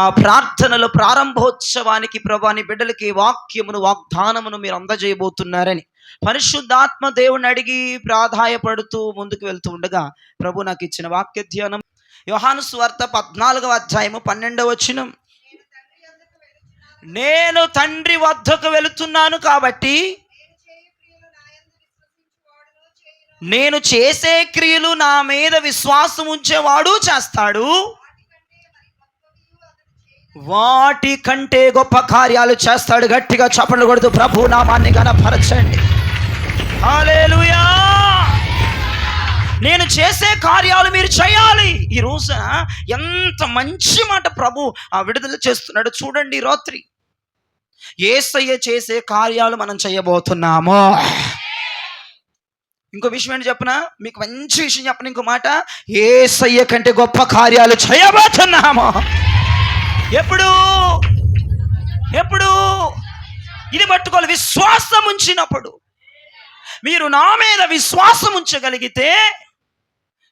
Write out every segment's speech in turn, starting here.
ఆ ప్రార్థనలు ప్రారంభోత్సవానికి ప్రభు నీ బిడ్డలకి వాక్యమును వాగ్దానమును మీరు అందజేయబోతున్నారని పరిశుద్ధాత్మ దేవుని అడిగి ప్రాధాయపడుతూ ముందుకు వెళ్తూ ఉండగా ప్రభు నాకు ఇచ్చిన వాక్య ధ్యానం యోహాను సువార్త 14వ అధ్యాయము 12వ వచనం. నేను తండ్రి వద్దకు వెళుతున్నాను కాబట్టి నేను చేసే క్రియలు నా మీద విశ్వాసం ఉంచేవాడు చేస్తాడు, వాటి కంటే గొప్ప కార్యాలు చేస్తాడు. గట్టిగా చప్పట్లు కొడుతూ ప్రభు నామాన్ని ఘనపరచండి. హల్లెలూయా. నేను చేసే కార్యాలు మీరు చేయాలి. ఈ రోజున ఎంత మంచి మాట ప్రభు విడుదల చేస్తున్నాడు చూడండి. రాత్రి యేసయ్య చేసే కార్యాలు మనం చేయబోతున్నాము. ఇంకో విషయం ఏంటి చెప్పనా, మీకు మంచి విషయం చెప్పను. ఇంకో మాట, యేసయ్య కంటే గొప్ప కార్యాలు చేయబోతున్నాము. ఎప్పుడు ఎప్పుడు ఇది పట్టుకోవాలి. విశ్వాసం ఉంచినప్పుడు, మీరు నా మీద విశ్వాసం ఉంచగలిగితే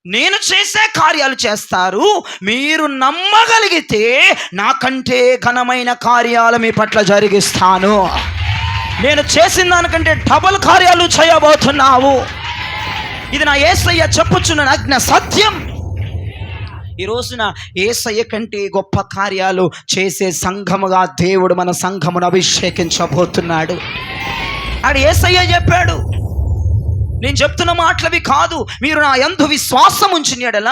నేను చేసే కార్యాలు చేస్తారు. మీరు నమ్మగలిగితే నాకంటే ఘనమైన కార్యాలు మీ పట్ల జరిగిస్తాను. నేను చేసిన దానికంటే డబల్ కార్యాలు చేయబోతున్నావు. ఇది నా యేసయ్య చెప్పుచున్న నగ్న సత్యం. ఈ రోజున యేసయ్య కంటే గొప్ప కార్యాలు చేసే సంఘముగా దేవుడు మన సంఘమును అభిషేకించబోతున్నాడు. అక్కడ యేసయ్య చెప్పాడు, నేను చెప్తున్న మాటలవి కాదు, మీరు నా యందు విశ్వాసం ఉంచిన యెడల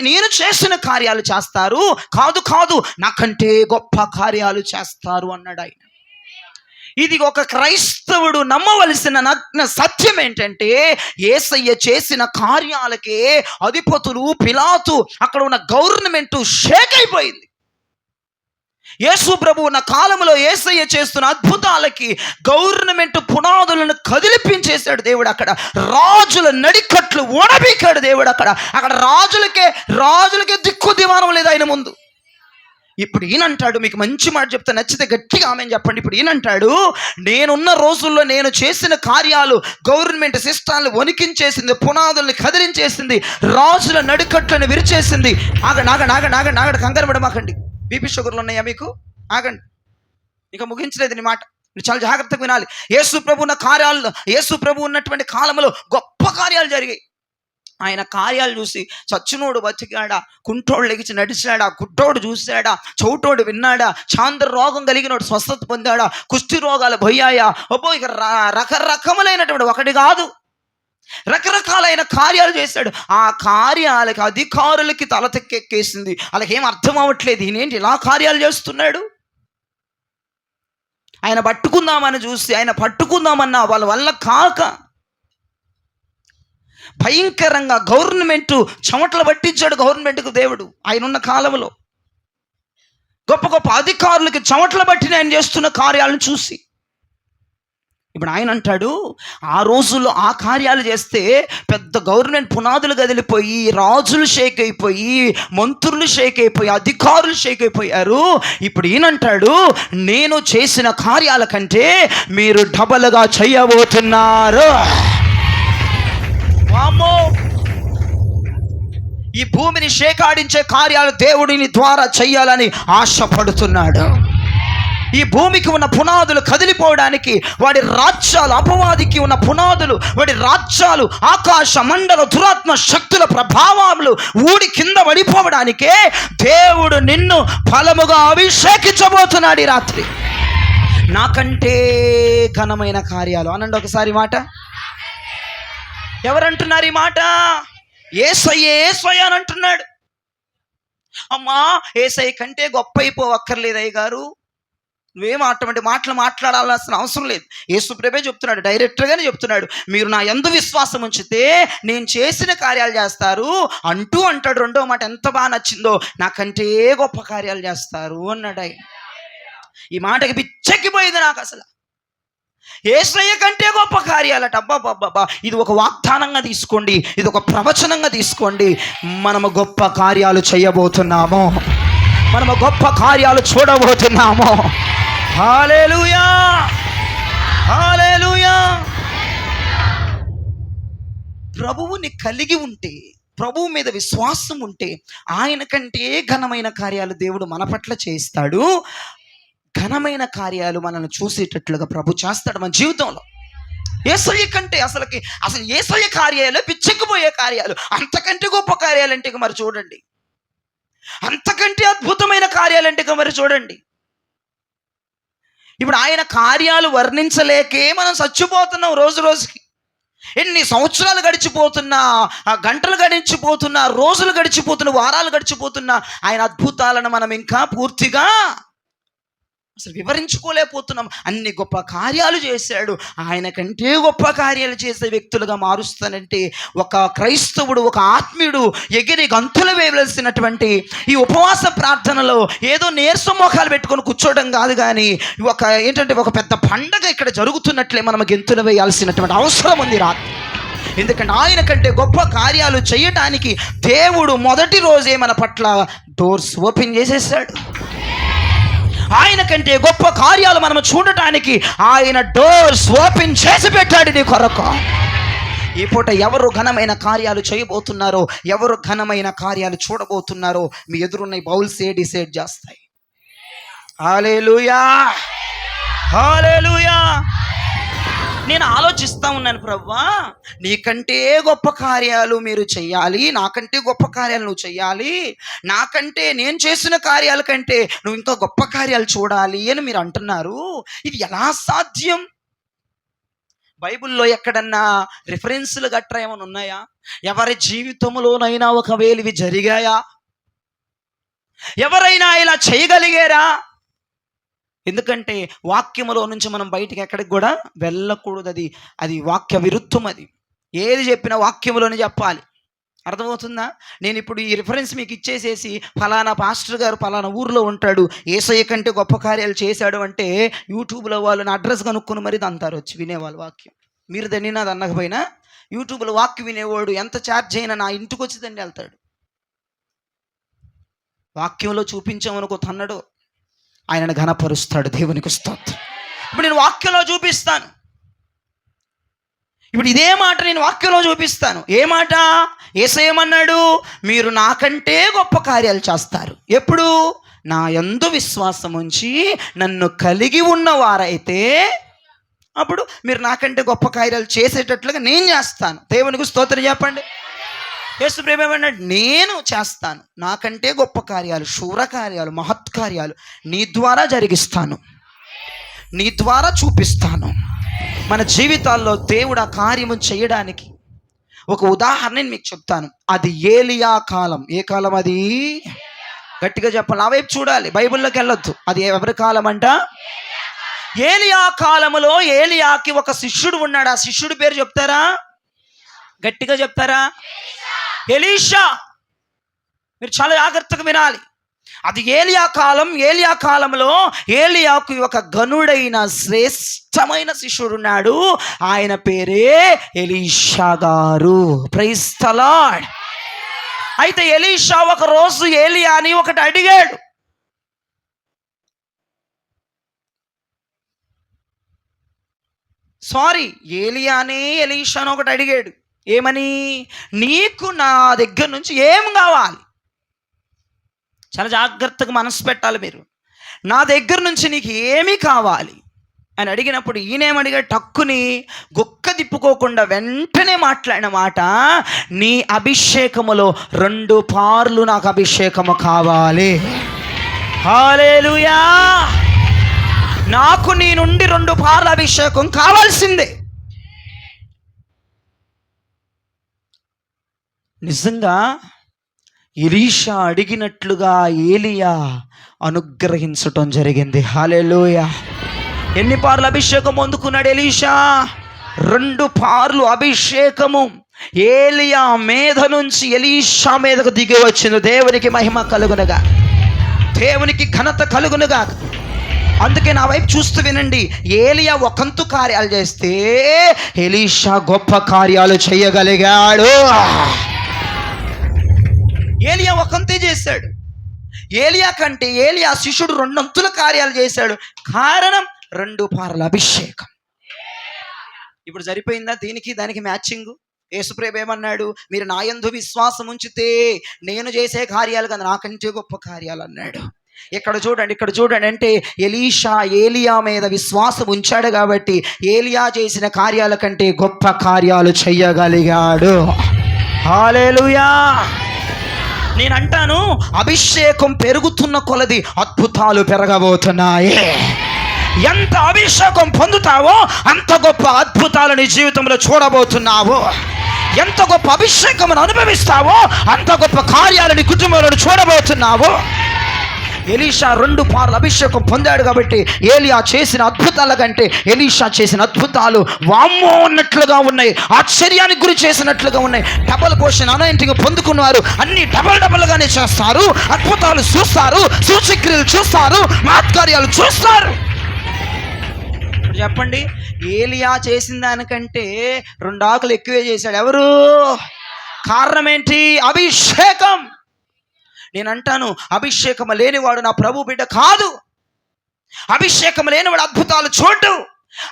నేను చేసిన కార్యాలు చేస్తారు. కాదు కాదు, నాకంటే గొప్ప కార్యాలు చేస్తారు అన్నాడు ఆయన. ఇది ఒక క్రైస్తవుడు నమ్మవలసిన నగ్న సత్యం ఏంటంటే, యేసయ్య చేసిన కార్యాలకే అధిపతులు, పిలాతు, అక్కడ ఉన్న గవర్నమెంట్ షేక్ అయిపోయింది. యేసు ప్రభు ఉన్న కాలంలో యేసయ్య చేస్తున్న అద్భుతాలకి గవర్నమెంట్ పునాదులను కదిలిపించేశాడు దేవుడు. అక్కడ రాజుల నడికట్లు ఓడబీకాడు దేవుడు. అక్కడ రాజులకే దిక్కు దివానం లేదు ఆయన ముందు. ఇప్పుడు ఈయనంటాడు, మీకు మంచి మాట చెప్తే నచ్చితే గట్టిగా ఆమెను చెప్పండి. ఇప్పుడు ఈయనంటాడు, నేనున్న రోజుల్లో నేను చేసిన కార్యాలు గవర్నమెంట్ సిస్టాన్ని వణికించేసింది, పునాదుల్ని కదిలించేసింది, రాజుల నడికట్లను విరిచేసింది. ఆగండి, కంగారు పడమాకండి. బీపీ షుగర్లు ఉన్నాయా మీకు? ఆగండి, ఇంకా ముగించలేదు నీ మాట. మీరు చాలా జాగ్రత్తగా వినాలి. యేసు ప్రభు ఉన్నటువంటి కాలంలో గొప్ప కార్యాలు జరిగాయి. ఆయన కార్యాలు చూసి చచ్చునోడు బతికాడా, కుంటోడు లెగిచి నడిచాడా, గుడ్డోడు చూశాడా, చౌటోడు విన్నాడా, చాంద్ర రోగం కలిగినోడు స్వస్థత పొందాడా, కుష్టి రోగాలు పోయాయా? ఇక రకరకములైనటువంటి, ఒకటి కాదు రకరకాలైన కార్యాలు చేశాడు. ఆ కార్యాలకి అధికారులకి తల తెక్కెక్కేసింది. వాళ్ళకి ఏం అర్థం అవ్వట్లేదు, ఈయనేంటి ఇలా కార్యాలు చేస్తున్నాడు. ఆయన పట్టుకుందామని చూసి, ఆయన పట్టుకుందామన్నా వాళ్ళ వల్ల కాక భయంకరంగా గవర్నమెంట్ చెమటలు పట్టించాడు. గవర్నమెంట్కు దేవుడు ఆయన ఉన్న కాలంలో గొప్ప గొప్ప అధికారులకి చెమటలు పట్టిన ఆయన చేస్తున్న కార్యాలను చూసి ఇప్పుడు ఆయన అంటాడు, ఆ రోజుల్లో ఆ కార్యాలు చేస్తే పెద్ద గవర్నమెంట్ పునాదులు కదిలిపోయి, రాజులు షేక్ అయిపోయి, మంత్రులు షేక్ అయిపోయి, అధికారులు షేక్ అయిపోయారు. ఇప్పుడు ఈయనంటాడు, నేను చేసిన కార్యాల కంటే మీరు డబల్గా చేయబోతున్నారు. ఈ భూమిని షేకాడించే కార్యాలు దేవుడిని ద్వారా చెయ్యాలని ఆశపడుతున్నాడు. ఈ భూమికి ఉన్న పునాదులు కదిలిపోవడానికి, వాడి రాజ్యాలు, అపవాదికి ఉన్న పునాదులు, వాడి రాజ్యాలు, ఆకాశ మండల దురాత్మ శక్తుల ప్రభావాలు ఊడి కింద పడిపోవడానికే దేవుడు నిన్ను ఫలముగా అభిషేకించబోతున్నాడు ఈ రాత్రి. నాకంటే ఘనమైన కార్యాలు అనండి ఒకసారి మాట. ఎవరంటున్నారు ఈ మాట? యేసయ్య అని అంటున్నాడు. అమ్మా, యేసయ్య కంటే గొప్ప అయిపోవక్కర్లేదు అయ్య గారు, నువ్వేం అటువంటి మాటలు మాట్లాడాల్సిన అవసరం లేదు. యేసు ప్రభువే చెప్తున్నాడు, డైరెక్ట్గానే చెప్తున్నాడు, మీరు నా యందు విశ్వాసం ఉంచితే నేను చేసిన కార్యాలు చేస్తారు అంటాడు. రెండో మాట ఎంత బాగా నచ్చిందో, నాకంటే గొప్ప కార్యాలు చేస్తారు అన్నాడు ఆయన. ఈ మాటకి పిచ్చెక్కిపోయింది నాకు అసలు. యేసయ్య కంటే గొప్ప కార్యాలట. అబ్బాబ్బాబ్బా, ఇది ఒక వాగ్దానంగా తీసుకోండి, ఇది ఒక ప్రవచనంగా తీసుకోండి. మనము గొప్ప కార్యాలు చేయబోతున్నాము, మనము గొప్ప కార్యాలు చూడబోతున్నాము. హల్లెలూయా, హల్లెలూయా. ప్రభువుని కలిగి ఉంటే, ప్రభువు మీద విశ్వాసం ఉంటే ఆయన కంటే ఘనమైన కార్యాలు దేవుడు మన పట్ల చేయిస్తాడు. ఘనమైన కార్యాలు మనల్ని చూసేటట్లుగా ప్రభు చేస్తాడు మన జీవితంలో. యేసయ్య కంటే అసలు యేసయ్య కార్యాలు పిచ్చెక్కిపోయే కార్యాలు, అంతకంటే గొప్ప కార్యాలంటే ఇక మరి చూడండి, అంతకంటే అద్భుతమైన కార్యాలంటే ఇక మరి చూడండి. ఇప్పుడు ఆయన కార్యాలు వర్ణించలేకే మనం చచ్చిపోతున్నాం రోజు రోజుకి. ఎన్ని సంవత్సరాలు గడిచిపోతున్నా, గంటలు గడిచిపోతున్నా, రోజులు గడిచిపోతున్నా, వారాలు గడిచిపోతున్నా ఆయన అద్భుతాలను మనం ఇంకా పూర్తిగా అసలు వివరించుకోలేకపోతున్నాం. అన్ని గొప్ప కార్యాలు చేశాడు. ఆయన కంటే గొప్ప కార్యాలు చేసే వ్యక్తులుగా మారుస్తానంటే ఒక క్రైస్తవుడు, ఒక ఆత్మీయుడు ఎగిరి గంతులు వేయవలసినటువంటి ఈ ఉపవాస ప్రార్థనలో ఏదో నీరసం మోకాలు పెట్టుకొని కూర్చోవడం కాదు, కానీ ఒక పెద్ద పండగ ఇక్కడ జరుగుతున్నట్లే మనం గెంతులు వేయాల్సినటువంటి అవసరం ఉంది రాత్రి. ఎందుకంటే ఆయన కంటే గొప్ప కార్యాలు చేయటానికి దేవుడు మొదటి రోజే మన పట్ల డోర్స్ ఓపెన్ చేసేసాడు. ఆయన కంటే గొప్ప కార్యాలు మనం చూడటానికి ఆయన డోర్స్ ఓపెన్ చేసి పెట్టాడు నీ కొరకు. ఈ పూట ఎవరు ఘనమైన కార్యాలు చేయబోతున్నారో, ఎవరు ఘనమైన కార్యాలు చూడబోతున్నారో మీ ఎదురున్న బౌల్స్ డిసైడ్ చేస్తాయి. హల్లెలూయా, హల్లెలూయా. నేను ఆలోచిస్తూ ఉన్నాను, ప్రభువా నీకంటే గొప్ప కార్యాలు మీరు చెయ్యాలి, నాకంటే గొప్ప కార్యాలు నువ్వు చెయ్యాలి, నాకంటే నేను చేసిన కార్యాల కంటే నువ్వు ఇంకా గొప్ప కార్యాలు చూడాలి అని మీరు అంటున్నారు. ఇది ఎలా సాధ్యం? బైబిల్లో ఎక్కడన్నా రిఫరెన్సులు గట్రా ఏమైనా ఉన్నాయా? ఎవరి జీవితంలోనైనా ఒకవేళ ఇవి జరిగాయా? ఎవరైనా ఇలా చేయగలిగారా? ఎందుకంటే వాక్యములో నుంచి మనం బయటికి ఎక్కడికి కూడా వెళ్ళకూడదు. అది వాక్య విరుద్ధం. అది ఏది చెప్పినా వాక్యములోనే చెప్పాలి. అర్థమవుతుందా? నేను ఇప్పుడు ఈ రిఫరెన్స్ మీకు ఇచ్చేసేసి ఫలానా పాస్టర్ గారు ఫలానా ఊర్లో ఉంటాడు, యేసయ్య కంటే గొప్ప కార్యాలు చేశాడు అంటే యూట్యూబ్లో వాళ్ళు నా అడ్రస్ కనుక్కొని మరి అంటారు వచ్చి వినేవాళ్ళు వాక్యం. మీరు దాన్ని నాది అనకపోయినా యూట్యూబ్లో వాక్యం వినేవాడు ఎంత ఛార్జ్ అయినా నా ఇంటికి వచ్చి దండి వెళ్తాడు. వాక్యంలో చూపించామనుకో తన్నడు, ఆయనను ఘనపరుస్తాడు. దేవునికి స్తోత్రం. ఇప్పుడు నేను వాక్యంలో చూపిస్తాను. ఇప్పుడు ఇదే మాట నేను వాక్యంలో చూపిస్తాను. ఏ మాట? యేసయ్యమన్నాడు, మీరు నాకంటే గొప్ప కార్యాలు చేస్తారు. ఎప్పుడు? నా యందు విశ్వాసం ఉంచి నన్ను కలిగి ఉన్నవారైతే అప్పుడు మీరు నాకంటే గొప్ప కార్యాలు చేసేటట్లుగా నేను చేస్తాను. దేవునికి స్తోత్రం చెప్పండి. యేసు ప్రభువు ఏమన్నాడు? నేను చేస్తాను, నాకంటే గొప్ప కార్యాలు, శూర కార్యాలు, మహత్కార్యాలు నీ ద్వారా జరిగిస్తాను, నీ ద్వారా చూపిస్తాను. మన జీవితాల్లో దేవుడు ఆ కార్యము చేయడానికి ఒక ఉదాహరణ మీకు చెప్తాను. అది ఏలియా కాలం. ఏ కాలం అది? గట్టిగా చెప్పాలి, నా వైపు చూడాలి, బైబిల్లోకి వెళ్ళొద్దు. అది ఎవరి కాలం అంట? ఏలియా కాలములో ఏలియాకి ఒక శిష్యుడు ఉన్నాడు. ఆ శిష్యుడి పేరు చెప్తారా? గట్టిగా చెప్తారా? ఎలీషా. మీరు చాలా జాగ్రత్తగా వినాలి. అది ఏలియా కాలం. ఏలియా కాలంలో ఏలియాకు ఒక గనుడైన శ్రేష్టమైన శిష్యుడు ఉన్నాడు. ఆయన పేరే ఎలీషా గారు. Praise the lord. అయితే ఎలీషా ఒక రోజు ఏలియాని ఒకటి అడిగాడు. ఏలియానే ఎలీషాను ఒకటి అడిగాడు. ఏమని? నీకు నా దగ్గర నుంచి ఏం కావాలి? చాలా జాగ్రత్తగా మనసు పెట్టాలి మీరు. నా దగ్గర నుంచి నీకు ఏమి కావాలి అని అడిగినప్పుడు ఈయనేమడిగా టక్కుని గుక్క తిప్పుకోకుండా వెంటనే మాట్లాడిన మాట, నీ అభిషేకములో 2 పార్లు నాకు అభిషేకము కావాలి. హల్లెలూయా. నాకు నీ నుండి 2 పార్ల అభిషేకం కావాల్సిందే. నిజంగా ఎలీషా అడిగినట్లుగా ఏలియా అనుగ్రహించటం జరిగింది. హల్లెలూయా. ఎన్ని పార్లు అభిషేకం పొందుకున్నాడు ఎలీషా? 2 పార్లు అభిషేకము ఏలియా మీద నుంచి ఎలీషా మీదకు దిగి వచ్చింది. దేవునికి మహిమ కలుగునుగా, దేవునికి ఘనత కలుగునుగా. అందుకే నా వైపు చూస్తూ వినండి. ఏలియా ఒకంతు కార్యాలు చేస్తే ఎలీషా గొప్ప కార్యాలు చేయగలిగాడు. ఏలియా ఒకంతే చేశాడు. ఏలియా కంటే ఏలియా శిష్యుడు 2 అంతుల కార్యాలు చేశాడు. కారణం 2 పార్ల అభిషేకం. ఇప్పుడు సరిపోయిందా? దీనికి దానికి మ్యాచింగ్. యేసుప్రభు ఏమన్నాడు? మీరు నా యందు విశ్వాసం ఉంచితే నేను చేసే కార్యాలు కదా నాకంటే గొప్ప కార్యాలు అన్నాడు. ఇక్కడ చూడండి అంటే ఎలీషా ఏలియా మీద విశ్వాసం ఉంచాడు కాబట్టి ఏలియా చేసిన కార్యాల కంటే గొప్ప కార్యాలు చెయ్యగలిగాడు. హల్లెలూయా. నేను అంటాను, అభిషేకం పెరుగుతున్న కొలది అద్భుతాలు పెరగబోతున్నాయి. ఎంత అభిషేకం పొందుతావో అంత గొప్ప అద్భుతాలు నీ జీవితంలో చూడబోతున్నావు. ఎంత గొప్ప అభిషేకం అనుభవిస్తావో అంత గొప్ప కార్యాలు నీ కుటుంబంలో చూడబోతున్నావు. ఎలీషా 2 పార్లు అభిషేకం పొందాడు కాబట్టి ఏలియా చేసిన అద్భుతాల కంటే ఎలీషా చేసిన అద్భుతాలు వామ్మో అన్నట్లుగా ఉన్నాయి, ఆశ్చర్యానికి గురి చేసినట్లుగా ఉన్నాయి. డబల్ పోర్షన్ అనాయింటింగ్ పొందుకున్నారు, అన్ని డబల్గానే చేస్తారు. అద్భుతాలు చూస్తారు, సూచక్రియలు చూస్తారు, మహత్కార్యాలు చూస్తారు. చెప్పండి, ఏలియా చేసిన దానికంటే 2 ఆకులు ఎక్కువే చేశాడు. ఎవరు? కారణం ఏంటి? అభిషేకం. నేను అంటాను, అభిషేకం లేనివాడు నా ప్రభు బిడ్డ కాదు. అభిషేకం లేనివాడు అద్భుతాలు చూడు.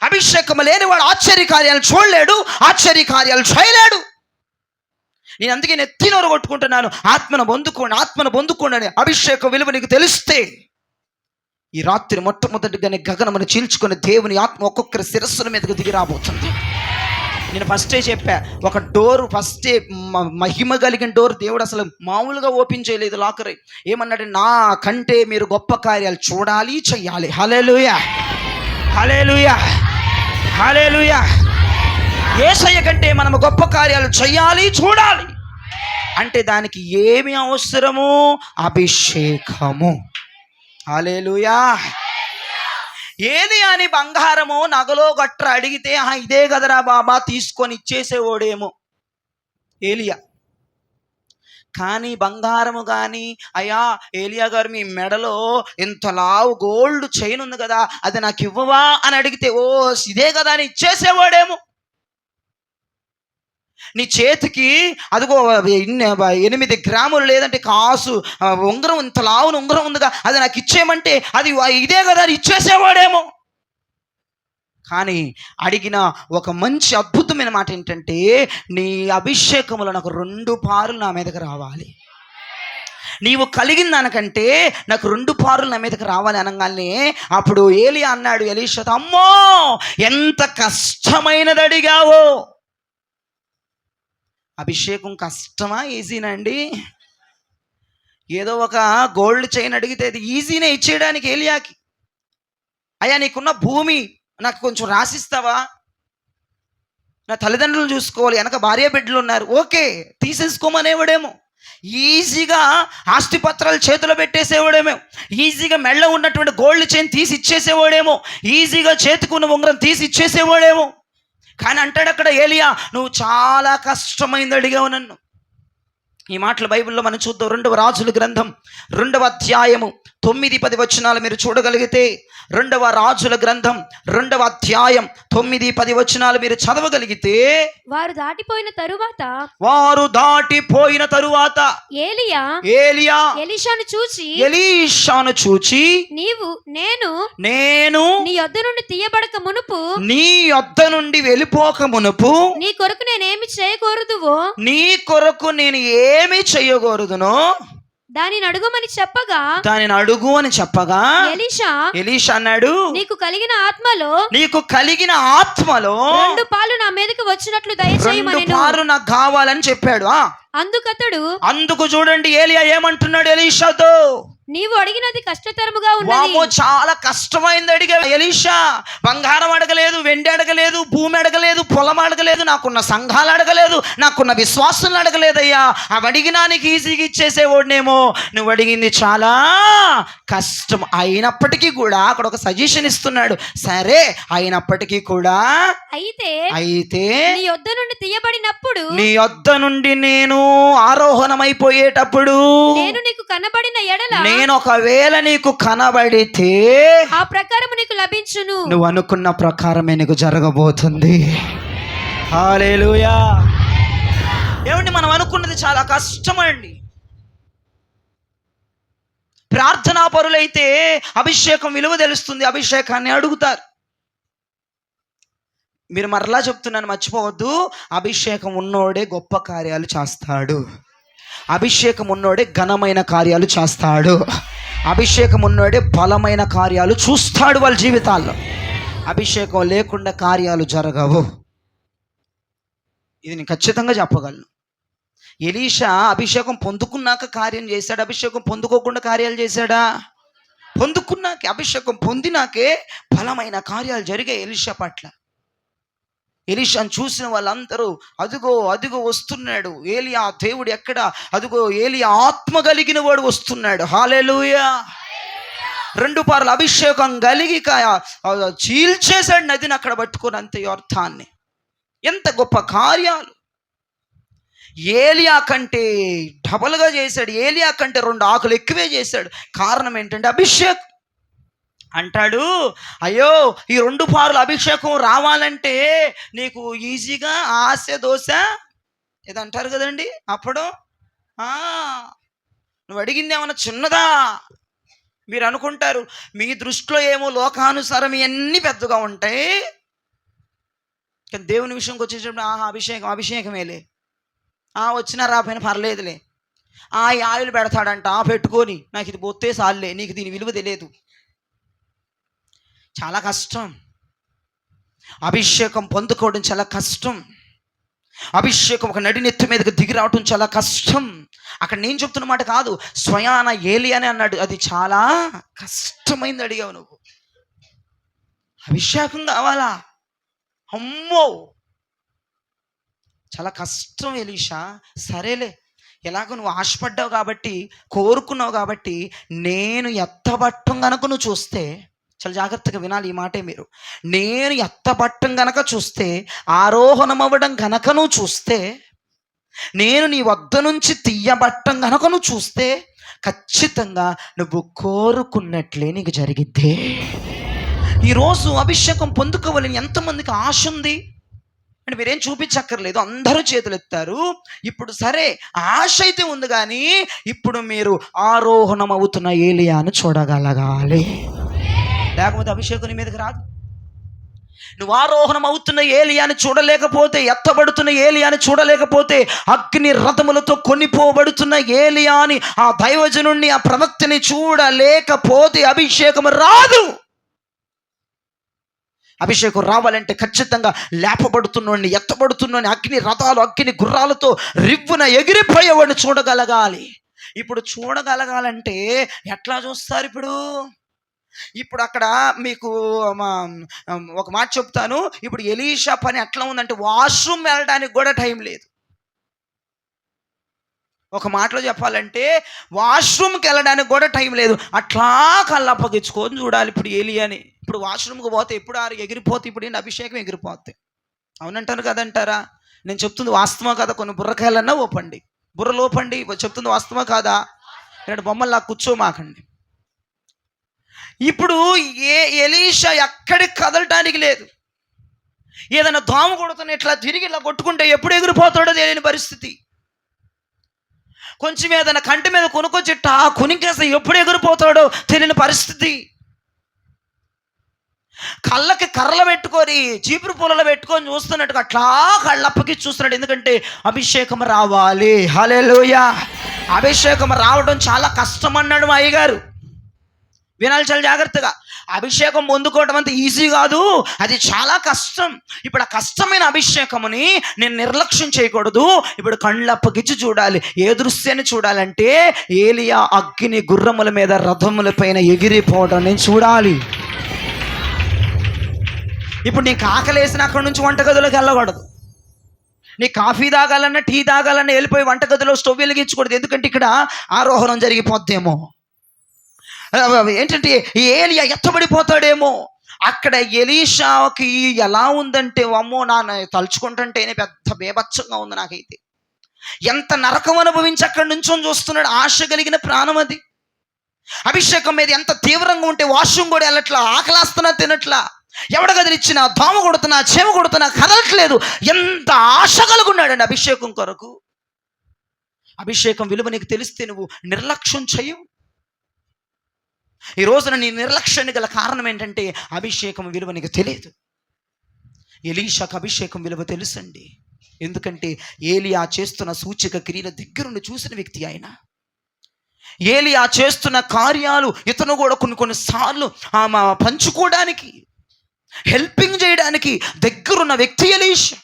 అభిషేకం లేనివాడు ఆశ్చర్యకార్యాలు చూడలేడు, ఆశ్చర్యకార్యాలు చేయలేడు. నేను అందుకే నెత్తినోరు కొట్టుకుంటున్నాను, ఆత్మను పొందుకోండి అని. అభిషేకం విలువ నీకు తెలిస్తే ఈ రాత్రి మొట్టమొదటిగానే గగనమును చీల్చుకుని దేవుని ఆత్మ ఒక్కొక్కరి శిరస్సుల మీదకు దిగి రాబోతుంది. నేను ఫస్టే చెప్పా, ఒక డోర్ ఫస్టే మహిమ కలిగిన డోర్ దేవుడు అసలు మామూలుగా ఓపెన్ చేయలేదు, లాకర్. ఏమన్నాడు? నా కంటే మీరు గొప్ప కార్యాలు చూడాలి, చెయ్యాలి. హల్లెలూయా, హల్లెలూయా, హల్లెలూయా. యేసయ్య కంటే మనం గొప్ప కార్యాలు చెయ్యాలి, చూడాలి అంటే దానికి ఏమి అవసరము? అభిషేకము. హల్లెలూయా. ఏది అని బంగారము నగలో గట్ర అడిగితే ఇదే కదరా బాబా తీసుకొని ఇచ్చేసేవాడేమో ఏలియా. కానీ బంగారము కానీ, అయ్యా ఏలియా గారు మీ మెడలో ఎంత లావు గోల్డ్ చైన్ ఉంది కదా, అది నాకు ఇవ్వవా అని అడిగితే ఓ ఇదే కదా అని ఇచ్చేసేవాడేమో. నీ చేతికి అదిగో 8 గ్రాములు లేదంటే కాసు ఉంగరం, ఇంత లావున ఉంగరం ఉందిగా, అది నాకు ఇచ్చేయమంటే అది ఇదే కదా అని ఇచ్చేసేవాడేమో. కానీ అడిగిన ఒక మంచి అద్భుతమైన మాట ఏంటంటే, నీ అభిషేకములో నాకు 2 పారులు నా మీదకి రావాలి. నీవు కలిగిన దానికంటే నాకు 2 పారులు నా మీదకి రావాలి అనగానే అప్పుడు ఏలియా అన్నాడు ఎలీషాతో, అమ్మో ఎంత కష్టమైనది అడిగావో. అభిషేకం కష్టమా ఈజీనా అండి? ఏదో ఒక గోల్డ్ చైన్ అడిగితే అది ఈజీనే ఇచ్చేయడానికి ఏలియాకి. అయ్యా నీకున్న భూమి నాకు కొంచెం రాసిస్తావా, నా తల్లిదండ్రులు చూసుకోవాలి, వెనక భార్య బిడ్డలు ఉన్నారు, ఓకే తీసేసుకోమనేవాడేమో. ఈజీగా ఆస్తి పత్రాలు చేతిలో పెట్టేసేవాడేమో, ఈజీగా మెళ్ళ ఉన్నటువంటి గోల్డ్ చైన్ తీసి ఇచ్చేసేవాడేమో, ఈజీగా చేతికున్న ఉంగరం తీసి ఇచ్చేసేవాడేమో. కానీ అంటాడు అక్కడ ఏలియా, నువ్వు చాలా కష్టమైంది అడిగావు నన్ను. ఈ మాటలు బైబిల్లో మనం చూద్దాం. 2వ రాజుల గ్రంథం 2వ అధ్యాయము 9-10 వచనాలు మీరు చూడగలిగితే, 2వ రాజుల గ్రంథం 2వ అధ్యాయం 9-10 వచనాలు మీరు చదవగలిగితే, వారు దాటిపోయిన తరువాత ఏలియా ఎలీషాను చూచి నేను నీ యొద్ద నుండి తీయబడక మునుపు, నీ యొద్ద నుండి వెళ్ళిపోక మునుపు నీ కొరకు నేనేమి చేయకూడదువో, నీ కొరకు నేను ఏమి చేయకూడదునో దానిని అడుగు అని చెప్పగా ఎలీషా అన్నాడు, నీకు కలిగిన ఆత్మలో 2 పాలు నా మీదకి వచ్చినట్లు దయచేయమని 2 పాలు నాకు కావాలని చెప్పాడు. అందుకు చూడండి ఏలియా ఏమంటున్నాడు ఎలీషాతో, నీవు అడిగినది కష్టతరముగా ఉన్నది. చాలా కష్టమైంది అడిగా ఎలీషా. బంగారం అడగలేదు, వెండి అడగలేదు, భూమి అడగలేదు, పొలం అడగలేదు, నాకున్న సంఘాలు అడగలేదు, నాకున్న విశ్వాసాలు అడగలేదయ్యా. అవి అడిగినానికి ఈజీగా ఇచ్చేసేవాడినేమో. నువ్వు అడిగింది చాలా కష్టం. అయినప్పటికీ కూడా అక్కడ ఒక సజెషన్ ఇస్తున్నాడు. సరే అయినప్పటికీ కూడా అయితే నీ యొద్ద నుండి తీయబడినప్పుడు, నీ యొద్ద నుండి నేను ఆరోహణమైపోయేటప్పుడు నేను నీకు కనబడిన ఎడల, నేను ఒకవేళ నీకు కనబడితే ఆ ప్రకారం నీకు లభించును. నువ్వు అనుకున్న ప్రకారమే నీకు జరగబోతుంది. హల్లెలూయా. ఏమండి, మనం అనుకున్నది చాలా కష్టమండి. ప్రార్థనా పరులైతే అభిషేకం విలువ తెలుస్తుంది, అభిషేకాన్ని అడుగుతారు. మీరు మరలా చెప్తున్నాను, మర్చిపోవద్దు. అభిషేకం ఉన్నోడే గొప్ప కార్యాలు చేస్తాడు. అభిషేకం ఉన్నోడే ఘనమైన కార్యాలు చేస్తాడు. అభిషేకం ఉన్నోడే బలమైన కార్యాలు చూస్తాడు వాళ్ళ జీవితాల్లో. అభిషేకం లేకుండా కార్యాలు జరగవు. ఇది నేను ఖచ్చితంగా చెప్పగలను. ఎలీషా అభిషేకం పొందుకున్నాక కార్యం చేశాడు, అభిషేకం పొందుకోకుండా కార్యాలు చేశాడా? పొందుకున్నాకే, అభిషేకం పొందినాకే బలమైన కార్యాలు జరిగాయి ఎలీషా పట్ల. ఎలీషాను చూసిన వాళ్ళందరూ అదిగో అదిగో వస్తున్నాడు ఏలియా, దేవుడు ఎక్కడ? అదిగో ఏలియా ఆత్మ కలిగిన వాడు వస్తున్నాడు. హల్లెలూయా. 2 పారల అభిషేకం కలిగి చీల్చేశాడు నదిని అక్కడ పట్టుకొని, అంతే అర్థాన్ని. ఎంత గొప్ప కార్యాలు! ఏలియా కంటే డబల్గా చేశాడు. ఏలియా కంటే 2 ఆకులు ఎక్కువే చేశాడు. కారణం ఏంటంటే అభిషేకం. అంటాడు, అయ్యో ఈ 2 పారుల అభిషేకం రావాలంటే నీకు ఈజీగా ఆశ దోశ ఇదంటారు కదండి అప్పుడు. నువ్వు అడిగింది ఏమన్నా చిన్నదా? మీరు అనుకుంటారు, మీ దృష్టిలో ఏమో లోకానుసారం ఇవన్నీ పెద్దగా ఉంటాయి, కానీ దేవుని విషయంకి వచ్చేటప్పుడు అభిషేకం అభిషేకమేలే, వచ్చినా రాపోయినా పర్లేదులే, ఈ ఆయిల్ పెడతాడంట, పెట్టుకొని నాకు ఇది పోతే సాల్లే, నీకు దీని విలువ తెలియదు. చాలా కష్టం. అభిషేకం పొందుకోవడం చాలా కష్టం. అభిషేకం ఒక నడినెత్తి మీదకి దిగి రావడం చాలా కష్టం. అక్కడ నేను చెప్తున్న మాట కాదు, స్వయాన ఏలియానే అన్నాడు, అది చాలా కష్టమైంది. అడిగావు నువ్వు, అభిషేకం కావాలా? అమ్మో చాలా కష్టం ఎలీషా. సరేలే, ఎలాగో నువ్వు ఆశపడ్డావు కాబట్టి, కోరుకున్నావు కాబట్టి, నేను ఎత్తబట్టం గనక నువ్వు చూస్తే, చాలా జాగ్రత్తగా వినాలి ఈ మాటే మీరు, నేను ఎత్తబట్టం గనక చూస్తే, ఆరోహణం అవ్వడం గనక నువ్వు చూస్తే, నేను నీ వద్ద నుంచి తీయబట్టం గనక నువ్వు చూస్తే, ఖచ్చితంగా నువ్వు కోరుకున్నట్లే నీకు జరిగిద్దే. ఈరోజు అభిషేకం పొందుకోవాలని ఎంతమందికి ఆశ ఉంది అంటే మీరేం చూపించక్కర్లేదు, అందరూ చేతులు ఎత్తారు. ఇప్పుడు సరే ఆశ అయితే ఉంది, కానీ ఇప్పుడు మీరు ఆరోహణం అవుతున్న ఏలియాను చూడగలగాలి, లేకపోతే అభిషేకం నీ మీదకి రాదు. నువ్వు ఆరోహణం అవుతున్న ఏలియాని చూడలేకపోతే, ఎత్తబడుతున్న ఏలియాని చూడలేకపోతే, అగ్ని రథములతో కొనిపోబడుతున్న ఏలియాని, ఆ దైవజనుణ్ణి, ఆ ప్రవక్తని చూడలేకపోతే అభిషేకం రాదు. అభిషేకం రావాలంటే ఖచ్చితంగా లేపబడుతున్నోడిని, ఎత్తబడుతున్నోడిని, అగ్ని రథాలు అగ్ని గుర్రాలతో రివ్వున ఎగిరిపోయేవాడిని చూడగలగాలి. ఇప్పుడు చూడగలగాలంటే ఎట్లా చూస్తారు? ఇప్పుడు అక్కడ మీకు ఒక మాట చెప్తాను. ఇప్పుడు ఎలీషా పని ఎట్లా ఉందంటే, వాష్రూమ్ వెళ్ళడానికి కూడా టైం లేదు. ఒక మాటలో చెప్పాలంటే వాష్రూమ్కి వెళ్ళడానికి కూడా టైం లేదు. అట్లా కళ్ళప్పగించుకొని చూడాలి ఇప్పుడు ఏలియాని. ఇప్పుడు వాష్రూమ్కి పోతే ఎప్పుడు ఎగిరిపోతే, ఇప్పుడు ఏంటి అభిషేకం ఎగిరిపోతే. అవునంటారు కదంటారా? నేను చెప్తుంది వాస్తవం కదా? కొన్ని బుర్రకాయలన్నా ఓపండి, బుర్ర లోపండి, చెప్తుంది వాస్తవం కాదా? ఇక్కడ బొమ్మల్లా కూర్చోమాకండి. ఇప్పుడు ఎలీషా ఎక్కడికి కదలటానికి లేదు. ఏదైనా దోమ కొడుతున్న ఇట్లా తిరిగి ఇలా కొట్టుకుంటే ఎప్పుడు ఎగిరిపోతాడో తెలియని పరిస్థితి. కొంచెం ఏదైనా కంటి మీద కొనుక్కొచ్చిట్ట కొనికేస్తే ఎప్పుడు ఎగిరిపోతాడో తెలియని పరిస్థితి. కళ్ళకి కర్రలు పెట్టుకొని చీపురు పూలలో పెట్టుకొని చూస్తున్నట్టుగా అట్లా కళ్ళప్పకి చూస్తున్నాడు. ఎందుకంటే అభిషేకం రావాలి. హల్లెలూయా. అభిషేకం రావడం చాలా కష్టం అన్నాడు మా అయ్యగారు. వినాలి చాలా జాగ్రత్తగా. అభిషేకం పొందుకోవడం అంత ఈజీ కాదు, అది చాలా కష్టం. ఇప్పుడు ఆ కష్టమైన అభిషేకముని నేను నిర్లక్ష్యం చేయకూడదు. ఇప్పుడు కళ్ళప్పగిచ్చి చూడాలి. ఏ దృశ్యాన్ని చూడాలంటే, ఏలియా అగ్ని గుర్రముల మీద రథముల పైన ఎగిరిపోవడం నేను చూడాలి. ఇప్పుడు నీకు ఆకలేసిన అక్కడి నుంచి వంటగదిలోకి వెళ్ళకూడదు. నీ కాఫీ తాగాలన్నా టీ తాగాలన్నా వెళ్ళిపోయి వంటగదిలో స్టవ్ వెలిగించకూడదు. ఎందుకంటే ఇక్కడ ఆరోహణం జరిగిపోద్దేమో. ఏంటంటే ఏలియా ఎత్తబడిపోతాడేమో. అక్కడ ఎలీషాకి ఎలా ఉందంటే, అమ్మో నాన్న తలుచుకుంటుంటేనే పెద్ద బేభత్సంగా ఉంది నాకైతే. ఎంత నరకం అనుభవించి అక్కడి నుంచి చూస్తున్నాడు. ఆశ కలిగిన ప్రాణం అది. అభిషేకం మీద ఎంత తీవ్రంగా ఉంటే వాష్రూమ్ కూడా వెళ్ళట్లా, ఆకలేస్తున్నా తినట్లా, ఎవడ గదిలిచ్చినా దోమ కొడుతున్నా చెమ కొడుతున్నా కదలట్లేదు. ఎంత ఆశ కలుగున్నాడండి అభిషేకం కొరకు. అభిషేకం విలువ నీకు తెలిస్తే నువ్వు నిర్లక్ష్యం చేయవు. ఈ రోజున నీ నిర్లక్ష్యానికి గల కారణం ఏంటంటే, అభిషేకం విలువ నీకు తెలియదు. ఎలీషాకు అభిషేకం విలువ తెలుసండి. ఎందుకంటే ఏలియా చేస్తున్న సూచక క్రియల దగ్గరుండి చూసిన వ్యక్తి ఆయన. ఏలియా చేస్తున్న కార్యాలు ఇతను కూడా కొన్నిసార్లు పంచుకోవడానికి, హెల్పింగ్ చేయడానికి దగ్గరున్న వ్యక్తి ఎలీషా.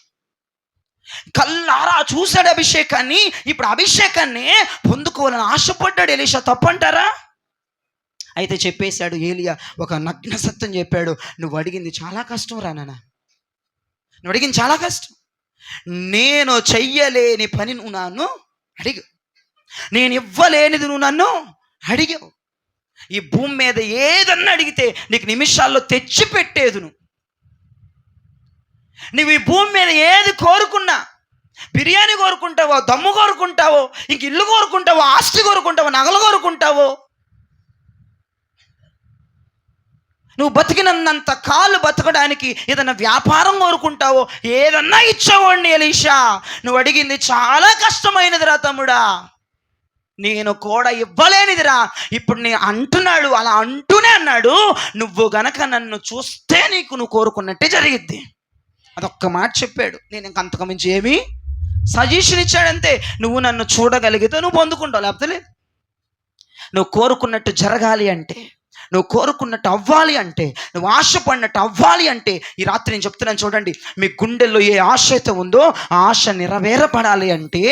కల్లారా చూశాడు అభిషేకాన్ని. ఇప్పుడు అభిషేకాన్ని పొందుకోవాలని ఆశపడ్డాడు ఎలీషా. తప్పంటారా? అయితే చెప్పేశాడు ఏలియా, ఒక నగ్న సత్యం చెప్పాడు. నువ్వు అడిగింది చాలా కష్టం రా నాన్న, నువ్వు అడిగింది చాలా కష్టం. నేను చెయ్యలేని పని నువ్వు నన్ను అడిగావు, నేను ఇవ్వలేనిది నువ్వు నన్ను అడిగావు. ఈ భూమి మీద ఏదన్నా అడిగితే నీకు నిమిషాల్లో తెచ్చి పెట్టేది. నువ్వు ఈ భూమి మీద ఏది కోరుకున్నా, బిర్యానీ కోరుకుంటావో, దమ్ము కోరుకుంటావో, ఇంక ఇల్లు కోరుకుంటావో, ఆస్తి కోరుకుంటావో, నగలు కోరుకుంటావో, నువ్వు బతికినంత కాలు బతకడానికి ఏదన్నా వ్యాపారం కోరుకుంటావో, ఏదన్నా ఇచ్చావండి ఎలీషా. నువ్వు అడిగింది చాలా కష్టమైనదిరా తమ్ముడా, నేను కూడా ఇవ్వలేనిదిరా. ఇప్పుడు నేను అంటున్నాడు, అలా అంటూనే అన్నాడు, నువ్వు గనక నన్ను చూస్తే నువ్వు కోరుకున్నట్టే జరిగిద్ది. అదొక్క మాట చెప్పాడు. నేను ఇంక అంతకు మించి ఏమీ సజెషన్ ఇచ్చాడంతే. నువ్వు నన్ను చూడగలిగితే నువ్వు పొందుకుంటావు, లేకపోతే లేదు. నువ్వు కోరుకున్నట్టు జరగాలి అంటే, నువ్వు కోరుకున్నట్టు అవ్వాలి అంటే, నువ్వు ఆశపడినట్టు అవ్వాలి అంటే, ఈ రాత్రి నేను చెప్తున్నాను చూడండి, మీ గుండెల్లో ఏ ఆశ అయితే ఉందో ఆ ఆశ నెరవేరపడాలి అంటే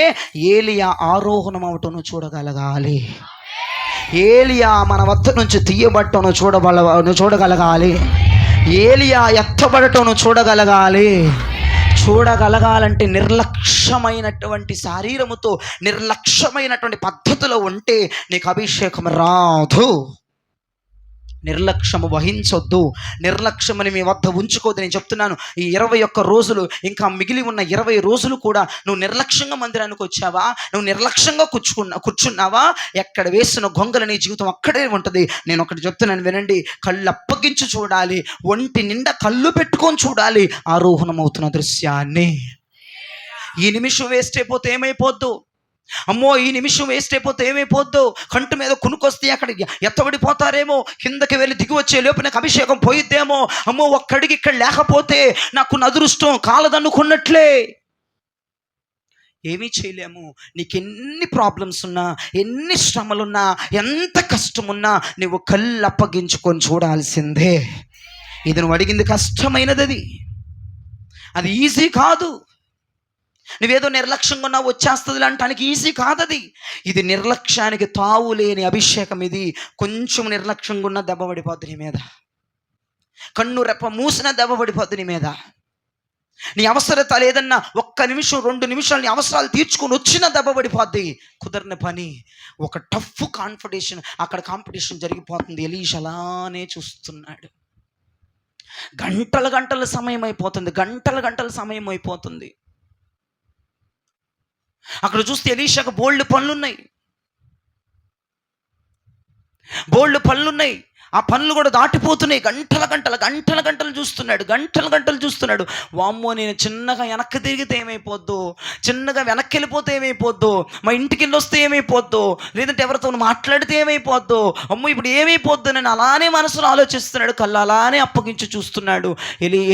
ఏలియా ఆరోహణం అవటం నువ్వు చూడగలగాలి. ఏలియా మన వద్ద నుంచి తీయబట్టం నువ్వు చూడగలగాలి. ఏలియా ఎత్తబడటం నువ్వు చూడగలగాలి. చూడగలగాలంటే నిర్లక్ష్యమైనటువంటి శరీరముతో, నిర్లక్ష్యమైనటువంటి పద్ధతిలో ఉంటే నీకు అభిషేకం రాదు. నిర్లక్ష్యము వహించొద్దు, నిర్లక్ష్యమని మీ వద్ద ఉంచుకోవద్దు. నేను చెప్తున్నాను, ఈ 21 రోజులు, ఇంకా మిగిలి ఉన్న 20 రోజులు కూడా నువ్వు నిర్లక్ష్యంగా మందిరానికి వచ్చావా, నువ్వు నిర్లక్ష్యంగా కూర్చున్నావా, ఎక్కడ వేసిన గొంగల నీ జీవితం అక్కడే ఉంటుంది. నేను ఒకటి చెప్తున్నాను వినండి, కళ్ళు అప్పగించి చూడాలి, ఒంటి నిండా కళ్ళు పెట్టుకొని చూడాలి ఆరోహణం అవుతున్న దృశ్యాన్ని. ఈ నిమిషం వేస్ట్ అయిపోతే ఏమైపోద్దు, అమ్మో ఈ నిమిషం వేస్ట్ అయిపోతే ఏమైపోద్దు, కంటి మీద కునుకొస్తే అక్కడ ఎత్తబడిపోతారేమో, కిందకి వెళ్ళి దిగి వచ్చే లోపు నాకు అభిషేకం పోయిద్దేమో, అమ్మో ఒక్కడికి ఇక్కడ లేకపోతే నాకు అదృష్టం కాలదనుకున్నట్లే. ఏమీ చేయలేము. నీకు ఎన్ని ప్రాబ్లమ్స్ ఉన్నా, ఎన్ని శ్రమలున్నా, ఎంత కష్టమున్నా నువ్వు కళ్ళు అప్పగించుకొని చూడాల్సిందే. ఇది నువ్వు అడిగింది కష్టమైనది, అది ఈజీ కాదు. నువ్వేదో నిర్లక్ష్యంగా ఉన్నావు వచ్చేస్తుంది అంటానికి ఈజీ కాదది. ఇది నిర్లక్ష్యానికి తావు లేని అభిషేకం. ఇది కొంచెం నిర్లక్ష్యంగా ఉన్న దెబ్బ పడిపోద్ది నీ మీద, కన్ను రెప్ప మూసిన దెబ్బ పడిపోద్ది నీ మీద. నీ అవసరత లేదన్నా 1 నిమిషం 2 నిమిషాలు నీ అవసరాలు తీర్చుకొని వచ్చిన దెబ్బ పడిపోద్ది. కుదరని పని, ఒక టఫ్ అక్కడ కాంపిటీషన్ జరిగిపోతుంది. ఎలీషా అలానే చూస్తున్నాడు. గంటల సమయం అయిపోతుంది, గంటల సమయం అయిపోతుంది. అక్కడ చూస్తే ఎలీషాకు బోల్డ్ పనులున్నాయి. ఆ పనులు కూడా దాటిపోతున్నాయి. గంటలు చూస్తున్నాడు. వామ్మో, నేను చిన్నగా వెనక్కి తిరిగితే ఏమైపోద్దు, చిన్నగా వెనక్కి వెళ్ళిపోతే ఏమైపోద్దు, మా ఇంటికి వెళ్ళి వస్తే ఏమైపోద్దు, లేదంటే ఎవరితో మాట్లాడితే ఏమైపోద్దు, అమ్మో ఇప్పుడు ఏమైపోద్దు, నేను అలానే మనసులో ఆలోచిస్తున్నాడు. కళ్ళు అలానే అప్పగించి చూస్తున్నాడు.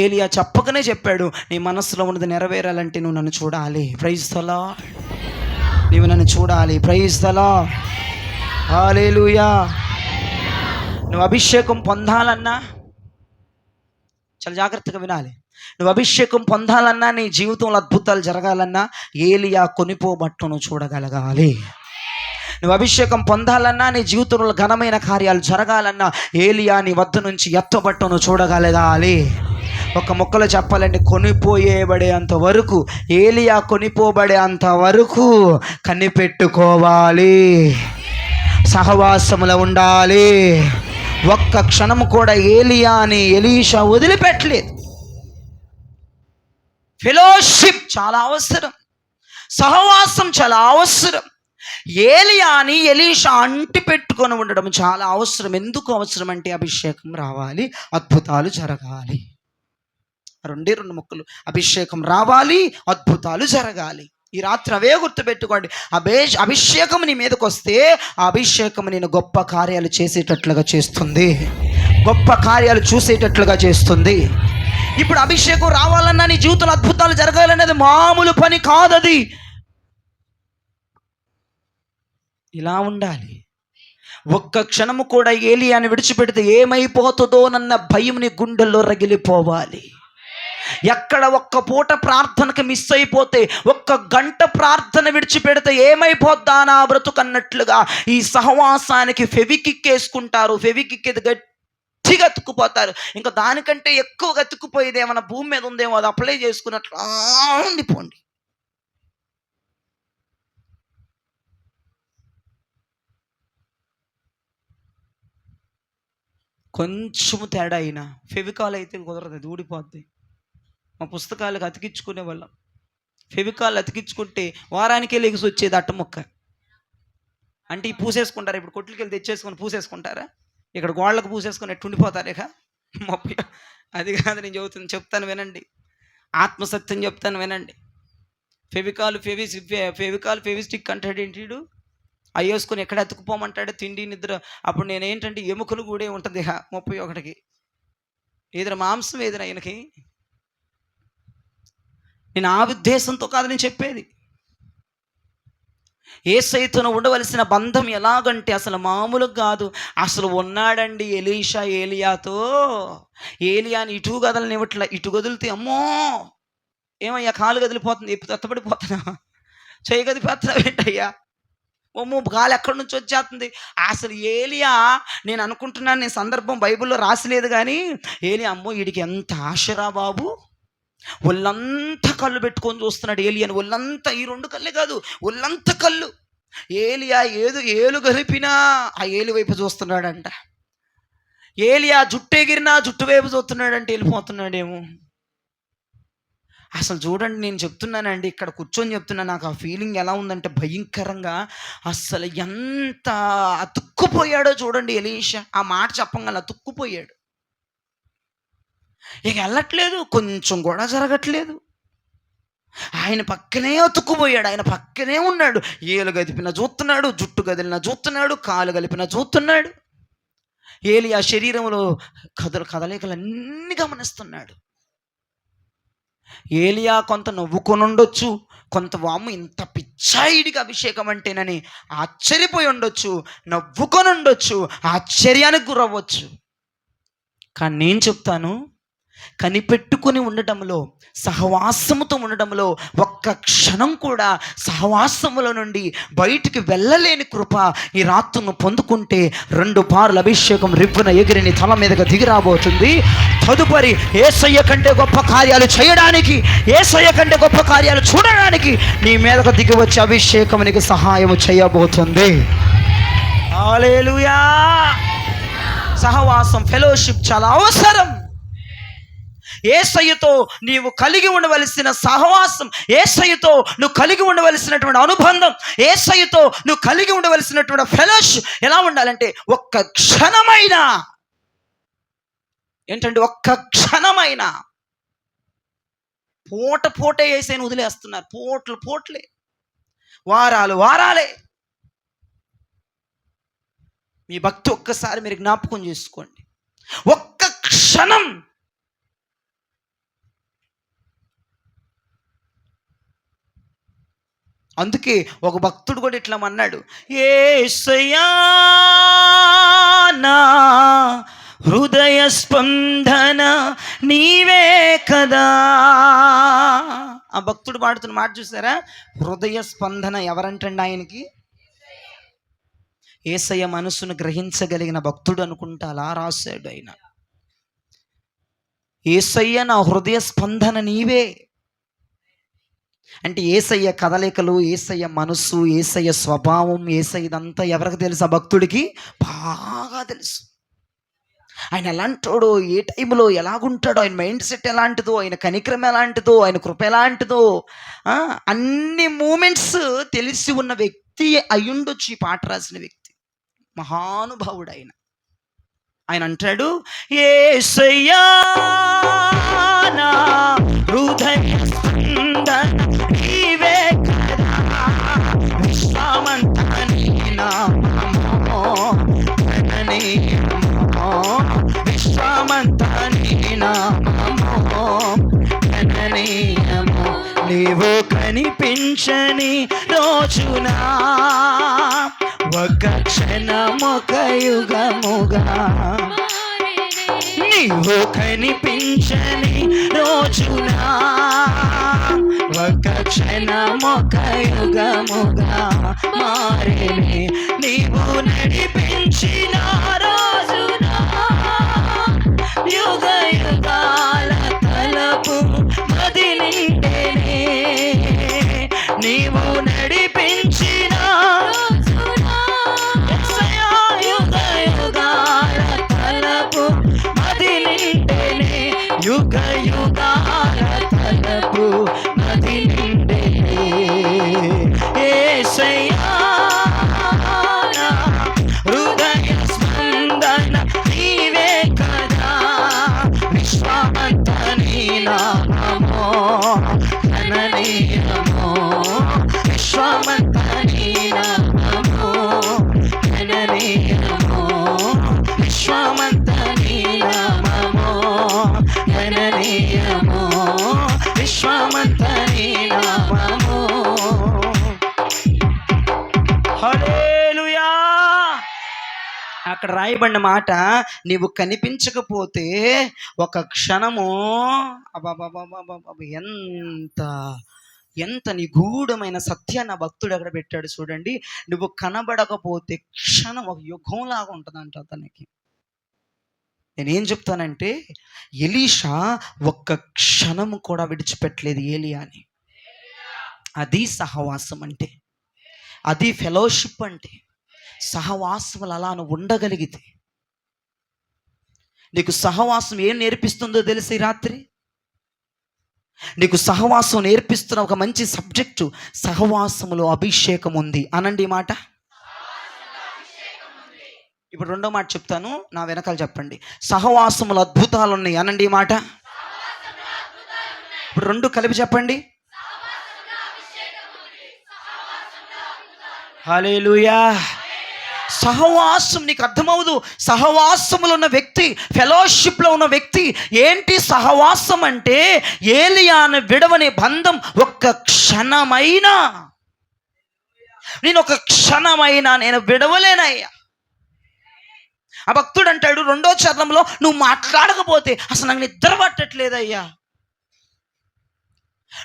ఏలియా చెప్పకనే చెప్పాడు, నీ మనసులో ఉన్నది నెరవేరాలంటే నువ్వు నన్ను చూడాలి. Praise the Lord. నువ్వు నన్ను చూడాలి. Praise the Lord. హల్లెలూయా. నువ్వు అభిషేకం పొందాలన్నా, చాలా జాగ్రత్తగా వినాలి, నువ్వు అభిషేకం పొందాలన్నా, నీ జీవితంలో అద్భుతాలు జరగాలన్నా ఏలియా కొనిపోబట్టను నువ్వు చూడగలగాలి. నువ్వు అభిషేకం పొందాలన్నా, నీ జీవితంలో ఘనమైన కార్యాలు జరగాలన్నా ఏలియా నీ వద్ద నుంచి ఎత్తబట్టను చూడగలగాలి. ఒక ముక్కలో చెప్పాలంటే కొనిపోయేబడేంత వరకు, ఏలియా కొనిపోబడే అంతవరకు కనిపెట్టుకోవాలి, సహవాసములో ఉండాలి. ఒక్క క్షణం కూడా ఏలియాని ఎలీషా వదిలిపెట్టలేదు. ఫెలోషిప్ చాలా అవసరం, సహవాసం చాలా అవసరం. ఏలియాని ఎలీషా అంటి పెట్టుకొని ఉండడం చాలా అవసరం. ఎందుకు అవసరం అంటే అభిషేకం రావాలి, అద్భుతాలు జరగాలి. 2 ముక్కలు, అభిషేకం రావాలి, అద్భుతాలు జరగాలి. ఈ రాత్రి అవే గుర్తుపెట్టుకోండి. అభిషేకం నీ మీదకి వస్తే ఆ అభిషేకం నేను గొప్ప కార్యాలు చేసేటట్లుగా చేస్తుంది, గొప్ప కార్యాలు చూసేటట్లుగా చేస్తుంది. ఇప్పుడు అభిషేకం రావాలన్నా నీ జీవితంలో అద్భుతాలు జరగాలనేది మామూలు పని కాదది. ఇలా ఉండాలి. ఒక్క క్షణము కూడా ఏలియాని విడిచిపెడితే ఏమైపోతుందోనన్న భయం నీ గుండెల్లో రగిలిపోవాలి. ఎక్కడ ఒక్క పూట ప్రార్థనకు మిస్ అయిపోతే, ఒక్క గంట ప్రార్థన విడిచిపెడితే ఏమైపోద్దా నా బ్రతుకన్నట్లుగా ఈ సహవాసానికి ఫెవికిక్ వేసుకుంటారు. ఫెవికిక్ గట్టిగా అతుక్కుపోతారు. ఇంకా దానికంటే ఎక్కువగా అతుక్కుపోయేది ఏమైనా భూమి మీద ఉందేమో అది అప్లై చేసుకున్నట్లు ఉండిపోండి. కొంచెము తేడా అయినా ఫెవికాల్ అయితే కుదరదు, అది ఊడిపోద్ది. మా పుస్తకాలకు అతికించుకునే వాళ్ళం. ఫెవికాల్ అతికించుకుంటే వారానికే లెగిసి వచ్చేది అట్టముక్క. అంటే ఈ పూసేసుకుంటారు. ఇప్పుడు కొట్లకి వెళ్ళి తెచ్చేసుకొని పూసేసుకుంటారా? ఇక్కడ గోళ్ళకు పూసేసుకొని ఎట్టు ఉండిపోతారు ఇక. అది కాదు నేను చెప్తాను వినండి. ఆత్మసత్యం చెప్తాను వినండి. ఫెవికాల్ ఫెవిస్టిక్ అంటాడు ఏంటి, అవి వేసుకొని ఎక్కడ అతుకుపోమంటాడు, తిండి నిద్ర. అప్పుడు నేనేంటంటే ఎముకలు కూడా ఉంటుంది 31కి. ఏదైనా మాంసం ఏదైనా ఆయనకి. నేను ఆ ఉద్దేశంతో కాదు నేను చెప్పేది. యేసయ్యతో ఉండవలసిన బంధం ఎలాగంటే అసలు మామూలుగా కాదు. అసలు ఉన్నాడండి ఎలీషా ఏలియాతో. ఏలియాని ఇటు కదలనివ్వట్ల, ఇటు కదిలితే అమ్మో ఏమయ్యా కాలు కదిలిపోతుంది, ఎత్తపడిపోతున్నా, చేయి కదిలిపోతున్నా ఏంటయ్యా, అమ్మో గాలి ఎక్కడి నుంచి వచ్చేస్తుంది. అసలు ఏలియా, నేను అనుకుంటున్నాను, నేను సందర్భం బైబిల్లో రాసిలేదు కానీ, ఏలియా అమ్మో వీడికి ఎంత ఆశరా బాబు, ఒళ్ళంతా కళ్ళు పెట్టుకొని చూస్తున్నాడు ఏలియాని. ఒళ్ళంతా, ఈ 2 కళ్ళే కాదు, ఒళ్ళంతా కళ్ళు. ఏలియా ఏలు గలిపినా ఆ ఏలు వైపు చూస్తున్నాడంట. ఏలియా జుట్టు ఎగిరినా జుట్టు వైపు చూస్తున్నాడంటే వెళ్ళిపోతున్నాడేమో. అసలు చూడండి, నేను చెప్తున్నానండి, ఇక్కడ కూర్చొని చెప్తున్నా, నాకు ఆ ఫీలింగ్ ఎలా ఉందంటే భయంకరంగా. అసలు ఎంత అతుక్కుపోయాడో చూడండి ఎలీషా. ఆ మాట చెప్పంగానే అతుక్కుపోయాడు. ఇక వెళ్ళట్లేదు, కొంచెం కూడా జరగట్లేదు. ఆయన పక్కనే అతుక్కుపోయాడు, ఆయన పక్కనే ఉన్నాడు. ఏలు గదిపిన చూస్తున్నాడు, జుట్టు గదిలిన చూస్తున్నాడు, కాలు గలిపిన చూస్తున్నాడు. ఏలియా శరీరంలో కదలికలన్నీ గమనిస్తున్నాడు. ఏలియా కొంత నవ్వుకొని ఉండొచ్చు, కొంత వాము ఇంత పిచ్చాయిడికి అభిషేకం అంటేనని ఆశ్చర్యపోయి ఉండొచ్చు, నవ్వుకొని ఉండొచ్చు, ఆశ్చర్యానికి గురవ్వచ్చు. కానీ నేను చెప్తాను, కనిపెట్టుకుని ఉండటంలో, సహవాసముతో ఉండటంలో, ఒక్క క్షణం కూడా సహవాసముల నుండి బయటికి వెళ్ళలేని కృప ఈ రాత్రును పొందుకుంటే 2 పార్ల అభిషేకం రివ్వున ఎగిరిని తల మీదగా దిగిరాబోతుంది. తదుపరి యేసయ్య కంటే గొప్ప కార్యాలు చేయడానికి, యేసయ్య కంటే గొప్ప కార్యాలు చూడడానికి నీ మీదకు దిగి వచ్చే అభిషేకం నీకు సహాయం చేయబోతుంది. హల్లెలూయా. సహవాసం, ఫెలోషిప్ చాలా అవసరం. యేసయ్యతో నీవు కలిగి ఉండవలసిన సహవాసం, యేసయ్యతో నువ్వు కలిగి ఉండవలసినటువంటి అనుబంధం, యేసయ్యతో నువ్వు కలిగి ఉండవలసినటువంటి ఫెలోషిప్ ఎలా ఉండాలంటే, ఒక్క క్షణమైనా ఏంటంటే, ఒక్క క్షణమైనా పూటే యేసయ్యను వదిలేస్తున్నారు. పోట్లే, వారాలే. మీ భక్తి ఒక్కసారి మీరు జ్ఞాపకం చేసుకోండి. ఒక్క క్షణం అందుకే ఒక భక్తుడు కూడా ఇట్లా అన్నాడు, యేసయ్యా నా హృదయ స్పందన నీవే కదా. ఆ భక్తుడు పాడుతున్న మాట చూసారా? హృదయ స్పందన ఎవరంటండి ఆయనకి? యేసయ్య మనసును గ్రహించగలిగిన భక్తుడు అనుకుంటా అలా రాశాడు ఆయన. యేసయ్య నా హృదయ స్పందన నీవే అంటే యేసయ్య కదలికలు, యేసయ్య మనస్సు, యేసయ్య స్వభావం, యేసయ్య ఇదంతా ఎవరికి తెలుసు? ఆ భక్తుడికి బాగా తెలుసు. ఆయన ఎలాంటోడో, ఏ టైంలో ఎలాగుంటాడో, ఆయన మైండ్ సెట్ ఎలాంటిదో, ఆయన కనిక్రమ ఎలాంటిదో, ఆయన కృప ఎలాంటిదో, అన్ని మూమెంట్స్ తెలిసి ఉన్న వ్యక్తి అయ్యుండొచ్చు ఈ పాట రాసిన వ్యక్తి. మహానుభావుడు ఆయన. ఆయన అంటాడు, యేసయ్యా నా హృదయ స్పందన నీవే కదా, విశ్వామంతా నీ నామమో, విశ్వామంతా నీ నామమో, గణనీయము. నీవు కనిపించని రోజున ఒక క్షణమొక యుగముగా, నీవు కనిపించని రోజున ఒక క్షణమొక యుగముగా మారేనే. నీవు నడిపించిన రోజున యుగ యుగాల తలపు మది నిండేనే. నీవు నడిపించిన యేసయ్యా యుగ యుగాల తలపు మది నిండేనే. యుగ యుగాల తలపు మది నిండేనే. యేసయ్యా నా హృదయ స్పందన నీవే కదా. విశ్వమంత నీ నామము గణనీయము. విశ్వమంత నీ నామము గణనీయము. విశ్వమంత నీ నామము గణనీయము. విశ్వమంత నీ నామము. హల్లెలూయా. అక్కడ రాయబడిన మాట, నీవు కనిపించకపోతే ఒక క్షణము ఎంత ఎంత నిగూఢమైన సత్యాన్ని ఆ భక్తుడు అక్కడ పెట్టాడు చూడండి. నువ్వు కనబడకపోతే క్షణం ఒక యుగంలాగా ఉంటుందంట అతనికి. నేనేం చెప్తానంటే, ఎలీషా ఒక్క క్షణము కూడా విడిచిపెట్టలేదు ఏలియాని. అది సహవాసం అంటే, అది ఫెలోషిప్ అంటే. సహవాసములు అలా నువ్వు ఉండగలిగితే, నీకు సహవాసం ఏం నేర్పిస్తుందో తెలిసి ఈ రాత్రి నీకు సహవాసం నేర్పిస్తున్న ఒక మంచి సబ్జెక్టు, సహవాసములో అభిషేకం ఉంది అనండి ఈ మాట. ఇప్పుడు రెండో మాట చెప్తాను, నా వెనకాల చెప్పండి. సహవాసములు అద్భుతాలు ఉన్నాయి అనండి ఈ మాట. ఇప్పుడు రెండు కలిపి చెప్పండి. హల్లెలూయా. సహవాసం నీకు అర్థమవుదు. సహవాసములో ఉన్న వ్యక్తి, ఫెలోషిప్లో ఉన్న వ్యక్తి. ఏంటి సహవాసం అంటే? ఏలియాను విడవని బంధం. ఒక్క క్షణమైనా, నేను ఒక క్షణమైనా నేను విడవలేనయ్యా. ఆ భక్తుడు అంటాడు రెండో చరణంలో, నువ్వు మాట్లాడకపోతే అసలు నాకు నిద్ర పట్టట్లేదయ్యా.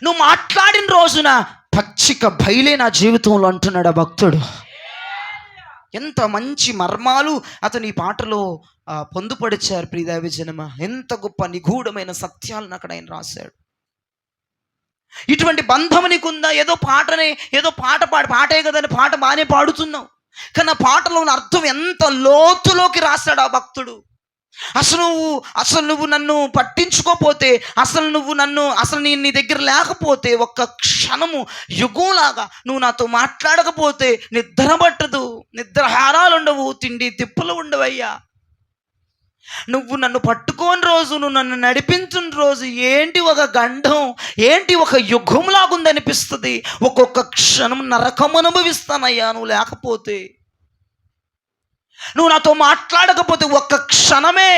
నువ్వు మాట్లాడిన రోజున పచ్చిక బయలే నా జీవితంలో అంటున్నాడు ఆ భక్తుడు. ఎంత మంచి మర్మాలు అతను ఈ పాటలో పొందుపరిచారు ప్రియదైవ జనమా. ఎంత గొప్ప నిగూఢమైన సత్యాలను అక్కడ ఆయన రాశాడు. ఇటువంటి బంధం నీకుందా? ఏదో పాటే కదని పాట బాగానే పాడుతున్నావు, కానీ ఆ పాటలో ఉన్న అర్థం ఎంత లోతులోకి రాశాడు ఆ భక్తుడు. అసలు నువ్వు నన్ను పట్టించుకోపోతే, అసలు నేను నీ దగ్గర లేకపోతే, ఒక్క క్షణము యుగంలాగా నువ్వు నాతో మాట్లాడకపోతే నిద్ర పట్టదు, నిద్రహారాలు ఉండవు, తిండి తిప్పులు ఉండవయ్యా. నువ్వు నన్ను పట్టుకోని రోజు, నువ్వు నన్ను నడిపించిన రోజు ఏంటి ఒక గండం, ఏంటి ఒక యుగంలాగుందనిపిస్తుంది. ఒక్కొక్క క్షణం నరకం అనుభవిస్తానయ్యా నువ్వు లేకపోతే. నువ్వు నాతో మాట్లాడకపోతే ఒక్క క్షణమే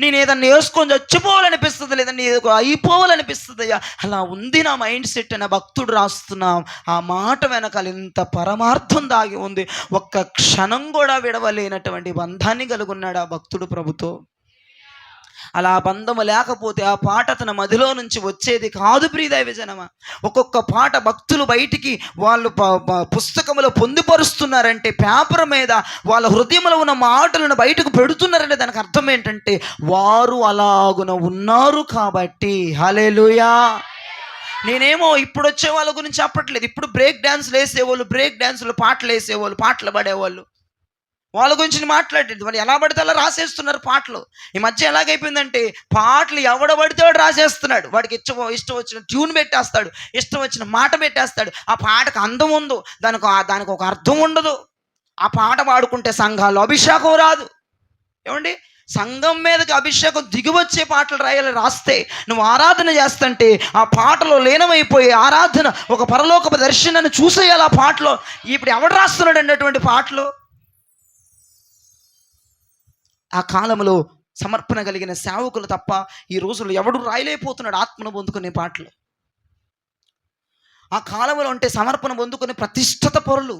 నేను ఏదన్నా వేసుకొని చచ్చిపోవాలనిపిస్తుంది, లేదా ఏదో అయిపోవాలనిపిస్తుంది అయ్యా. అలా ఉంది నా మైండ్ సెట్ అని భక్తుడు రాస్తున్నాం. ఆ మాట వెనకాల ఇంత పరమార్థం దాగి ఉంది. ఒక్క క్షణం కూడా విడవలేనటువంటి బంధాన్ని కలుగున్నాడు ఆ భక్తుడు ప్రభుతో. అలా బంధము లేకపోతే ఆ పాట తన మదిలో నుంచి వచ్చేది కాదు ప్రియదైవ జనమా. ఒక్కొక్క పాట భక్తులు బయటికి వాళ్ళు పుస్తకంలో పొందుపరుస్తున్నారంటే, పేపర్ మీద వాళ్ళ హృదయంలో ఉన్న మాటలను బయటకు పెడుతున్నారంటే దానికి అర్థం ఏంటంటే వారు అలాగున ఉన్నారు కాబట్టి. హల్లెలూయా. నేనేమో ఇప్పుడు వచ్చే వాళ్ళ గురించి చెప్పట్లేదు. ఇప్పుడు బ్రేక్ డ్యాన్స్లు వేసేవాళ్ళు, బ్రేక్ డ్యాన్సులు పాటలు వేసేవాళ్ళు, పాటలు పాడేవాళ్ళు, వాళ్ళ గురించి మాట్లాడేది. వాళ్ళు ఎలా పడితే అలా రాసేస్తున్నారు పాటలు. ఈ మధ్య ఎలాగైపోయిందంటే పాటలు ఎవడబడితే వాడు రాసేస్తున్నాడు. వాడికి ఇష్టం వచ్చిన ట్యూన్ పెట్టేస్తాడు, ఇష్టం వచ్చిన మాట పెట్టేస్తాడు. ఆ పాటకు అందం ఉందో, దానికి ఒక అర్థం ఉండదు. ఆ పాట పాడుకుంటే సంఘాల్లో అభిషేకం రాదు. ఏమండి, సంఘం మీదకి అభిషేకం దిగివచ్చే పాటలు రాస్తే నువ్వు ఆరాధన చేస్తుంటే ఆ పాటలో లీనమైపోయి ఆరాధన ఒక పరలోకపు దర్శనాన్ని చూసేయాలి. ఆ పాటలో ఇప్పుడు ఎవడు రాస్తున్నాడు అన్నటువంటి పాటలు. ఆ కాలంలో సమర్పణ కలిగిన సేవకులు తప్ప ఈ రోజుల్లో ఎవడు రాయలేకపోతున్నాడు ఆత్మను పొందుకునే పాటలు. ఆ కాలంలో అంటే సమర్పణ పొందుకునే ప్రతిష్ఠిత పరులు,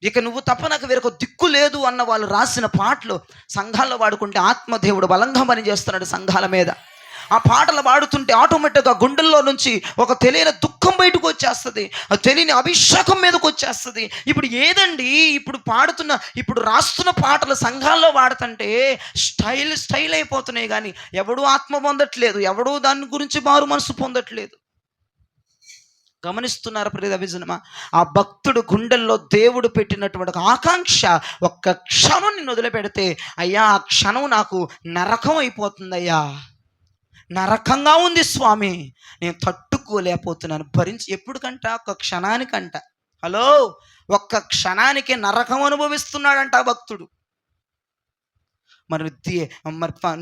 ఇక నువ్వు తప్ప నాకు వేరొక దిక్కు లేదు అన్న వాళ్ళు రాసిన పాటలు సంఘాల్లో వాడుకుంటే ఆత్మదేవుడు బలంగా పనిచేస్తున్నాడు సంఘాల మీద. ఆ పాటలు పాడుతుంటే ఆటోమేటిక్గా గుండెల్లో నుంచి ఒక తెలియని దుఃఖం బయటకు వచ్చేస్తుంది, తెలియని అభిషేకం మీదకి వచ్చేస్తుంది. ఇప్పుడు ఏదండి ఇప్పుడు రాస్తున్న పాటలు సంఘాల్లో వాడుతుంటే స్టైల్ అయిపోతున్నాయి, కానీ ఎవడూ ఆత్మ పొందట్లేదు, ఎవడూ దాని గురించి మారు మనసు పొందట్లేదు. గమనిస్తున్నారు ప్రియ విజనమా? ఆ భక్తుడు గుండెల్లో దేవుడు పెట్టినటువంటి ఒక ఆకాంక్ష, ఒక్క క్షణం నిన్ను వదిలిపెడితే అయ్యా ఆ క్షణం నాకు నరకం అయిపోతుందయ్యా, నరకంగా ఉంది స్వామి, నేను తట్టుకోలేకపోతున్నాను, భరించి. ఎప్పుడుకంట? ఒక్క క్షణానికంట. హలో, ఒక్క క్షణానికి నరకం అనుభవిస్తున్నాడంట ఆ భక్తుడు. మరి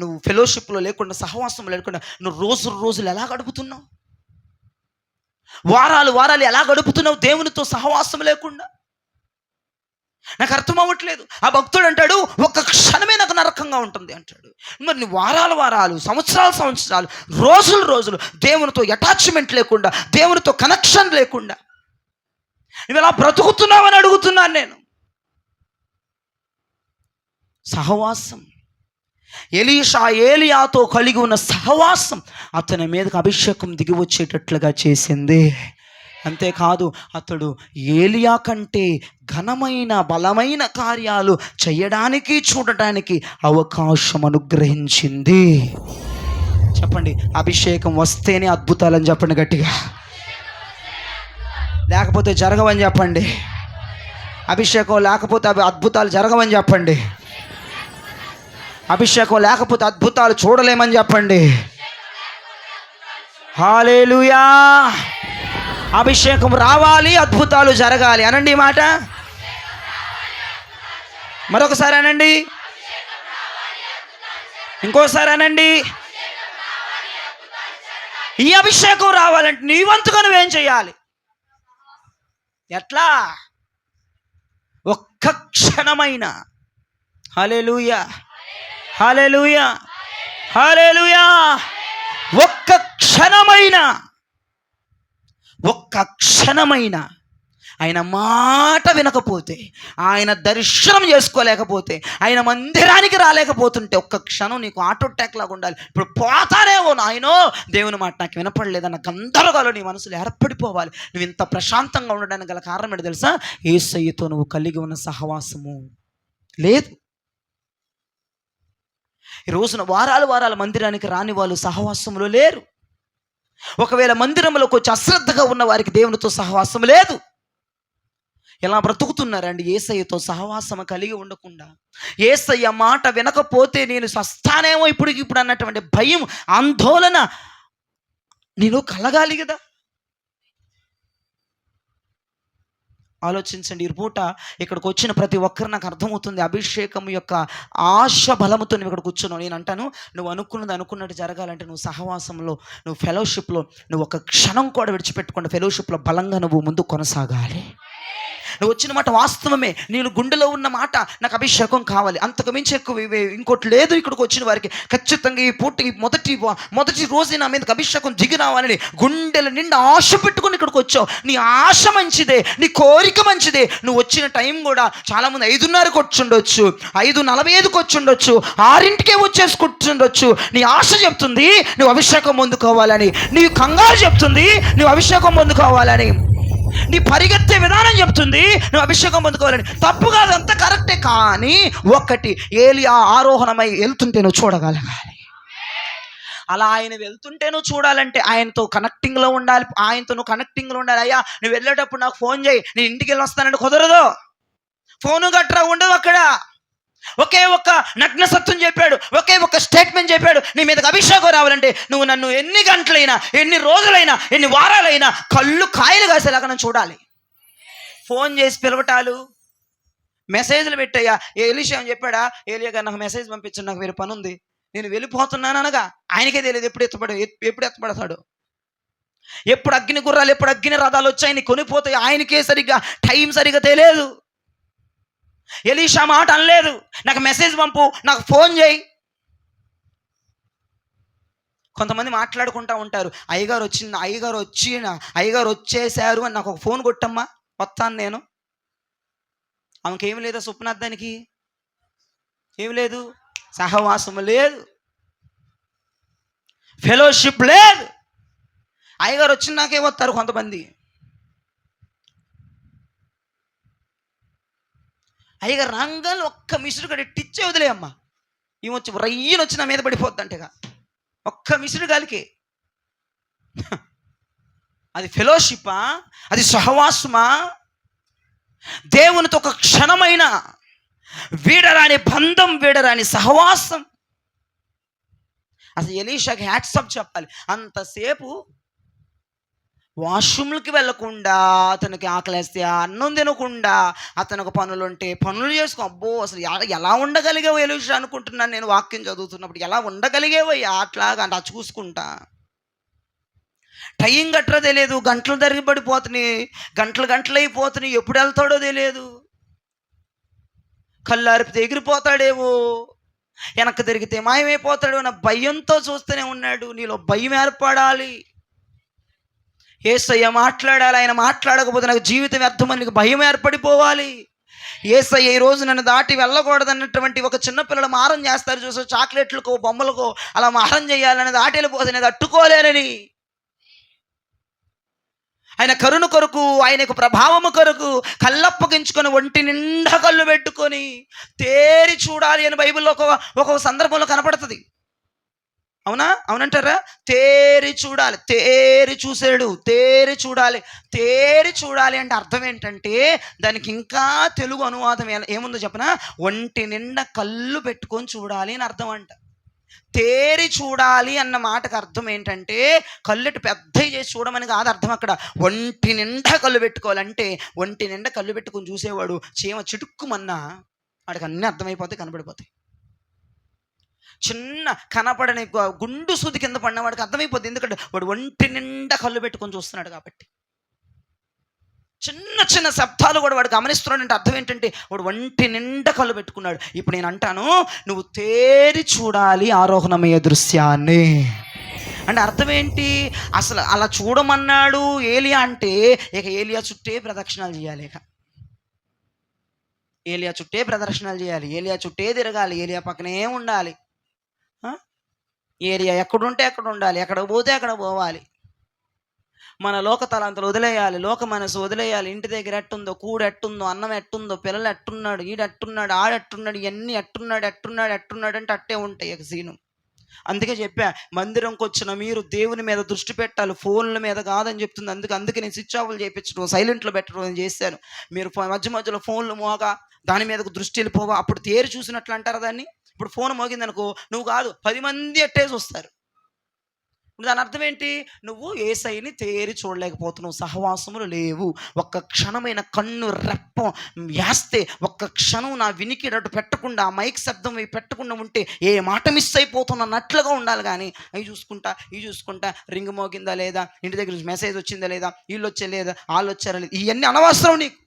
నువ్వు ఫెలోషిప్లో లేకుండా, సహవాసంలో లేకుండా నువ్వు రోజులు ఎలా గడుపుతున్నావు? వారాలు ఎలా గడుపుతున్నావు దేవునితో సహవాసం లేకుండా? నాకు అర్థం అవ్వట్లేదు. ఆ భక్తుడు అంటాడు ఒక్క క్షణమే నాకు నరకంగా ఉంటుంది అంటాడు. మరి నువ్వు వారాలు, సంవత్సరాలు, రోజులు దేవునితో అటాచ్మెంట్ లేకుండా, దేవునితో కనెక్షన్ లేకుండా నువ్వు ఎలా బ్రతుకుతున్నావని అడుగుతున్నాను నేను. సహవాసం, ఏలియాతో కలిగి ఉన్న సహవాసం అతని మీదకి అభిషేకం దిగి వచ్చేటట్లుగా చేసింది. అంతేకాదు, అతడు ఏలియా కంటే ఘనమైన బలమైన కార్యాలు చేయడానికి, చూడటానికి అవకాశం అనుగ్రహించింది. చెప్పండి, అభిషేకం వస్తేనే అద్భుతాలని చెప్పండి గట్టిగా, లేకపోతే జరగవని చెప్పండి. అభిషేకం లేకపోతే అద్భుతాలు జరగవని చెప్పండి. అభిషేకం లేకపోతే అద్భుతాలు చూడలేమని చెప్పండి. హల్లెలూయా. అభిషేకం రావాలి, అద్భుతాలు జరగాలి అనండి ఈ మాట. మరొకసారి అనండి, ఇంకోసారి అనండి. ఈ అభిషేకం రావాలంటే నీ వంతుగా నువ్వేం చేయాలి? ఎట్లా? ఒక్క క్షణమైన హల్లెలూయా, హల్లెలూయా, హల్లెలూయా. ఒక్క క్షణమైన ఆయన మాట వినకపోతే, ఆయన దర్శనం చేసుకోలేకపోతే, ఆయన మందిరానికి రాలేకపోతుంటే ఒక్క క్షణం నీకు ఆటో అటాక్ లాగా ఉండాలి. ఇప్పుడు పోతానేమో నాయనో, దేవుని మాట నాకు వినపడలేదన్న గందరగోళం నీ మనసులో ఏర్పడిపోవాలి. నువ్వు ఇంత ప్రశాంతంగా ఉండడానికి గల కారణం ఏంటో తెలుసా? యేసయ్యతో నువ్వు కలిగి ఉన్న సహవాసము లేదు. ఈ రోజున వారాలు మందిరానికి రాని వాళ్ళు సహవాసంలో లేరు. ఒకవేళ మందిరంలోకి వచ్చి అశ్రద్ధగా ఉన్న వారికి దేవునితో సహవాసం లేదు. ఎలా బ్రతుకుతున్నారండి యేసయ్యతో సహవాసం కలిగి ఉండకుండా? యేసయ్య మాట వినకపోతే నేను సస్తానేమో ఇప్పుడు అన్నటువంటి భయం, ఆందోళన నేను కలగాలి కదా. ఆలోచించండి. ఈ పూట ఇక్కడికి వచ్చిన ప్రతి ఒక్కరు నాకు అర్థమవుతుంది, అభిషేకం యొక్క ఆశ బలముతో నువ్వు ఇక్కడ కూర్చున్నావు. నేను అంటాను, నువ్వు అనుకున్నట్టు జరగాలంటే నువ్వు సహవాసంలో, నువ్వు ఫెలోషిప్లో నువ్వు ఒక క్షణం కూడా విడిచిపెట్టకుండా ఫెలోషిప్లో బలంగా నువ్వు ముందు కొనసాగాలి. నువ్వు వచ్చిన మాట వాస్తవమే, నేను గుండెలో ఉన్న మాట నాకు అభిషేకం కావాలి, అంతకు మించి ఎక్కువ ఇంకోటి లేదు. ఇక్కడికి వచ్చిన వారికి ఖచ్చితంగా ఈ పూటకి మొదటి రోజు నా మీదకి అభిషేకం దిగి రావాలని గుండెల నిండా ఆశ పెట్టుకుని ఇక్కడికి వచ్చావు. నీ ఆశ మంచిదే, నీ కోరిక మంచిదే. నువ్వు వచ్చిన టైం కూడా చాలామంది 5:30కి వచ్చుండొచ్చు, 5:45కి వచ్చుండొచ్చు, 6ంటికే వచ్చేసి కూర్చుండొచ్చు. నీ ఆశ చెప్తుంది నువ్వు అభిషేకం పొందుకోవాలని, నీ కంగారు చెప్తుంది నువ్వు అభిషేకం పొందుకోవాలని, నీ పరిగెత్తే విధానం చెప్తుంది నువ్వు అభిషేకం పొందుకోవాలని. తప్పు కాదు, అంత కరెక్టే. కానీ ఒకటి, ఏలియా ఆరోహణమై వెళ్తుంటే నువ్వు చూడగలగాలి. అలా ఆయన వెళ్తుంటే నువ్వు చూడాలంటే ఆయనతో కనెక్టింగ్లో ఉండాలి. అయ్యా నువ్వు వెళ్ళేటప్పుడు నాకు ఫోన్ చేయి, నేను ఇంటికి వెళ్ళి వస్తానంటే కుదరదు. ఫోను గట్రా ఉండదు అక్కడ. ఒకే ఒక్క నగ్న సత్యం చెప్పాడు, ఒకే ఒక్క స్టేట్మెంట్ చెప్పాడు, నీ మీదకి అభిషేకం రావాలంటే నువ్వు నన్ను ఎన్ని గంటలైనా, ఎన్ని రోజులైనా, ఎన్ని వారాలైనా కళ్ళు కాయలు కాసేలాగా నన్ను చూడాలి. ఫోన్ చేసి పిలవటాలు, మెసేజ్లు పెట్టయ్యా. ఎలీషా అని చెప్పాడా, ఏలియా గారు నాకు మెసేజ్ పంపించండి, నాకు వేరే పని ఉంది, నేను వెళ్ళిపోతున్నాను అనగా ఆయనకే తెలియదు ఎప్పుడు ఎత్తపడతాడు. ఎప్పుడు అగ్ని గుర్రాలు, ఎప్పుడు అగ్ని రథాలు వచ్చాయని కొనిపోతాయి, ఆయనకే టైం సరిగా తెలియదు. ఎలీషా మాట అనలేదు, నాకు మెసేజ్ పంపు, నాకు ఫోన్ చేయి. కొంతమంది మాట్లాడుకుంటూ ఉంటారు, అయ్యగారు అయ్యగారు వచ్చేసారు అని నాకు ఒక ఫోన్ కొట్టమ్మా, వస్తాను నేను. ఆమెకేమి లేదా స్వప్నార్థానికి? ఏమి లేదు, సహవాసం లేదు, ఫెలోషిప్ లేదు. అయ్యగారు వచ్చినాకే వస్తారు కొంతమంది. అయ్యగారు రంగాలు ఒక్క మిసురు గడి టిచ్చే వదిలే అమ్మా, ఈమె రయ్యను వచ్చి నా మీద పడిపోద్దంటగా, ఒక్క మిసురు గాలికి. అది ఫెలోషిప్పా? అది సహవాసమా? దేవునితో ఒక క్షణమైన వీడరాని బంధం, వీడరాని సహవాసం. అసలు ఎలీషాకి హ్యాట్సప్ చెప్పాలి. అంతసేపు వాష్రూమ్లకి వెళ్ళకుండా, అతనికి ఆకలేస్తే అన్నం తినకుండా, అతనికి పనులు ఉంటే పనులు చేసుకో. అబ్బో, అసలు ఎలా ఉండగలిగేవో ఎలీషా అనుకుంటున్నాను నేను వాక్యం చదువుతున్నప్పుడు. ఎలా ఉండగలిగేవయ్యా అట్లాగా అలా చూసుకుంటా? టైం గట్రా తెలియదు, గంటలు తరిగిపడిపోతున్నాయి, గంటలు అయిపోతున్నాయి, ఎప్పుడు వెళ్తాడో తెలియదు. కళ్ళారిపితే ఎగిరిపోతాడేమో, వెనక్కి తిరిగితే మాయమైపోతాడు అన్న భయంతో చూస్తూనే ఉన్నాడు. నీలో భయం ఏర్పడాలి. యేసయ్య మాట్లాడాలి, ఆయన మాట్లాడకపోతే నాకు జీవితం వ్యర్థమని నీకు భయం ఏర్పడిపోవాలి. యేసయ్య ఈ రోజు నన్ను దాటి వెళ్ళకూడదు అన్నటువంటి ఒక చిన్నపిల్లలు మారం చేస్తారు చూసా, చాక్లెట్లకో బొమ్మలకో అలా మారం చేయాలని, దాటి వెళ్ళిపోతే నేను తట్టుకోలేనని. ఆయన కరుణ కొరకు, ఆయనకు ప్రభావము కొరకు కళ్ళప్పగించుకొని ఒంటి నిండా కళ్ళు పెట్టుకొని తేరి చూడాలి అని బైబిల్లో ఒక సందర్భంలో కనపడుతుంది. అవునంటారా? తేరి చూడాలి, తేరి చూసాడు, తేరి చూడాలి అంటే అర్థం ఏంటంటే, దానికి ఇంకా తెలుగు అనువాదం ఏముందో చెప్పనా? ఒంటి నిండా కళ్ళు పెట్టుకొని చూడాలి అని అర్థం అంట. తేరి చూడాలి అన్న మాటకు అర్థం ఏంటంటే, కళ్ళెట్టు పెద్దవి చేసి చూడమని కాదు అర్థం. అక్కడ ఒంటి నిండా కళ్ళు పెట్టుకోవాలంటే, ఒంటి నిండా కళ్ళు పెట్టుకొని చూసేవాడు చీమ చిటుక్కుమన్నా వాడికి అన్నీ అర్థమైపోతాయి, కనబడిపోతాయి. చిన్న కనపడని గుండు సూది కింద పడిన వాడికి అర్థమైపోతుంది, ఎందుకంటే వాడు ఒంటి నిండా కళ్ళు పెట్టుకొని చూస్తున్నాడు కాబట్టి. చిన్న చిన్న శబ్దాలు కూడా వాడు గమనిస్తున్నాడు అంటే అర్థం ఏంటంటే, వాడు ఒంటి నిండా కళ్ళు పెట్టుకున్నాడు. ఇప్పుడు నేను అంటాను, నువ్వు తేరి చూడాలి ఆరోహణమయ్యే దృశ్యాన్ని అంటే అర్థం ఏంటి? అసలు అలా చూడమన్నాడు ఏలియా అంటే, ఇక ఏలియా చుట్టే ప్రదక్షిణాలు చేయాలి, ఏలియా చుట్టే ప్రదర్శనలు చేయాలి, ఏలియా చుట్టే తిరగాలి, ఏలియా పక్కనే ఉండాలి. ఏలియా ఎక్కడుంటే ఎక్కడ ఉండాలి, ఎక్కడ పోతే అక్కడ పోవాలి. మన లోక తలాంతలు వదిలేయాలి, లోక మనసు వదిలేయాలి. ఇంటి దగ్గర ఎట్టుందో, కూడు ఎట్టుందో, అన్నం ఎట్టుందో, పిల్లలు ఎట్టున్నాడు, ఈడెట్టున్నాడు, ఆడెట్టున్నాడు, ఇవన్నీ ఎట్టున్నాడు అంటే అట్టే ఉంటాయి ఇక సీను. అందుకే చెప్పా, మందిరంకి వచ్చిన మీరు దేవుని మీద దృష్టి పెట్టాలి, ఫోన్ల మీద కాదని చెప్తుంది. అందుకే నేను స్విచ్ ఆఫ్లు చేయించడం, సైలెంట్లో పెట్టడం అని చేశాను. మీరు మధ్యలో ఫోన్లు మోగా దాని మీదకు దృష్టి వెళ్ళిపోగా అప్పుడు తేరి చూసినట్లు అంటారు దాన్ని. ఇప్పుడు ఫోన్ మోగింది అనుకో, నువ్వు కాదు 10 మంది అట్టేసి వస్తారు. దాని అర్థం ఏంటి? నువ్వు యేసయ్యని తేరి చూడలేకపోతున్నావు, సహవాసములు లేవు. ఒక్క క్షణమైన కన్ను రెప్ప వేస్తే, ఒక్క క్షణం నా వినికిడట్టు పెట్టకుండా, ఆ మైక్ శబ్దం పెట్టకుండా ఉంటే ఏ మాట మిస్ అయిపోతున్నట్లుగా ఉండాలి. కానీ అవి చూసుకుంటా రింగ్ మోగిందా లేదా, ఇంటి దగ్గర నుంచి మెసేజ్ వచ్చిందా లేదా, వీళ్ళు వచ్చే లేదా, వాళ్ళు వచ్చారా లేదా, ఇవన్నీ అనవసరం. నీకు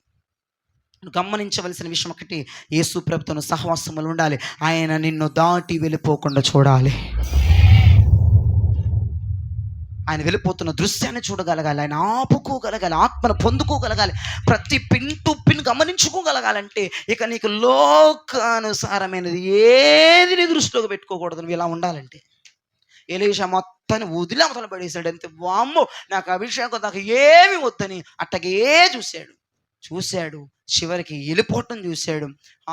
గమనించవలసిన విషయం ఒకటి, యేసు ప్రభుతో సహవాసములు ఉండాలి. ఆయన నిన్ను దాటి వెళ్ళిపోకుండా చూడాలి, ఆయన వెళ్ళిపోతున్న దృశ్యాన్ని చూడగలగాలి, ఆయన ఆపుకోగలగాలి, ఆత్మను పొందుకోగలగాలి, ప్రతి పిన్ టు పిన్ గమనించుకోగలగాలంటే ఇక నీకు లోకానుసారమైనది ఏది నీ దృష్టిలోకి పెట్టుకోకూడదు. నువ్వు ఇలా ఉండాలంటే. ఎలీషా మొత్తాన్ని వదిలి అవతల పడేశాడు అంతే. వామ్మో, నాకు అభిషేకం నాకు ఏమి వద్దని అట్టగే చూశాడు. చివరికి వెళ్ళిపోవటం చూశాడు,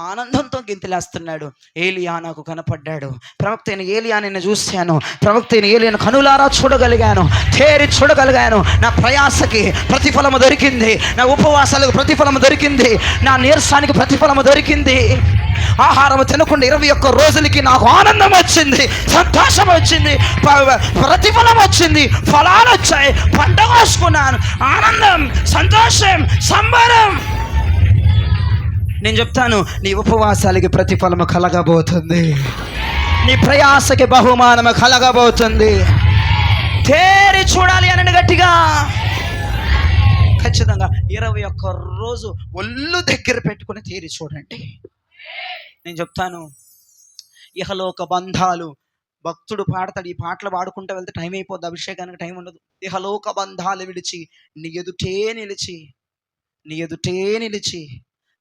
ఆనందంతో గింతలేస్తున్నాడు. ఏలియా నాకు కనపడ్డాడు. ప్రవక్త అయిన ఏలియా నిన్ను చూశాను, ప్రవక్త అయిన ఏలియాను కనులారా చూడగలిగాను, తేరి చూడగలిగాను. నా ప్రయాసకి ప్రతిఫలము దొరికింది, నా ఉపవాసాలకు ప్రతిఫలము దొరికింది, నా నీరసానికి ప్రతిఫలము దొరికింది. ఆహారం తినకుండా 21 రోజులకి నాకు ఆనందం వచ్చింది, సంతోషం వచ్చింది, ప్రతిఫలం వచ్చింది, ఫలాలు వచ్చాయి, పంట కోసుకున్నాను, ఆనందం, సంతోషం, సంబరం. నేను చెప్తాను, నీ ఉపవాసాలకి ప్రతిఫలము కలగబోతుంది, నీ ప్రయాసకి బహుమానము కలగబోతుంది. తేరి చూడాలి అని గట్టిగా ఖచ్చితంగా 21 రోజు ఒళ్ళు దగ్గర పెట్టుకుని తేరి చూడండి. నేను చెప్తాను, ఇహలోక బంధాలు భక్తుడు పాడతాడు, ఈ పాటలు పాడుకుంటూ వెళ్తే టైం అయిపోద్ది, అభిషేకానికి టైం ఉండదు. ఇహలోక బంధాలు విడిచి నీ ఎదుటే నిలిచి, నీ ఎదుటే నిలిచి,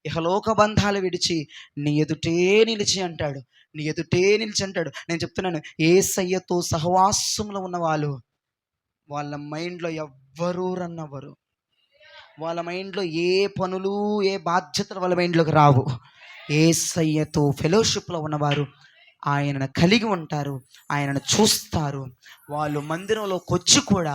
ఇహలోక బంధాలు విడిచి నీ ఎదుటే నిలిచి అంటాడు, నీ ఎదుటే నిలిచి అంటాడు. నేను చెప్తున్నాను, యేసయ్యతో సహవాసంలో ఉన్న వాళ్ళు, వాళ్ళ మైండ్లో ఎవ్వరూ రన్నవ్వరు. వాళ్ళ మైండ్లో ఏ పనులు, ఏ బాధ్యతలు వాళ్ళ మైండ్లోకి రావు. యేసయ్యతో ఫెలోషిప్లో ఉన్నవారు ఆయనను కలిగి ఉంటారు, ఆయనను చూస్తారు. వాళ్ళు మందిరంలోకి వచ్చి కూడా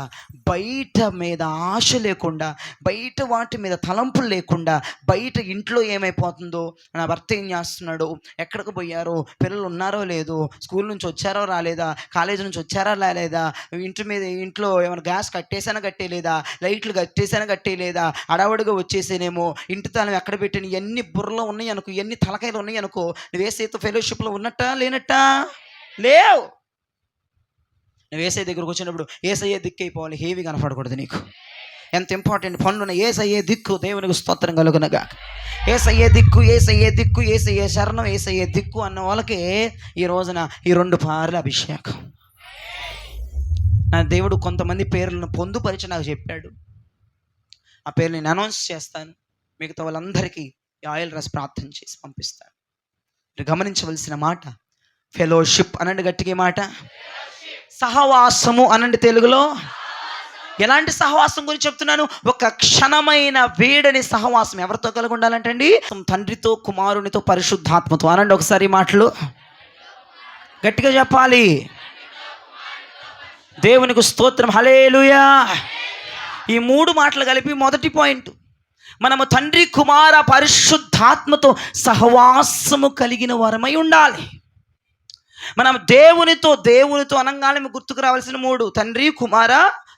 బయట మీద ఆశ లేకుండా, బయట వాటి మీద తలంపులు లేకుండా, బయట ఇంట్లో ఏమైపోతుందో, నా భర్త ఏం చేస్తున్నాడు, ఎక్కడికి పోయారో, పిల్లలు ఉన్నారో లేదో, స్కూల్ నుంచి వచ్చారో రాలేదా, కాలేజీ నుంచి వచ్చారా రాలేదా, ఇంట్లో ఏమైనా గ్యాస్ కట్టేసానా కట్టేలేదా, లైట్లు కట్టేసానా కట్టేలేదా, అడవడిగా వచ్చేసేనేమో, ఇంటి తాళం ఎక్కడ పెట్టిన, ఎన్ని బుర్రలో ఉన్నాయి అనుకో, ఎన్ని తలకాయలు ఉన్నాయి అనుకో, నువ్వు యేసయ్యతో ఫెలోషిప్లో ఉన్నట్టా లేనట్టా? లేవు. నువ్వు యేసయ్య దగ్గరకు వచ్చినప్పుడు యేసయ్యే దిక్కు అయిపోవాలి, హేవి కనపడకూడదు నీకు. ఎంత ఇంపార్టెంట్ పనులున్న యేసయ్యే దిక్కు, దేవునికి స్తోత్రం కలుగునగా. యేసయ్యే దిక్కు, యేసయ్యే దిక్కు, యేసయ్యే శరణం, యేసయ్యే దిక్కు అన్న వాళ్ళకి ఈ రోజున ఈ 2 పార్ల అభిషేకం. నా దేవుడు కొంతమంది పేర్లను పొందుపరిచి నాకు చెప్పాడు. ఆ పేర్లు నేను అనౌన్స్ చేస్తాను, మిగతా వాళ్ళందరికీ ఆయిల్ రాసి ప్రార్థన చేసి పంపిస్తాను. మీరు గమనించవలసిన మాట, ఫెలోషిప్ అనండి గట్టిగా మాట, సహవాసము అనండి తెలుగులో. ఎలాంటి సహవాసం గురించి చెప్తున్నాను? ఒక క్షణమైన వేడని సహవాసం. ఎవరితో కలిగి ఉండాలంటండి? తండ్రితో, కుమారునితో, పరిశుద్ధాత్మతో. అనండి ఒకసారి మాటలు గట్టిగా చెప్పాలి. దేవునికి స్తోత్రం, హల్లెలూయా. ఈ 3 మాటలు కలిపి మొదటి పాయింట్, మనము తండ్రి, కుమార, పరిశుద్ధాత్మతో సహవాసము కలిగిన వారమై ఉండాలి. మనం దేవునితో అనగానే మీకు గుర్తుకు రావాల్సిన 3: తండ్రి, కుమార,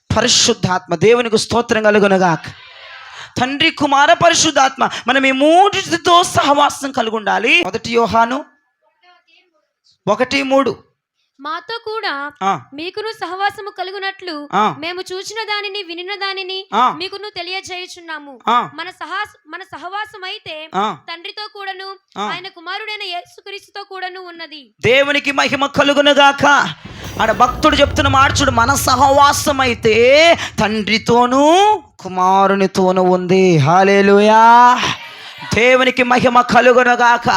పరిశుద్ధాత్మ. దేవునికి స్తోత్రం కలుగునుగాక. తండ్రి, కుమార, పరిశుద్ధాత్మ, మనం ఈ 3తో సహవాసం కలిగి ఉండాలి. 1 యోహాను 1:3, మాతో కూడా మీకును సహవాసము కలుగునట్లు మేము చూచిన దానిని, వినిన దానిని మీకును తెలియజేయుచున్నాము. మన సహవాసం అయితే తండ్రితో కూడాను, ఆయన కుమారుడైన యేసుక్రీస్తుతో కూడాను ఉన్నది. దేవునికి మహిమ కలుగునుగాక. ఆడ భక్తుడు చెప్తున్న మార్చుడు, మన సహవాసం అయితే తండ్రితోనూ కుమారునితోనూ ఉంది. హల్లెలూయా. దేవునికి మహిమ కలుగునుగాక.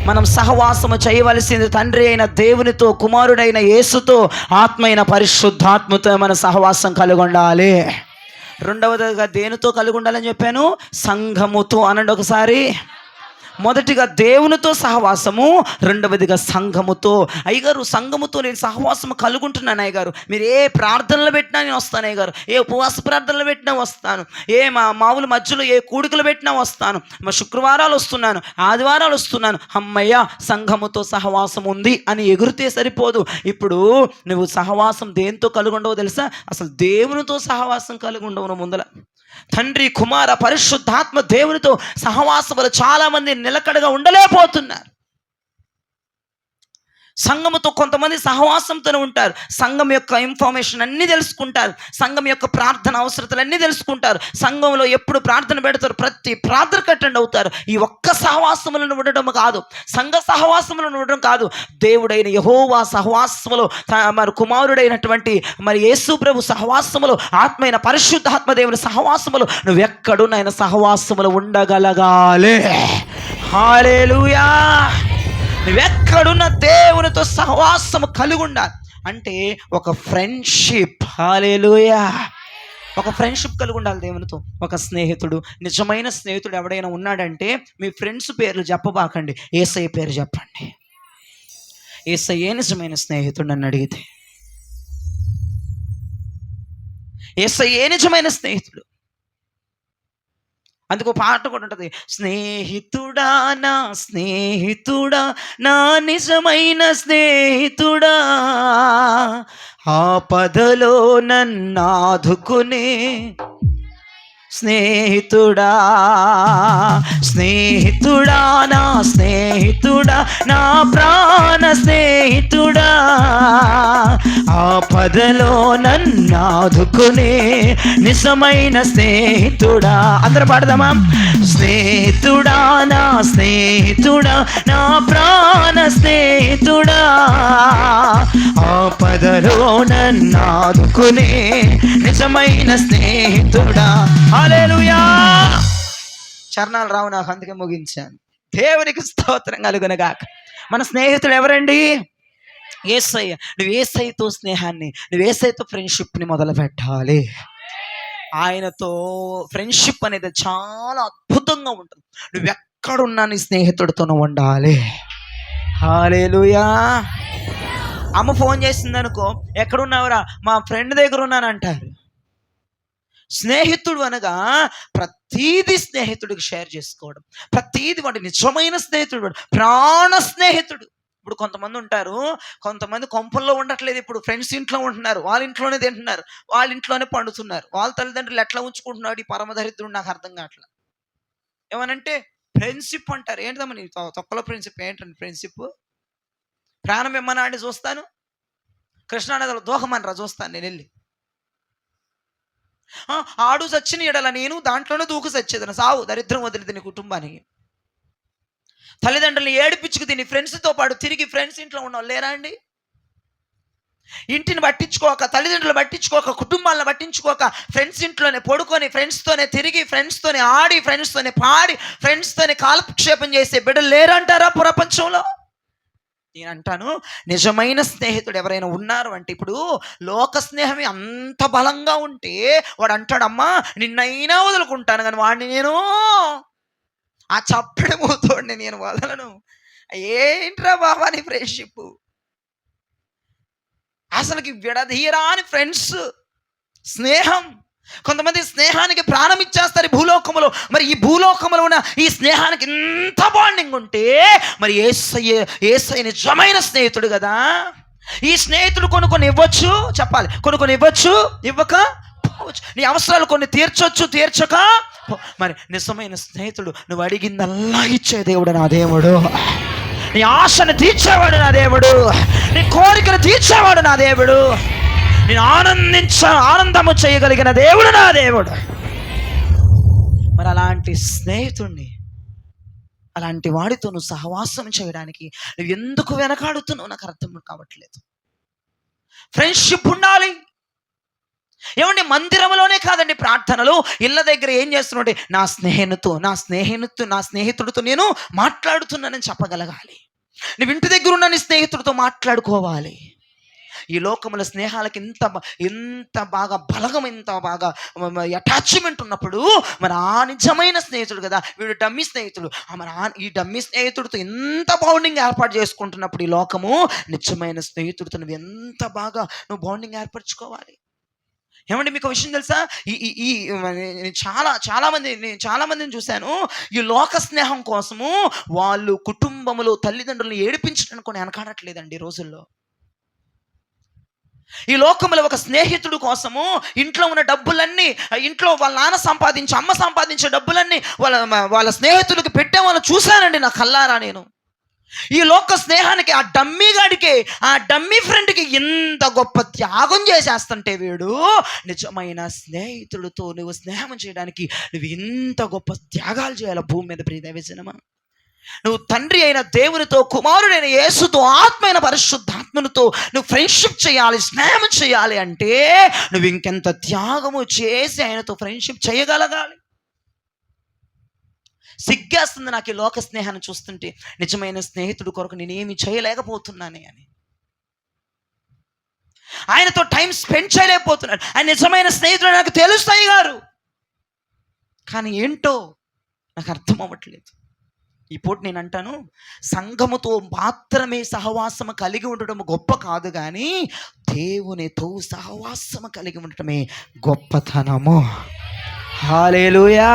మనం సహవాసము చేయవలసింది తండ్రి అయిన దేవునితో, కుమారుడైన యేసుతో, ఆత్మ అయిన పరిశుద్ధాత్మతో మన సహవాసం కలిగి ఉండాలి. 2వదిగా దేనితో కలిగి ఉండాలని చెప్పాను? సంఘముతో. అనండి ఒకసారి. మొదటిగా దేవునితో సహవాసము, 2వదిగా సంఘముతో. అయ్యగారు, సంఘముతో నేను సహవాసము కలుగుంటున్నాను అయ్యగారు, మీరు ఏ ప్రార్థనలు పెట్టినా నేను వస్తాను అయ్యగారు, ఏ ఉపవాస ప్రార్థనలు పెట్టినా వస్తాను, ఏ మామూలు మధ్యలో ఏ కూడికలు పెట్టినా వస్తాను, మా శుక్రవారాలు వస్తున్నాను, ఆదివారాలు వస్తున్నాను, అమ్మయ్య సంఘముతో సహవాసం ఉంది అని ఎగురితే సరిపోదు. ఇప్పుడు నువ్వు సహవాసం దేంతో కలిగి ఉండవో తెలుసా? అసలు దేవునితో సహవాసం కలిగి ఉండవు. నువ్వు ముందల తండ్రి, కుమార, పరిశుద్ధాత్మ దేవునితో సహవాసములు చాలామంది నిలకడగా ఉండలేకపోతున్నారు. సంఘముతో కొంతమంది సహవాసంతో ఉంటారు, సంఘం యొక్క ఇన్ఫర్మేషన్ అన్నీ తెలుసుకుంటారు, సంఘం యొక్క ప్రార్థన అవసరతలు అన్నీ తెలుసుకుంటారు, సంఘంలో ఎప్పుడు ప్రార్థన పెడతారు, ప్రతి ప్రార్థనకు అటెండ్ అవుతారు. ఈ ఒక్క సహవాసములను ఉండడం కాదు, సంఘ సహవాసములను ఉండడం కాదు, దేవుడైన యెహోవా సహవాసములో, మరి కుమారుడైనటువంటి మరి యేసు ప్రభు సహవాసములో, ఆత్మైన పరిశుద్ధాత్మ దేవుని సహవాసములో నువ్వెక్కడున్న సహవాసములు ఉండగలగాలి. హల్లెలూయా. నువ్వెక్కడున్న దేవునితో సహవాసము కలిగి ఉండాలి. అంటే ఒక ఫ్రెండ్షిప్. హల్లెలూయా. ఒక ఫ్రెండ్షిప్ కలిగి ఉండాలి దేవునితో. ఒక స్నేహితుడు, నిజమైన స్నేహితుడు ఎవడైనా ఉన్నాడంటే మీ ఫ్రెండ్స్ పేర్లు చెప్పబాకండి, యేసయ్య పేరు చెప్పండి. యేసయ్యే నిజమైన స్నేహితుడు అని అడిగితే, యేసయ్యే నిజమైన స్నేహితుడు. అందుకు పాట కూడా ఉంటుంది, స్నేహితుడా నా స్నేహితుడా, నా నిజమైన స్నేహితుడా, ఆపదలో నన్నాదుకునే స్నేహితుడా, స్నేహితుడా నా స్నేహితుడా, నా ప్రాణ స్నేహితుడా, ఆపదలో నన్నాదుకునే నిజమైన స్నేహితుడా. అందరూ పాడదామా? స్నేహితుడా నా స్నేహితుడా నా ప్రాణ స్నేహితుడా, ఆపదలో నన్నాదుకునే నిజమైన స్నేహితుడా. హల్లెలూయా. చరణాలు రావు నాకు, అందుకే ముగించాను. దేవునికి స్తోత్రం కలుగునగాక. మన స్నేహితుడు ఎవరండి? యేసయ్య. నువ్వు యేసయ్యతో స్నేహాన్ని, నువ్వు యేసయ్యతో ఫ్రెండ్షిప్ని మొదలు పెట్టాలి. ఆయనతో ఫ్రెండ్షిప్ అనేది చాలా అద్భుతంగా ఉంటుంది. నువ్వు ఎక్కడున్నా నీ స్నేహితుడితో నువ్వు ఉండాలి. హల్లెలూయా. అమ్మ ఫోన్ చేసింది అనుకో, ఎక్కడున్నావురా? మా ఫ్రెండ్ దగ్గర ఉన్నానంటారు. స్నేహితుడు అనగా ప్రతీది స్నేహితుడికి షేర్ చేసుకోవడం, ప్రతీది వాడి నిజమైన స్నేహితుడు, వాడు ప్రాణ స్నేహితుడు. ఇప్పుడు కొంతమంది ఉంటారు, కొంతమంది కొంపల్లో ఉండట్లేదు, ఇప్పుడు ఫ్రెండ్స్ ఇంట్లో ఉంటున్నారు, వాళ్ళ ఇంట్లోనే తింటున్నారు, వాళ్ళ ఇంట్లోనే పండుతున్నారు. వాళ్ళ తల్లిదండ్రులు ఎట్లా ఉంచుకుంటున్నాడు ఈ పరమదరిద్రుడు నాకు అర్థం కావట్లేదు. ఏమనంటే ఫ్రెండ్షిప్ అంటారు. ఏంటమ్మా నీ తొక్కలో ఫ్రెండ్షిప్? ఏంటండి ఫ్రెండ్షిప్? ప్రాణం ఇమ్మన్నా అండి చూస్తాను, కృష్ణానదిలో దూకమనరా చూస్తాను నేను వెళ్ళి. ఆడు చచ్చిన ఎడల నేను దాంట్లోనే దూకు చచ్చేదను, సావు దరిద్రం వదిలిది నీ కుటుంబానికి. తల్లిదండ్రులు ఏడిపించుకు తిని ఫ్రెండ్స్తో పాటు తిరిగి ఫ్రెండ్స్ ఇంట్లో ఉన్న వాళ్ళు లేరా అండి? ఇంటిని పట్టించుకోక, తల్లిదండ్రులు పట్టించుకోక, కుటుంబాలను పట్టించుకోక, ఫ్రెండ్స్ ఇంట్లోనే పడుకొని, ఫ్రెండ్స్తోనే తిరిగి, ఫ్రెండ్స్తోనే ఆడి, ఫ్రెండ్స్తోనే పాడి, ఫ్రెండ్స్తోనే కాలక్షేపం చేసే బిడ్డలు లేరంటారా ప్రపంచంలో? నేను అంటాను, నిజమైన స్నేహితుడు ఎవరైనా ఉన్నారు అంటే, ఇప్పుడు లోక స్నేహమే అంత బలంగా ఉంటే వాడు అంటాడమ్మా నిన్నైనా వదులుకుంటాను కానీ వాడిని నేను, ఆ చప్పడి మూతోడిని నేను వదలను. ఏంట్రా బాబా నీ ఫ్రెండ్షిప్? అసలుకి విడదీయరాని ఫ్రెండ్స్, స్నేహం. కొంతమంది స్నేహానికి ప్రాణం ఇచ్చేస్తారు ఈ భూలోకములో. మరి ఈ భూలోకములో ఉన్న ఈ స్నేహానికి ఇంత బాండింగ్ ఉంటే మరి యేసయ్య నిజమైన స్నేహితుడు కదా. ఈ స్నేహితుడు కొన్ని ఇవ్వచ్చు, చెప్పాలి, కొన్ని ఇవ్వచ్చు, ఇవ్వక పోవచ్చు. నీ అవసరాలు కొన్ని తీర్చొచ్చు, తీర్చక. మరి నిజమైన స్నేహితుడు నువ్వు అడిగిందల్లా ఇచ్చే దేవుడు నా దేవుడు. నీ ఆశను తీర్చేవాడు నా దేవుడు, నీ కోరికను తీర్చేవాడు నా దేవుడు, నేను ఆనందము చేయగలిగిన దేవుడు నా దేవుడు. మరి అలాంటి స్నేహితుడిని, అలాంటి వాడితో నువ్వు సహవాసం చేయడానికి నువ్వు ఎందుకు వెనకాడుతున్నావు నాకు అర్థం కావట్లేదు. ఫ్రెండ్షిప్ ఉండాలి. ఏమండి, మందిరంలోనే కాదండి, ప్రార్థనలు, ఇళ్ళ దగ్గర ఏం చేస్తున్నాడు? నా స్నేహితుడితో నేను మాట్లాడుతున్నానని చెప్పగలగాలి. నువ్వు ఇంటి దగ్గర ఉన్న నీ స్నేహితుడితో మాట్లాడుకోవాలి. ఈ లోకముల స్నేహాలకి ఎంత బాగా బలగం, ఎంత బాగా అటాచ్మెంట్ ఉన్నప్పుడు మరి ఆ నిజమైన స్నేహితుడు కదా, వీడు డమ్మీ స్నేహితుడు, మరి ఈ డమ్మీ స్నేహితుడితో ఎంత బాండింగ్ ఏర్పాటు చేసుకుంటున్నప్పుడు ఈ లోకము నిజమైన స్నేహితుడితో నువ్వు ఎంత బాగా నువ్వు బాండింగ్ ఏర్పరచుకోవాలి. ఏమంటే మీకు విషయం తెలుసా? చాలా మందిని చూశాను, ఈ లోక స్నేహం కోసము వాళ్ళు కుటుంబములో తల్లిదండ్రులను ఏడిపించడానికి కొన్ని వెనకాడట్లేదండి ఈ రోజుల్లో. ఈ లోకంలో ఒక స్నేహితుడు కోసము ఇంట్లో ఉన్న డబ్బులన్నీ, ఇంట్లో వాళ్ళ నాన్న సంపాదించి అమ్మ సంపాదించే డబ్బులన్నీ వాళ్ళ స్నేహితుడికి పెట్టే వాళ్ళు చూశానండి నా కల్లారా నేను. ఈ లోక స్నేహానికి, ఆ డమ్మీ గాడికి, ఆ డమ్మీ ఫ్రెండ్కి ఇంత గొప్ప త్యాగం చేసేస్తుంటే వీడు నిజమైన స్నేహితుడితో నువ్వు స్నేహం చేయడానికి నువ్వు ఇంత గొప్ప త్యాగాలు చేయాలి భూమి మీద. ప్రియదేవజనమా, నువ్వు తండ్రి అయిన దేవునితో, కుమారుడైన యేసుతో, ఆత్మ అయిన పరిశుద్ధాత్మనితో నువ్వు ఫ్రెండ్షిప్ చేయాలి, స్నేహం చేయాలి అంటే నువ్వు ఇంకెంత త్యాగము చేసి ఆయనతో ఫ్రెండ్షిప్ చేయగలగాలి. సిగ్గేస్తుంది నాకు ఈ లోక స్నేహాన్ని చూస్తుంటే, నిజమైన స్నేహితుడు కొరకు నేనేమి చేయలేకపోతున్నానే అని. ఆయనతో టైం స్పెండ్ చేయలేకపోతున్నాడు. ఆయన నిజమైన స్నేహితుడు నాకు తెలుస్తాయి గారు, కానీ ఏంటో నాకు అర్థం అవ్వట్లేదు. ఈ పూట నేను అంటాను, సంఘముతో మాత్రమే సహవాసము కలిగి ఉండటం గొప్ప కాదు, కానీ దేవునితో సహవాసము కలిగి ఉండటమే గొప్పతనము. హల్లెలూయా.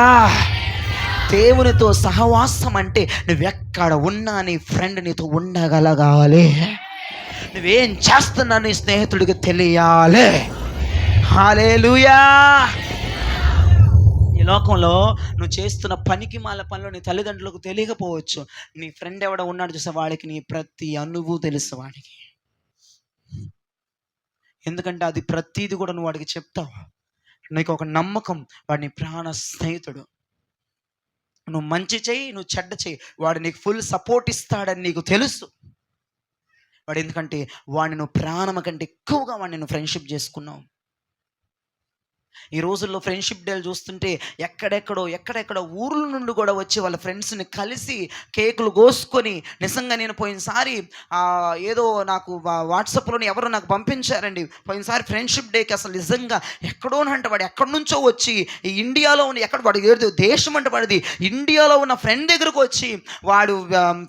దేవునితో సహవాసం అంటే నువ్వెక్కడ ఉన్నా నీ ఫ్రెండ్ నీతో ఉండగలగాలి. నువ్వేం చేస్తున్నా నీ స్నేహితుడికి తెలియాలి. హల్లెలూయా. ఈ లోకంలో నువ్వు చేస్తున్న పనికి మాల పనులు నీ తల్లిదండ్రులకు తెలియకపోవచ్చు. నీ ఫ్రెండ్ ఎవడ ఉన్నాడు చూసే వాడికి నీ ప్రతి అనుభవం తెలుసు వాడికి. ఎందుకంటే అది ప్రతిది కూడా నువ్వు వాడికి చెప్తావు. నీకు ఒక నమ్మకం, వాడిని ప్రాణ స్నేహితుడు. నువ్వు మంచి చెయ్యి, నువ్వు చెడ్డ చెయ్యి, వాడు నీకు ఫుల్ సపోర్ట్ ఇస్తాడని నీకు తెలుసు. వాడు ఎందుకంటే వాడిని నువ్వు ప్రాణం కంటే ఎక్కువగా వాడిని నువ్వు ఫ్రెండ్షిప్ చేసుకున్నావు. ఈ రోజుల్లో ఫ్రెండ్షిప్ డేలు చూస్తుంటే ఎక్కడెక్కడో ఊర్ల నుండి కూడా వచ్చి వాళ్ళ ఫ్రెండ్స్ని కలిసి కేకులు కోసుకొని, నిజంగా నేను పోయినసారి ఏదో నాకు వాట్సాప్లోని ఎవరో నాకు పంపించారండి. పోయినసారి ఫ్రెండ్షిప్ డేకి అసలు నిజంగా ఎక్కడోనంటే వాడు ఎక్కడి నుంచో వచ్చి ఈ ఇండియాలో ఉన్న వాడు ఏదో దేశం అంటే వాడిది ఇండియాలో ఉన్న ఫ్రెండ్ దగ్గరకు వచ్చి వాడు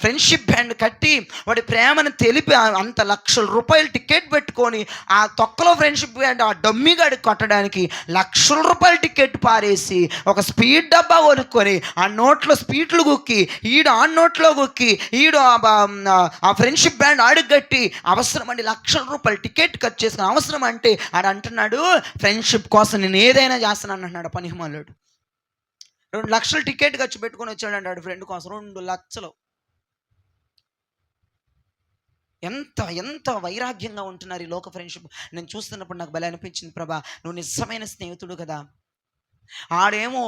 ఫ్రెండ్షిప్ బ్యాండ్ కట్టి వాడి ప్రేమను తెలిపి అంత లక్షల రూపాయలు టికెట్ పెట్టుకొని ఆ తొక్కలో ఫ్రెండ్షిప్ బ్యాండ్ ఆ డమ్మీ గాడికి కొట్టడానికి లక్షల రూపాయల టికెట్ పారేసి ఒక స్పీడ్ డబ్బా కొనుక్కొని ఆ నోట్లో స్పీడ్లు గుక్కి ఈడు ఆ నోట్లో గుక్కి ఈడు ఆ ఫ్రెండ్షిప్ బ్యాండ్ ఆడుగట్టి అవసరం అండి లక్షల రూపాయలు టికెట్ ఖర్చు చేసుకుని అవసరం అంటే ఆడు అంటున్నాడు ఫ్రెండ్షిప్ కోసం నేను ఏదైనా చేస్తాను అంటున్నాడు పనిహిమాలుడు. 2 లక్షలు టికెట్ ఖర్చు పెట్టుకొని వచ్చాడు అంటాడు ఫ్రెండ్ కోసం. 2 లక్షలు. ఎంత వైరాగ్యంగా ఉంటున్నారు ఈ లోక ఫ్రెండ్షిప్. నేను చూస్తున్నప్పుడు నాకు భలే అనిపించింది, ప్రభా నువ్వు నిజమైన స్నేహితుడు కదా. ఆడేమో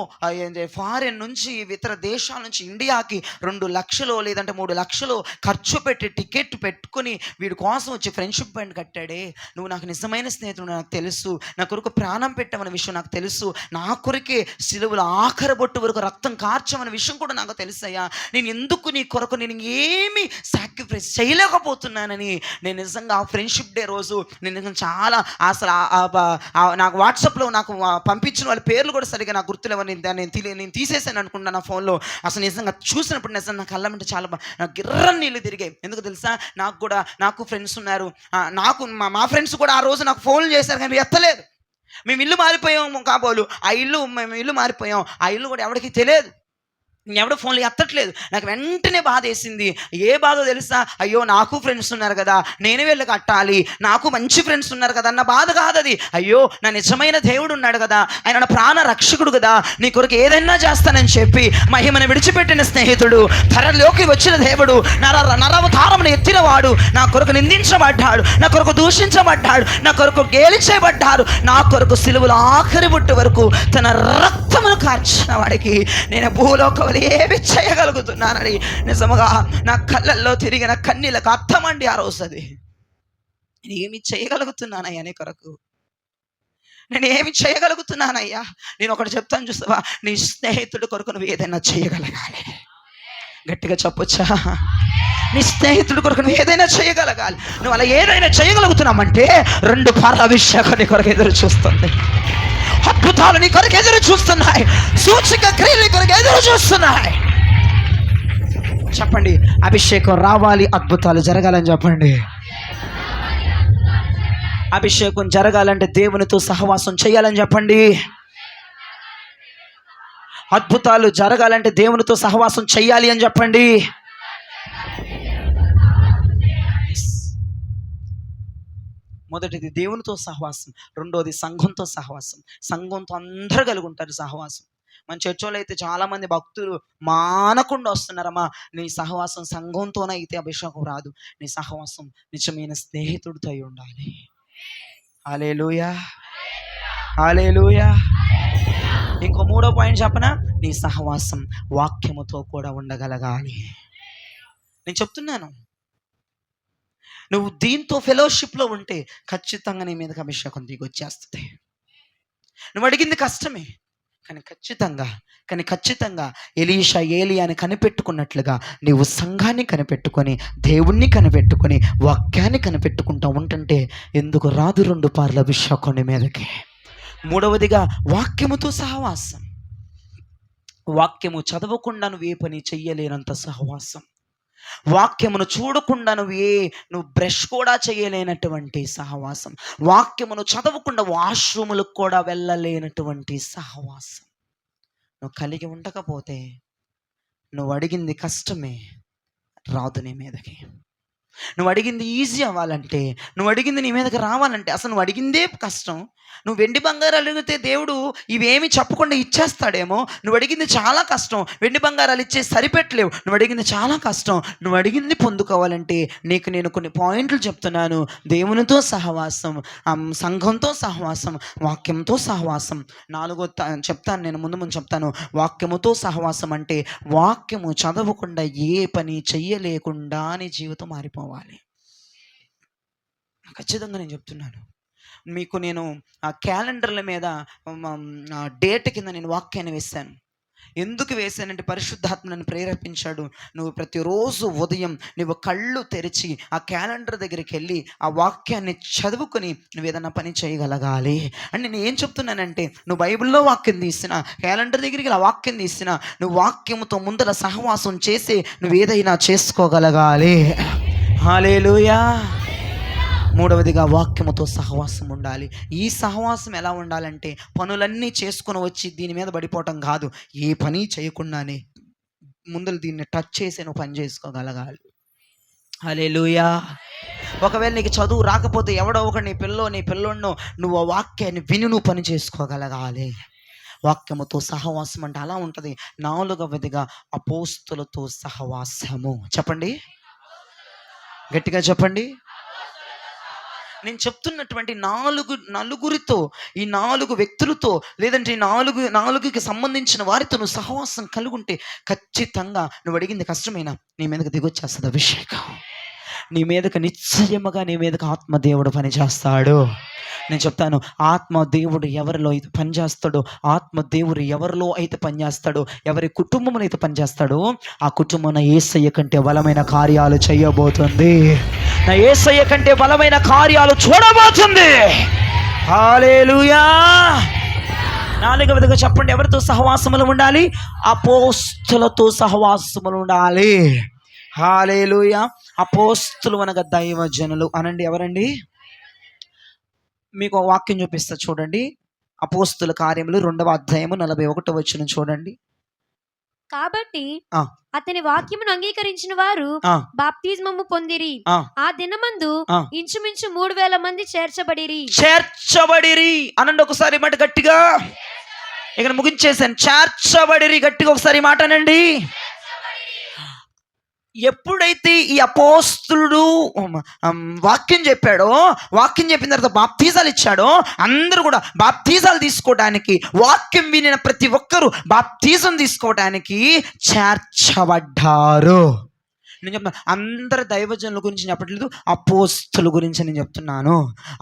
ఫారెన్ నుంచి ఇతర దేశాల నుంచి ఇండియాకి 2 లక్షలు లేదంటే 3 లక్షలు ఖర్చు పెట్టి టికెట్ పెట్టుకుని వీడి కోసం వచ్చి ఫ్రెండ్షిప్ బ్యాండ్ కట్టాడే. నువ్వు నాకు నిజమైన స్నేహితుడు, నాకు తెలుసు, నా కొరకు ప్రాణం పెట్టమన్న విషయం నాకు తెలుసు, నా కొరకే సిలువలో ఆఖరి బొట్టు వరకు రక్తం కార్చమన్న విషయం కూడా నాకు తెలుసయ్యా. నేను ఎందుకు నీ కొరకు నేను ఏమీ సాక్రిఫైస్ చేయలేకపోతున్నానని నేను నిజంగా ఆ ఫ్రెండ్షిప్ డే రోజు నేను చాలా అసలు నాకు వాట్సాప్లో నాకు పంపించిన వాళ్ళ పేర్లు కూడా సరిగా నాకు గుర్తులేవని నేను తీసేసాను అనుకుంటా నా ఫోన్లో. అసలు నిజంగా చూసినప్పుడు నిజంగా నాకు కళ్ళమంటే చాలా నాకు గిర్రని నీళ్ళు తిరిగాయి. ఎందుకు తెలుసా, నాకు ఫ్రెండ్స్ ఉన్నారు. మా ఫ్రెండ్స్ కూడా ఆ రోజు నాకు ఫోన్లు చేశారు కానీ ఎత్తలేదు. మేము ఇల్లు మారిపోయాము కాబోలు, మేము ఇల్లు మారిపోయాం. ఆ ఇల్లు కూడా ఎవరికి తెలియదు, ఎవడో ఫోన్లు ఎత్తట్లేదు. నాకు వెంటనే బాధ వేసింది. ఏ బాధో తెలుసా, అయ్యో నాకు ఫ్రెండ్స్ ఉన్నారు కదా, నేను వెళ్ళి కట్టాలి, నాకు మంచి ఫ్రెండ్స్ ఉన్నారు కదా అన్న బాధ కాదు అది. అయ్యో నా నిజమైన దేవుడు ఉన్నాడు కదా, ఆయన నా ప్రాణ రక్షకుడు కదా, నీ కొరకు ఏదైనా చేస్తానని చెప్పి మహిమను విడిచిపెట్టిన స్నేహితుడు, ధరలోకి వచ్చిన దేవుడు, నరవతారమును ఎత్తినవాడు, నా కొరకు నిందించబడ్డాడు, నా కొరకు దూషించబడ్డాడు, నా కొరకు గేలిచేయబడ్డాడు, నా కొరకు సిలువలో ఆఖరి బుట్టు వరకు తన రక్తమును కార్చిన వాడికి నేను భూలోకం ఏమి చేయగలుగుతున్నానని నిజముగా నా కళ్ళల్లో తిరిగిన కన్నీళ్ళకు అర్థమండి ఆ రోజు. అది నేను ఏమి చేయగలుగుతున్నానయ్యా నీ కొరకు, నేను ఏమి చేయగలుగుతున్నానయ్యా. నేను ఒకటి చెప్తాను చూస్తావా, నీ స్నేహితుడి కొరకు నువ్వు ఏదైనా చేయగలగాలి. గట్టిగా చెప్పొచ్చా, నీ స్నేహితుడి కొరకు నువ్వు ఏదైనా చేయగలగాలి. నువ్వు అలా ఏదైనా చేయగలుగుతున్నామంటే 2 పార్ల అభిషేకం నీ కొరకు ఎదురు చూస్తుంది, అద్భుతాలు నీ కొరకు ఎదురు చూస్తున్నాయి, సూచక క్రియలు నీ కొరకు ఎదురు చూస్తున్నాయి. చెప్పండి, అభిషేకం రావాలి, అద్భుతాలు జరగాలని చెప్పండి. అభిషేకం జరగాలంటే దేవునితో సహవాసం చేయాలని చెప్పండి. అద్భుతాలు జరగాలంటే దేవునితో సహవాసం చేయాలి అని చెప్పండి. మొదటిది దేవునితో సహవాసం, రెండోది సంఘంతో సహవాసం. సంఘంతో అందరూ కలిగి ఉంటారు సహవాసం. మన చర్చలో అయితే చాలామంది భక్తులు మానకుండా వస్తున్నారమ్మా. నీ సహవాసం సంఘంతోనే అయితే అభిషేకం రాదు, నీ సహవాసం నిజమైన స్నేహితుడితో అయి ఉండాలి. హల్లెలూయా, హల్లెలూయా. ఇంకో 3వ పాయింట్ చెప్పనా, నీ సహవాసం వాక్యముతో కూడా ఉండగలగాలి. నేను చెప్తున్నాను, నువ్వు దీంతో ఫెలోషిప్లో ఉంటే ఖచ్చితంగా నీ మీదకి అభిషేకం దిగొచ్చేస్తుంది. నువ్వు అడిగింది కష్టమే, కానీ ఖచ్చితంగా ఎలీషా ఏలియాని కనిపెట్టుకున్నట్లుగా నీవు సంఘాన్ని కనిపెట్టుకొని, దేవుణ్ణి కనిపెట్టుకొని, వాక్యాన్ని కనిపెట్టుకుంటూ ఉంటుంటే ఎందుకు రాదు 2 పార్ల అభిషేకం నీ మీదకి. 3వదిగా వాక్యముతో సహవాసం. వాక్యము చదవకుండా నువ్వు ఏ పని చెయ్యలేనంత సహవాసం. వాక్యమును చూడకుండా నువ్వు బ్రష్ కూడా చేయలేనటువంటి సహవాసం. వాక్యమును చదవకుండా వాష్రూములకు కూడా వెళ్ళలేనటువంటి సహవాసం నువ్వు కలిగి ఉండకపోతే నువ్వు అడిగింది కష్టమే, రాదు నీ మీదకి. నువ్వు అడిగింది ఈజీ అవ్వాలంటే, నువ్వు అడిగింది నీ మీదకి రావాలంటే, అసలు నువ్వు అడిగిందే కష్టం. నువ్వు వెండి బంగారాలు అడిగితే దేవుడు ఇవేమి చెప్పకుండా ఇచ్చేస్తాడేమో. నువ్వు అడిగింది చాలా కష్టం, వెండి బంగారాలు ఇచ్చే సరిపెట్టలేవు. నువ్వు అడిగింది చాలా కష్టం. నువ్వు అడిగింది పొందుకోవాలంటే నీకు నేను కొన్ని పాయింట్లు చెప్తున్నాను. దేవునితో సహవాసం, సంఘంతో సహవాసం, వాక్యంతో సహవాసం. చెప్తాను నేను, ముందు చెప్తాను. వాక్యముతో సహవాసం అంటే వాక్యము చదవకుండా ఏ పని చెయ్యలేకుండా నీ జీవితం మారిపోవాలి. ఖచ్చితంగా నేను చెప్తున్నాను మీకు. నేను ఆ క్యాలెండర్ల మీద డేట్ కింద నేను వాక్యాన్ని వేశాను. ఎందుకు వేశానంటే పరిశుద్ధాత్మ నన్ను ప్రేరేపించాడు. నువ్వు ప్రతిరోజు ఉదయం నువ్వు కళ్ళు తెరిచి ఆ క్యాలెండర్ దగ్గరికి వెళ్ళి ఆ వాక్యాన్ని చదువుకొని నువ్వు ఏదన్నా పని చేయగలగాలి అని నేను ఏం చెప్తున్నానంటే, నువ్వు బైబిల్లో వాక్యం తీసిన, క్యాలెండర్ దగ్గరికి ఆ వాక్యం తీసిన, నువ్వు వాక్యంతో ముందర సహవాసం చేసి నువ్వు ఏదైనా చేసుకోగలగాలి. హల్లెలూయా. మూడవదిగా వాక్యముతో సహవాసం ఉండాలి. ఈ సహవాసం ఎలా ఉండాలంటే పనులన్నీ చేసుకుని వచ్చి దీని మీద పడిపోవటం కాదు. ఏ పని చేయకుండానే ముందర దీన్ని టచ్ చేసి నువ్వు పని చేసుకోగలగాలి. హల్లెలూయా. ఒకవేళ నీకు చదువు రాకపోతే ఎవడో ఒకటి నీ పిల్లోడినో నువ్వు ఆ వాక్యాన్ని విని నువ్వు పని చేసుకోగలగాలి. వాక్యముతో సహవాసం అంటే అలా ఉంటుంది. నాలుగవదిగా అపోస్తులతో సహవాసము. చెప్పండి, గట్టిగా చెప్పండి. నేను చెప్తున్నటువంటి నలుగురితో, ఈ 4 వ్యక్తులతో, లేదంటే ఈ నాలుగుకి సంబంధించిన వారితో నువ్వు సహవాసం కలిగి ఉంటే ఖచ్చితంగా నువ్వు అడిగింది కష్టమైనా నీ మీదకి దిగొచ్చేస్తుంది అభిషేకం. నీ మీదకి నిశ్చయముగా నీ మీదకి ఆత్మదేవుడు పనిచేస్తాడు. నేను చెప్తాను, ఆత్మదేవుడు ఎవరిలో అయితే పనిచేస్తాడో, ఆత్మదేవుడు ఎవరిలో అయితే పనిచేస్తాడో, ఎవరి కుటుంబంలో అయితే పనిచేస్తాడో ఆ కుటుంబం నా యేసయ్య కంటే బలమైన కార్యాలు చేయబోతుంది. నా యేసయ్య కంటే బలమైన కార్యాలు చూడబోతుంది. హల్లెలూయా. నాలుగవదిగా చెప్పండి, ఎవరితో సహవాసములు ఉండాలి? అపోస్తులతో సహవాసములు ఉండాలి. హల్లెలూయా. అపోస్తులు అనగా దైవజనులు అనండి. ఎవరండి? మీకు వాక్యం చూపిస్తా చూడండి. అపోస్తుల కార్యములు 2వ అధ్యాయము 41వ వచనం చూడండి. కాబట్టి అతని వాక్యమును అంగీకరించిన వారు బాప్తిస్మము పొందిరి. ఆ దినమందు ఇంచుమించు 3000 మంది చేర్చబడిరి అనండి ఒకసారి మాట గట్టిగా. ఇక్కడ ముగించేసాను. చేర్చబడిరి. గట్టిగా ఒకసారి మాట అనండి. ఎప్పుడైతే ఈ అపోస్తులుడు వాక్యం చెప్పాడో, వాక్యం చెప్పిన తర్వాత బాప్తీసాలు ఇచ్చాడో, అందరూ కూడా బాప్తీసాలు తీసుకోవడానికి, వాక్యం వినిన ప్రతి ఒక్కరూ బాప్తీసం తీసుకోవడానికి చేర్చబడ్డారు. నేను చెప్తాను, అందరు దైవజనుల గురించి చెప్పట్లేదు, అపోస్తుల గురించి నేను చెప్తున్నాను.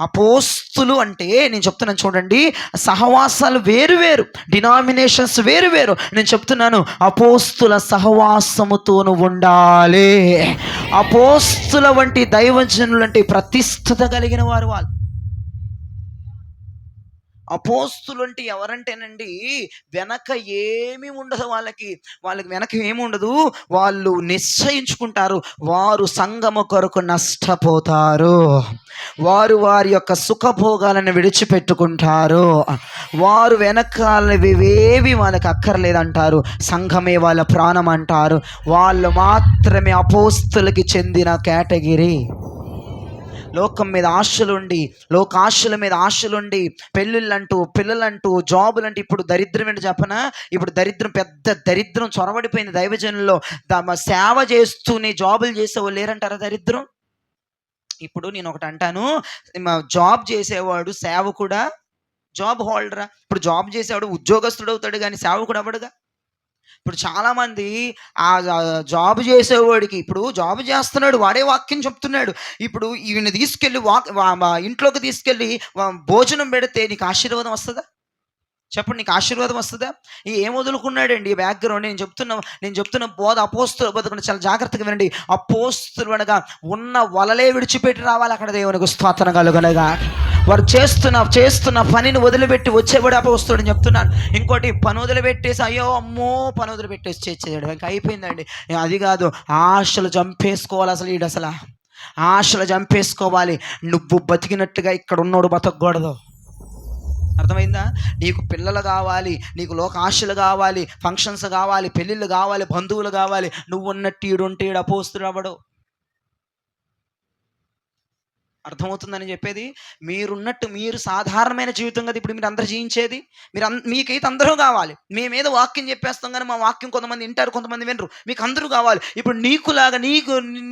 అపోస్తులు అంటే నేను చెప్తున్నాను చూడండి, సహవాసాలు వేరు, డినామినేషన్స్ వేరు. నేను చెప్తున్నాను, అపోస్తుల సహవాసముతోను ఉండాలి. అపోస్తుల వంటి దైవజనులు అంటే ప్రతిష్ఠత కలిగిన వారు వాళ్ళు. అపోస్తులు అంటే ఎవరంటేనండి, వెనక ఏమీ ఉండదు. వాళ్ళకి వెనక ఏమి ఉండదు. వాళ్ళు నిశ్చయించుకుంటారు, వారు సంఘము కొరకు నష్టపోతారు, వారు వారి యొక్క సుఖభోగాలను విడిచిపెట్టుకుంటారు, వారు వెనకాలవేవి వాళ్ళకి అక్కర్లేదంటారు, సంఘమే వాళ్ళ ప్రాణం అంటారు. వాళ్ళు మాత్రమే అపోస్తులకి చెందిన కేటగిరీ. లోకం మీద ఆశలుండి, లోకాశల మీద ఆశలుండి, పెళ్ళిళ్ళంటూ, పిల్లలంటూ, జాబులంటూ, ఇప్పుడు దరిద్రం ఏంటి చెప్పనా? ఇప్పుడు పెద్ద దరిద్రం చొరబడిపోయింది దైవజనుల్లో. సేవ చేస్తూనే జాబులు చేసేవాళ్ళు లేరంటారా దరిద్రం? ఇప్పుడు నేను ఒకటి అంటాను, జాబ్ చేసేవాడు సేవకుడా, జాబ్ హోల్డరా? ఇప్పుడు జాబ్ చేసేవాడు ఉద్యోగస్తుడు అవుతాడు కానీ సేవకుడు అవ్వడుగా. ఇప్పుడు చాలామంది ఆ జాబ్ చేసేవాడికి, ఇప్పుడు జాబ్ చేస్తున్నాడు, వాడే వాక్యం చెప్తున్నాడు. ఇప్పుడు ఈయన తీసుకెళ్ళి ఇంట్లోకి తీసుకెళ్ళి భోజనం పెడితే నీకు ఆశీర్వాదం వస్తుందా? చెప్పండి, నీకు ఆశీర్వాదం వస్తుందా? ఏం వదులుకున్నాడండి ఈ బ్యాక్గ్రౌండ్? నేను చెప్తున్న బోధ అపోస్తుల బోధ చాలా జాగ్రత్తగా వినండి. అపోస్తులు అనగా ఉన్న వలలే విడిచిపెట్టి రావాలి అక్కడ దేవునికి స్తోత్రం కలుగునగా. వారు చేస్తున్న పనిని వదిలిపెట్టి వచ్చేవాడు అపోస్తుడని చెప్తున్నాను. ఇంకోటి, పని వదిలిపెట్టేసి అమ్మో పని వదిలిపెట్టేసి చేసేవాడు, ఇంకా అయిపోయిందండి. అది కాదు, ఆశలు చంపేసుకోవాలి. అసలు ఆశలు చంపేసుకోవాలి. నువ్వు బతికినట్టుగా ఇక్కడ ఉన్నోడు బతకూడదు. అర్థమైందా? నీకు పిల్లలు కావాలి, నీకు లోక ఆశలు కావాలి, ఫంక్షన్స్ కావాలి, పెళ్ళిళ్ళు కావాలి, బంధువులు కావాలి. నువ్వు ఉన్నట్టు ఈడుంటే అపోస్తుడు అవ్వడు. అర్థమవుతుందని చెప్పేది. మీరున్నట్టు మీరు సాధారణమైన జీవితం కదా ఇప్పుడు మీరు అందరూ జీవించేది. మీకైతే అందరూ కావాలి. మేమేదో వాక్యం చెప్పేస్తాం కానీ మా వాక్యం కొంతమంది వింటారు, కొంతమంది వినరు. మీకు అందరూ కావాలి. ఇప్పుడు నీకులాగా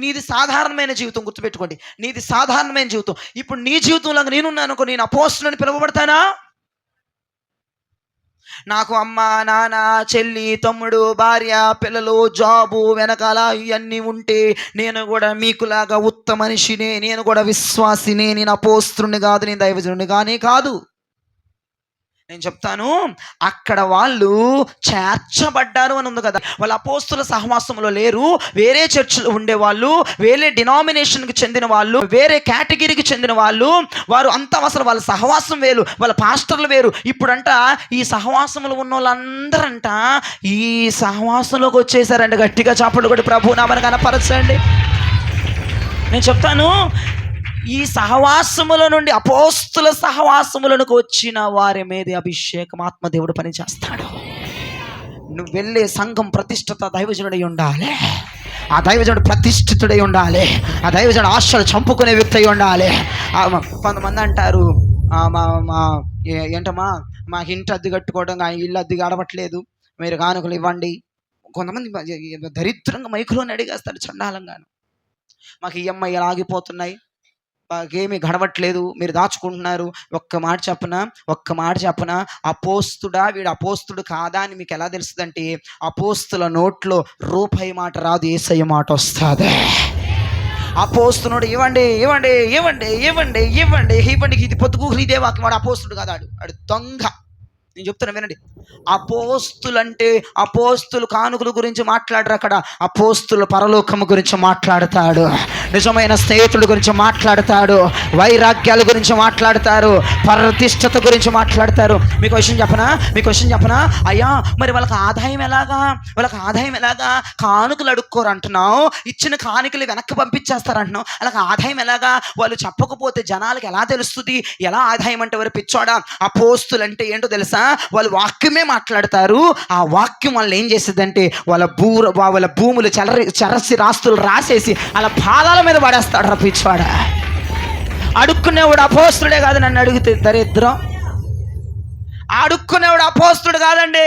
నీది సాధారణమైన జీవితం, గుర్తుపెట్టుకోండి, నీది సాధారణమైన జీవితం. ఇప్పుడు నీ జీవితంలాగా నేనున్నాను అనుకో, నేను అపోస్తలుని పిలువబడతానా? నాకు అమ్మ, నాన్న, చెల్లి, తమ్ముడు, భార్య, పిల్లలు, జాబు వెనకాల ఇవన్నీ ఉంటే నేను కూడా మీకులాగా ఉత్తమ మనిషినే, నేను కూడా విశ్వాసినే. నేను అపోస్తలుని కాదు, నేను దైవజనుని కానీ కాదు. నేను చెప్తాను, అక్కడ వాళ్ళు చేర్చబడ్డారు అని ఉంది కదా. వాళ్ళు అపోస్తుల సహవాసంలో లేరు, వేరే చర్చిలో ఉండేవాళ్ళు, వేరే డినామినేషన్కి చెందిన వాళ్ళు, వేరే కేటగిరీకి చెందిన వాళ్ళు. వారు అంతా అసలు వాళ్ళ సహవాసం వేరు, వాళ్ళ పాస్టర్లు వేరు. ఇప్పుడంట ఈ సహవాసంలో ఉన్న వాళ్ళందరంట ఈ సహవాసంలోకి వచ్చేసారంట. గట్టిగా చాపలు కొట్టి ప్రభువు నామమున కనపరచండి. నేను చెప్తాను, ఈ సహవాసముల నుండి అపోస్తుల సహవాసములకు వచ్చిన వారి మీద అభిషేకం ఆత్మదేవుడు పని చేస్తాడు. నువ్వు వెళ్ళే సంఘం ప్రతిష్ఠిత దైవజనుడై ఉండాలి. ఆ దైవజనుడు ప్రతిష్ఠితుడై ఉండాలి. ఆ దైవజనుడు ఆశలు చంపుకునే వ్యక్తి అయి ఉండాలి. కొంతమంది అంటారు, ఏంటమ్మా మాకు ఇంటి అద్దె కట్టుకోవడం, ఇల్లు అద్దె గడవట్లేదు, మీరు కానుకలు ఇవ్వండి. కొంతమంది దరిద్రంగా మైకులోని అడిగేస్తారు చండాలంగాను. మాకు ఈఎంఐ ఆగిపోతున్నాయి, మాకేమీ గడవట్లేదు, మీరు దాచుకుంటున్నారు. ఒక్క మాట చెప్పనా, అపోస్తుడా వీడు అపోస్తుడు కాదా అని మీకు ఎలా తెలుస్తుందంటే, అపోస్తుల నోట్లో రూపాయి మాట రాదు, యేసయ్య మాట వస్తుంది. అపోస్తునుడు ఇవ్వండి ఇవ్వండి ఇవ్వండి ఇవ్వండి ఇవ్వండి ఇవ్వండి, ఇది పొద్దుకు ఇదే వాక్యం. వాడు అపోస్తుడు కాదు, ఆడు దొంగ. నేను చెప్తున్నా వినండి. అపోస్తులంటే అపోస్తులు కానుకల గురించి మాట్లాడరు అక్కడ. అపోస్తులు పరలోకము గురించి మాట్లాడతాడు, నిజమైన స్నేహితుల గురించి మాట్లాడతాడు, వైరాగ్యాల గురించి మాట్లాడతారు, ప్రతిష్ఠత గురించి మాట్లాడతారు. మీకు విషయం చెప్పనా అయ్యా, మరి వాళ్ళకి ఆదాయం ఎలాగా? కానుకలు అడుక్కోరు అంటున్నావు, ఇచ్చిన కానుకలు వెనక్కి పంపించేస్తారు అంటున్నావు, అలాగ ఆదాయం ఎలాగా? వాళ్ళు చెప్పకపోతే జనాలకు ఎలా తెలుస్తుంది? ఎలా ఆదాయం అంటే వారు పిచ్చోడా? అపోస్తులు అంటే ఏంటో తెలుసా? వాళ్ళు వాక్యమే మాట్లాడతారు. ఆ వాక్యం వాళ్ళు ఏం చేసేదంటే వాళ్ళ భూములు చరసి రాస్తులు రాసేసి అలా పాదాల మీద పడేస్తాడు. రప్పించాడ అడుక్కునేవాడు అపోస్తుడే కాదు. నన్ను అడిగితే దరిద్రం, అడుక్కునేవాడు అపోస్తుడు కాదండి.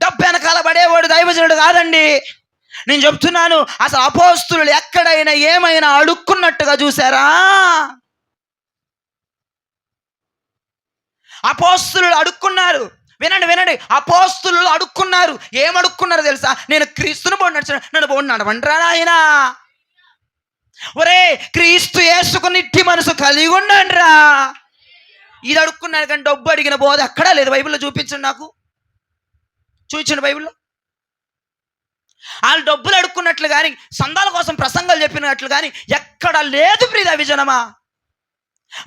డబ్బు వెనకాల పడేవాడు దైవజనుడు కాదండి. నేను చెప్తున్నాను, అసలు అపోస్తులు ఎక్కడైనా ఏమైనా అడుక్కున్నట్టుగా చూసారా? అపోస్తులు అడుక్కున్నారు. వినండి, అపోస్తులు అడుక్కున్నారు. ఏమడుక్కున్నారు తెలుసా? నేను క్రీస్తుని నన్ను నడవండిరా నాయనా, ఒరే క్రీస్తు యేసుకుని ఇట్టి మనసు కలిగి ఉండండి రా. ఇది అడుక్కున్నారు. కానీ డబ్బు అడిగిన బోధ ఎక్కడా లేదు. బైబిల్లో చూపించండి, నాకు చూపించండి బైబిల్లో. వాళ్ళు డబ్బులు అడుక్కున్నట్లు కానీ, సందాల కోసం ప్రసంగాలు చెప్పినట్లు కానీ ఎక్కడ లేదు ప్రియ విజనమా.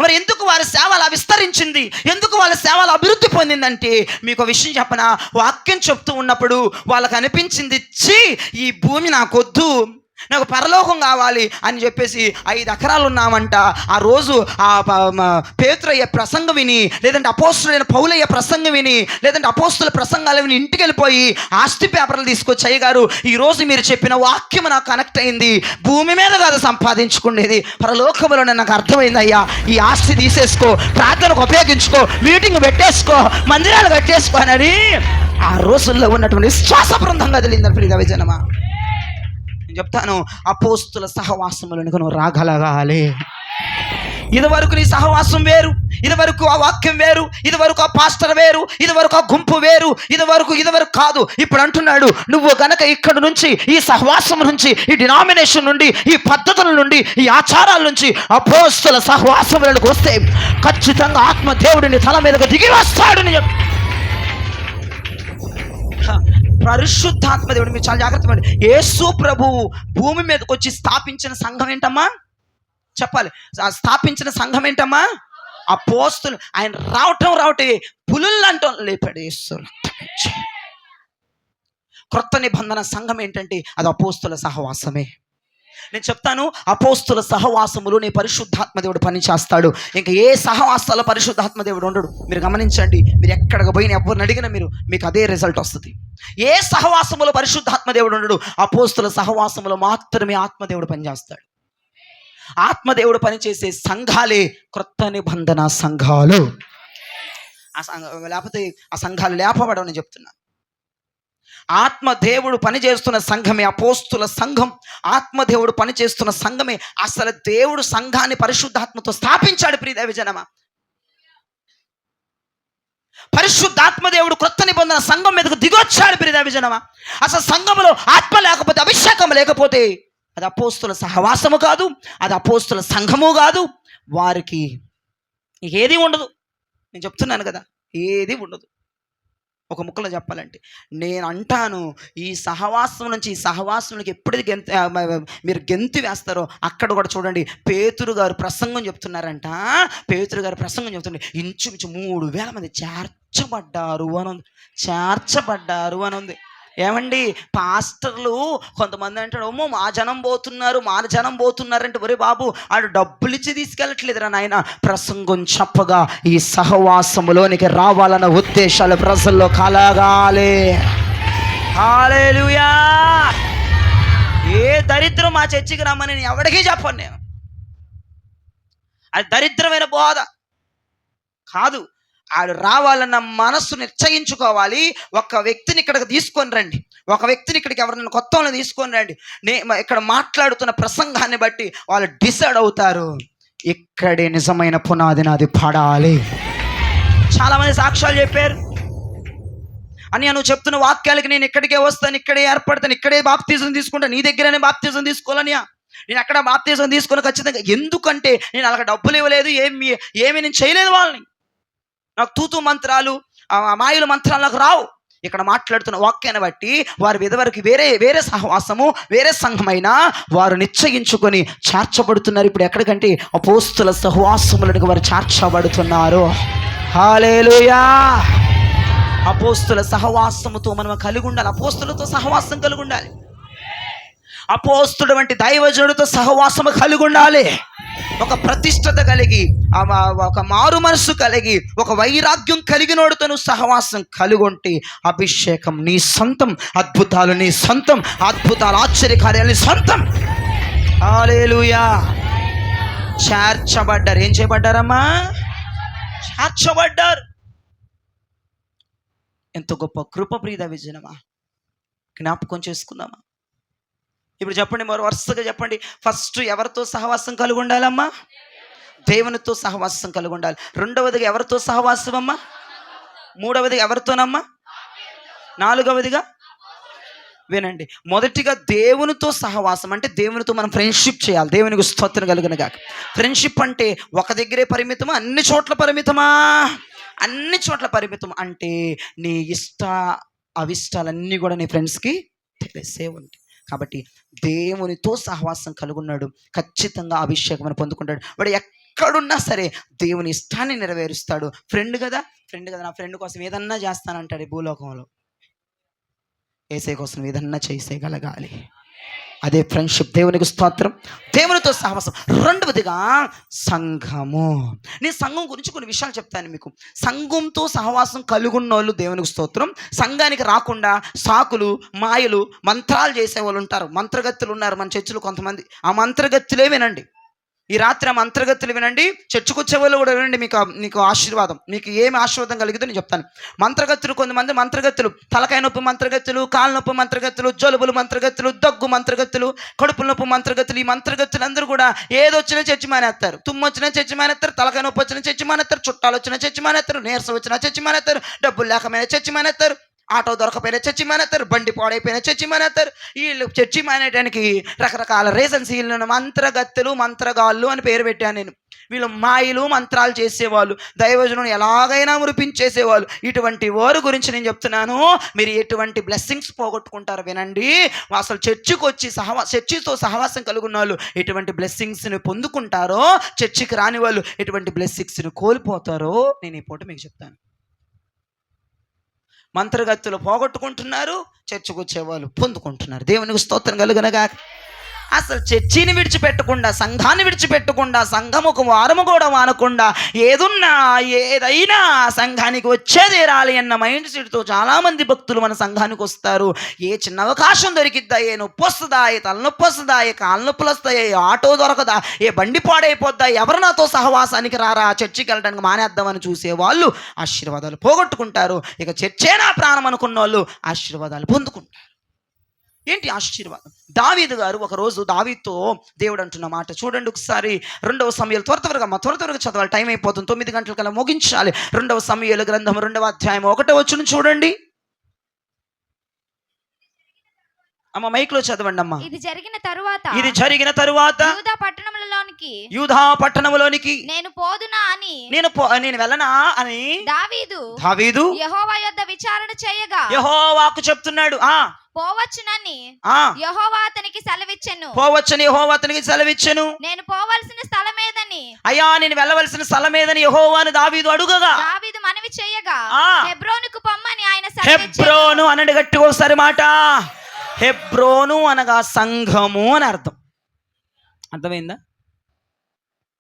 మరి ఎందుకు వారి సేవ అలా విస్తరించింది? ఎందుకు వాళ్ళ సేవ అలా అభివృద్ధి పొందిందంటే, మీకు విషయం చెప్పనా, వాక్యం చెప్తూ ఉన్నప్పుడు వాళ్ళకు అనిపించింది, ఛీ ఈ భూమి నాకొద్దు, నాకు పరలోకం కావాలి అని చెప్పేసి 5 ఎకరాలు ఉన్నామంట. ఆ రోజు పేతురయ్య ప్రసంగం విని, లేదంటే అపోస్తులైన పౌలయ్య ప్రసంగం విని, లేదంటే అపోస్తుల ప్రసంగాలు విని ఇంటికి వెళ్ళిపోయి ఆస్తి పేపర్లు తీసుకొచ్చి, అయ్యగారు ఈరోజు మీరు చెప్పిన వాక్యం నాకు కనెక్ట్ అయింది, భూమి మీద కాదు సంపాదించుకునేది, పరలోకంలో నాకు అర్థమైంది అయ్యా, ఈ ఆస్తి తీసేసుకో, ప్రార్థనకు ఉపయోగించుకో, మీటింగ్ పెట్టేసుకో, మందిరాలు కట్టేసుకో అని ఆ రోజుల్లో ఉన్నటువంటి విశ్వాస బృందం కదిలిందని ప్రియ విజనమా. చెప్తాను, అపోస్తుల సహవాసములకు నువ్వు రాగలగాలి. ఇదివరకు నీ సహవాసం వేరు, ఇదివరకు ఆ వాక్యం వేరు, ఇదివరకు ఆ పాస్టర్ వేరు, ఇదివరకు ఆ గుంపు వేరు, ఇదివరకు కాదు. ఇప్పుడు అంటున్నాడు, నువ్వు గనక ఇక్కడ నుంచి, ఈ సహవాసం నుంచి, ఈ డినామినేషన్ నుండి, ఈ పద్ధతుల నుండి, ఈ ఆచారాల నుంచి అపోస్తుల సహవాసములకు వస్తే ఖచ్చితంగా ఆత్మ దేవుడిని తల మీదకు దిగి వస్తాడని చెప్పి. పరిశుద్ధాత్మ దేవుడు, మీరు చాలా జాగ్రత్త పడండి. యేసు ప్రభువు భూమి మీదకి వచ్చి స్థాపించిన సంఘం ఏంటమ్మా? చెప్పాలి. స్థాపించిన సంఘం ఏంటమ్మా? అపోస్తులు. ఆయన రావటే పులులు అంటూ లేపాడు యేసు. క్రొత్త నిబంధన సంఘం ఏంటంటే అది అపోస్తుల సహవాసమే. నేను చెప్తాను, అపోస్తుల సహవాసములు నీ పరిశుద్ధాత్మ దేవుడు పని చేస్తాడు. ఇంకా ఏ సహవాసాల పరిశుద్ధాత్మ దేవుడు ఉండడు. మీరు గమనించండి, మీరు ఎక్కడికి పోయిన ఎవరిని అడిగినా మీకు అదే రిజల్ట్ వస్తుంది. ఏ సహవాసములో పరిశుద్ధాత్మ దేవుడు ఉండడు, అపోస్తుల సహవాసములో మాత్రమే ఆత్మదేవుడు పనిచేస్తాడు. ఆత్మదేవుడు పనిచేసే సంఘాలే క్రొత్త నిబంధన సంఘాలు. లేకపోతే ఆ సంఘాలు లేపబడవని చెప్తున్నా. ఆత్మదేవుడు పనిచేస్తున్న సంఘమే అపోస్తుల సంఘం. ఆత్మదేవుడు పనిచేస్తున్న సంఘమే. అసలు దేవుడు సంఘాన్ని పరిశుద్ధాత్మతో స్థాపించాడు. ప్రియ దైవజనమా, పరిశుద్ధాత్మదేవుడు క్రొత్త నిబంధన సంఘం మీదకు దిగొచ్చాడు. ప్రియ దైవజనమా, అసలు సంఘములో ఆత్మ లేకపోతే, అభిషేకం లేకపోతే అది అపోస్తుల సహవాసము కాదు, అది అపోస్తుల సంఘము కాదు. వారికి ఏది ఉండదు. నేను చెప్తున్నాను కదా, ఏది ఉండదు. ఒక ముక్కలో చెప్పాలంటే నేను అంటాను, ఈ సహవాసం నుంచి ఈ సహవాసంలోకి ఎప్పుడు మీరు గెంతు వేస్తారో అక్కడ కూడా చూడండి. పేతురు గారు ప్రసంగం చెప్తున్నారంట. పేతురు గారు ప్రసంగం చెప్తుండే ఇంచుమించు 3,000 మంది చేర్చబడ్డారు అని ఉంది. ఏమండి, పాస్టర్లు కొంతమంది అంటాడు, అమ్మో మా జనం పోతున్నారంటే, ఒరే బాబు ఆడు డబ్బులు ఇచ్చి తీసుకెళ్ళట్లేదురా నాయన. ప్రసంగం చెప్పగా ఈ సహవాసములోనికి రావాలన్న ఉద్దేశాలు ప్రజల్లో కలగాలి. హల్లెలూయా. ఏ దరిద్రం మా చర్చికి రమ్మని నేను ఎవరికీ చెప్పను. నేను అది దరిద్రమైన బోధ కాదు. ఆడు రావాలన్న మనస్సు నిశ్చయించుకోవాలి. ఒక వ్యక్తిని ఇక్కడికి తీసుకొని రండి, ఒక వ్యక్తిని ఇక్కడికి ఎవరైనా కొత్త వాళ్ళని తీసుకొని రండి. ఇక్కడ మాట్లాడుతున్న ప్రసంగాన్ని బట్టి వాళ్ళు డిసైడ్ అవుతారు, ఇక్కడే నిజమైన పునాది నాది పడాలి. చాలామంది సాక్ష్యాలు చెప్పారు. అని నువ్వు చెప్తున్న వాక్యాలకి నేను ఇక్కడికే వస్తాను, ఇక్కడే ఏర్పడతాను, ఇక్కడే బాప్తిజం తీసుకుంటాను, నీ దగ్గరనే బాప్తిజం తీసుకోవాలనియా. నేను అక్కడ బాప్తిజం తీసుకొని ఖచ్చితంగా, ఎందుకంటే నేను అలాగ డబ్బులు ఇవ్వలేదు, ఏమి నేను చేయలేదు. వాళ్ళని నాకు తూతు మంత్రాలు, మాయల మంత్రాలు నాకు రావు. ఇక్కడ మాట్లాడుతున్న వాక్యాన్ని బట్టి వారు ఇదివరకు వేరే సహవాసము, వేరే సంఘమైనా వారు నిశ్చయించుకొని చేర్చబడుతున్నారు. ఇప్పుడు ఎక్కడికంటే అపోస్తుల సహవాసములకు వారు చేర్చబడుతున్నారు. హల్లెలూయా. అపోస్తుల సహవాసముతో మనం కలిగి ఉండాలి. అపోస్తులతో సహవాసం కలిగి ఉండాలి. అపోస్తుడు వంటి దైవజనుడితో సహవాసము కలిగి ఉండాలి. ఒక ప్రతిష్టత కలిగి, ఒక మారు మనసు కలిగి, ఒక వైరాగ్యం కలిగినోడితో నువ్వు సహవాసం కలిగి ఉంటే అభిషేకం నీ సొంతం, అద్భుతాలు నీ సొంతం, అద్భుతాలు ఆశ్చర్యకార్యాలు నీ సొంతం. హల్లెలూయా. చేర్చబడ్డారు. ఏం చేయబడ్డారమ్మా? చేర్చబడ్డారు. ఎంత గొప్ప కృప ప్రియ దైవజనమా. జ్ఞాపకం చేసుకుందామా? ఇప్పుడు చెప్పండి, మరో వరుసగా చెప్పండి. ఫస్ట్ ఎవరితో సహవాసం కలిగి ఉండాలమ్మా? దేవునితో సహవాసం కలిగి ఉండాలి. రెండవదిగా ఎవరితో సహవాసం అమ్మా? మూడవదిగా ఎవరితోనమ్మా? నాలుగవదిగా వినండి, మొదటిగా దేవునితో సహవాసం అంటే దేవునితో మనం ఫ్రెండ్షిప్ చేయాలి. దేవునికి స్తోత్రం కలుగును గాక. ఫ్రెండ్షిప్ అంటే ఒక దగ్గరే పరిమితమా? అన్ని చోట్ల పరిమితమా? అన్ని చోట్ల పరిమితం. అంటే నీ ఇష్ట అవిష్టాలన్నీ కూడా నీ ఫ్రెండ్స్కి తెలిసే ఉంటాయి. కాబట్టి దేవునితో సహవాసం కలుగున్నాడు, ఖచ్చితంగా అభిషేకం పొందుకుంటాడు. వాడు ఎక్కడున్నా సరే దేవుని ఇష్టాన్ని నెరవేరుస్తాడు. ఫ్రెండ్ కదా, నా ఫ్రెండ్ కోసం ఏదన్నా చేస్తానంటాడు. ఈ భూలోకంలో యేసయ్య కోసం ఏదన్నా చేసేయగలగాలి. అదే ఫ్రెండ్షిప్. దేవునికి స్తోత్రం. దేవునితో సహవాసం. రెండవదిగా సంఘము. నేను సంఘం గురించి కొన్ని విషయాలు చెప్తాను మీకు. సంఘంతో సహవాసం కలుగున్న వాళ్ళు దేవునికి స్తోత్రం. సంఘానికి రాకుండా సాకులు, మాయలు, మంత్రాలు చేసేవాళ్ళు ఉంటారు. మంత్రగత్తులు ఉన్నారు మన చర్చిలో కొంతమంది. ఆ మంత్రగత్తులే వినండి. ఈ రాత్రి ఆ మంత్రగత్తులు వినండి. చర్చకొచ్చే వాళ్ళు కూడా వినండి. మీకు ఆశీర్వాదం, మీకు ఏమి ఆశీర్వాదం కలిగితే నేను చెప్తాను. మంత్రగత్తులు, కొంతమంది మంత్రగత్తులు, తలకాయ నొప్పి మంత్రగత్తులు, కాళ్ళ నొప్పి మంత్రగత్తులు, జలుబులు మంత్రగత్తులు, దగ్గు మంత్రగత్తులు, కడుపుల నొప్పి మంత్రగత్తులు. ఈ మంత్రగత్తులు అందరూ కూడా ఏదొచ్చినా చర్చి మానేస్తారు. తుమ్ము వచ్చినా చర్చి మానేస్తారు, తలకాయ నొప్పి వచ్చినా చర్చి మానేస్తారు, చుట్టాలు వచ్చినా చర్చి మానేస్తారు, నీరసం వచ్చినా చర్చి మానేస్తారు, డబ్బులు లేకపోయినా చర్చి మానేస్తారు, ఆటో దొరకపోయినా చర్చి మానేస్తారు, బండి పాడైపోయినా చర్చి మానేస్తారు. వీళ్ళు చర్చి మానేయడానికి రకరకాల రీజన్స్. వీళ్ళను మంత్రగత్తెలు, మంత్రగాళ్ళు అని పేరు పెట్టాను నేను. వీళ్ళు మాయలు, మంత్రాలు చేసేవాళ్ళు, దైవజనుని ఎలాగైనా మురిపించేసేవాళ్ళు. ఇటువంటి వారి గురించి నేను చెప్తున్నాను. మీరు ఎటువంటి బ్లెస్సింగ్స్ పోగొట్టుకుంటారు వినండి. అసలు చర్చికి వచ్చి చర్చితో సహవాసం కలుగున్న వాళ్ళు ఎటువంటి బ్లెస్సింగ్స్ని పొందుకుంటారో, చర్చికి రాని వాళ్ళు ఎటువంటి బ్లెస్సింగ్స్ని కోల్పోతారో నేను ఈ పూట మీకు చెప్తాను. మంత్రగత్తులు పోగొట్టుకుంటున్నారు, చర్చకు వచ్చేవాళ్ళు పొందుకుంటున్నారు. దేవునికి స్తోత్రం కలుగునగా. అసలు చర్చిని విడిచిపెట్టకుండా, సంఘాన్ని విడిచిపెట్టకుండా, సంఘముకు వారము కూడా మానకుండా, ఏదైనా సంఘానికి వచ్చే తీరాలి అన్న మైండ్ సెట్తో చాలామంది భక్తులు మన సంఘానికి వస్తారు. ఏ చిన్న అవకాశం దొరికిద్దా, ఏ నొప్పి వస్తుందా, ఏ తలనొప్పి వస్తుందా, ఏ కాళ్ళ నొప్పులు వస్తాయి, ఏ ఆటో దొరకదా, ఏ బండి పాడైపోద్దా, ఎవరు నాతో సహవాసానికి రారా, చర్చికి వెళ్ళడానికి మానేద్దామని చూసే వాళ్ళు ఆశీర్వాదాలు పోగొట్టుకుంటారు. ఇక చర్చే నా ప్రాణం అనుకున్న వాళ్ళు ఆశీర్వాదాలు పొందుకుంటారు. ఏంటి ఆశీర్వాదం? దావీదు గారు ఒకరోజు దావీదుతో దేవుడు అంటున్న మాట చూడండి ఒకసారి. 2వ సమూయేలు త్వరగా చదవాలి, టైం అయిపోతుంది, 9 గంటలకల్లా ముగించాలి. 2వ సమూయేలు గ్రంథం 2వ అధ్యాయం 1వ వచనం చూడండి అమ్మ, మైక్ లో చదవండి అమ్మా. ఇది జరిగిన తరువాత యూదా పట్టణంలోనికి నేను పోదునా అని నేను వెళ్ళనా అని దావీదు యెహోవా యొద్ద విచారణ చేయగా యెహోవాకు చెప్తున్నాడు. పోవచ్చునని యెహోవా అతనికి సెలవిచ్చెను. నేను పోవలసిన స్థలమేదని, అయ్యా నేను వెళ్ళవలసిన స్థలమేదని యెహోవాను దావీదు అడుగగా, దావీదు మనవి చేయగా హెబ్రోనుకు పొమ్మని ఆయన హెబ్రోను అనండి గట్టిగా ఒకసారి మాట. హెబ్రోను అనగా సంఘము అని అర్థమైందా?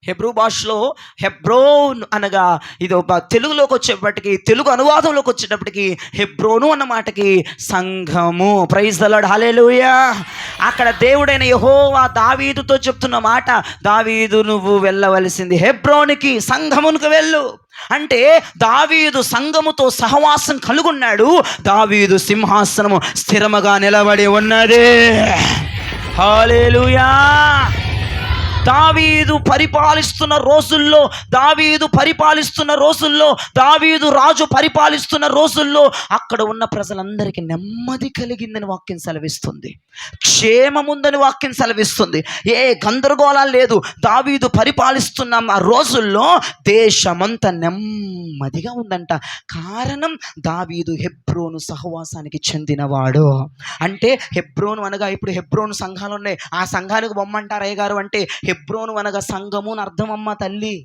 హెబ్రూ భాషలో హెబ్రోన్ అనగా ఇది ఒక తెలుగులోకి వచ్చేటప్పటికి, తెలుగు అనువాదంలోకి వచ్చేటప్పటికి హెబ్రోను అన్న మాటకి సంఘము. ప్రైజ్ ద లార్డ్, హల్లెలూయా. అక్కడ దేవుడైన యెహోవా దావీదుతో చెప్తున్న మాట, దావీదు నువ్వు వెళ్ళవలసింది హెబ్రోనుకి, సంఘమునికి వెళ్ళు అంటే దావీదు సంఘముతో సహవాసం కలుగున్నాడు. దావీదు సింహాసనము స్థిరముగా నిలబడి ఉన్నది. హల్లెలూయా. దావీదు పరిపాలిస్తున్న రోజుల్లో, దావీదు రాజు పరిపాలిస్తున్న రోజుల్లో అక్కడ ఉన్న ప్రజలందరికీ నెమ్మది కలిగిందని వాక్యం సెలవిస్తుంది, క్షేమముందని వాక్యం సెలవిస్తుంది. ఏ గందరగోళాలు లేదు. దావీదు పరిపాలిస్తున్న ఆ రోజుల్లో దేశమంతా నెమ్మదిగా ఉందంట. కారణం దావీదు హెబ్రోను సహవాసానికి చెందినవాడు. అంటే హెబ్రోను అనగా, ఇప్పుడు హెబ్రోను సంఘాలు ఉన్నాయి, ఆ సంఘానికి బొమ్మంటారు అయ్య గారు అంటే, హెబ్రోను అనగా సంఘము అని అర్థం అమ్మ తల్లి.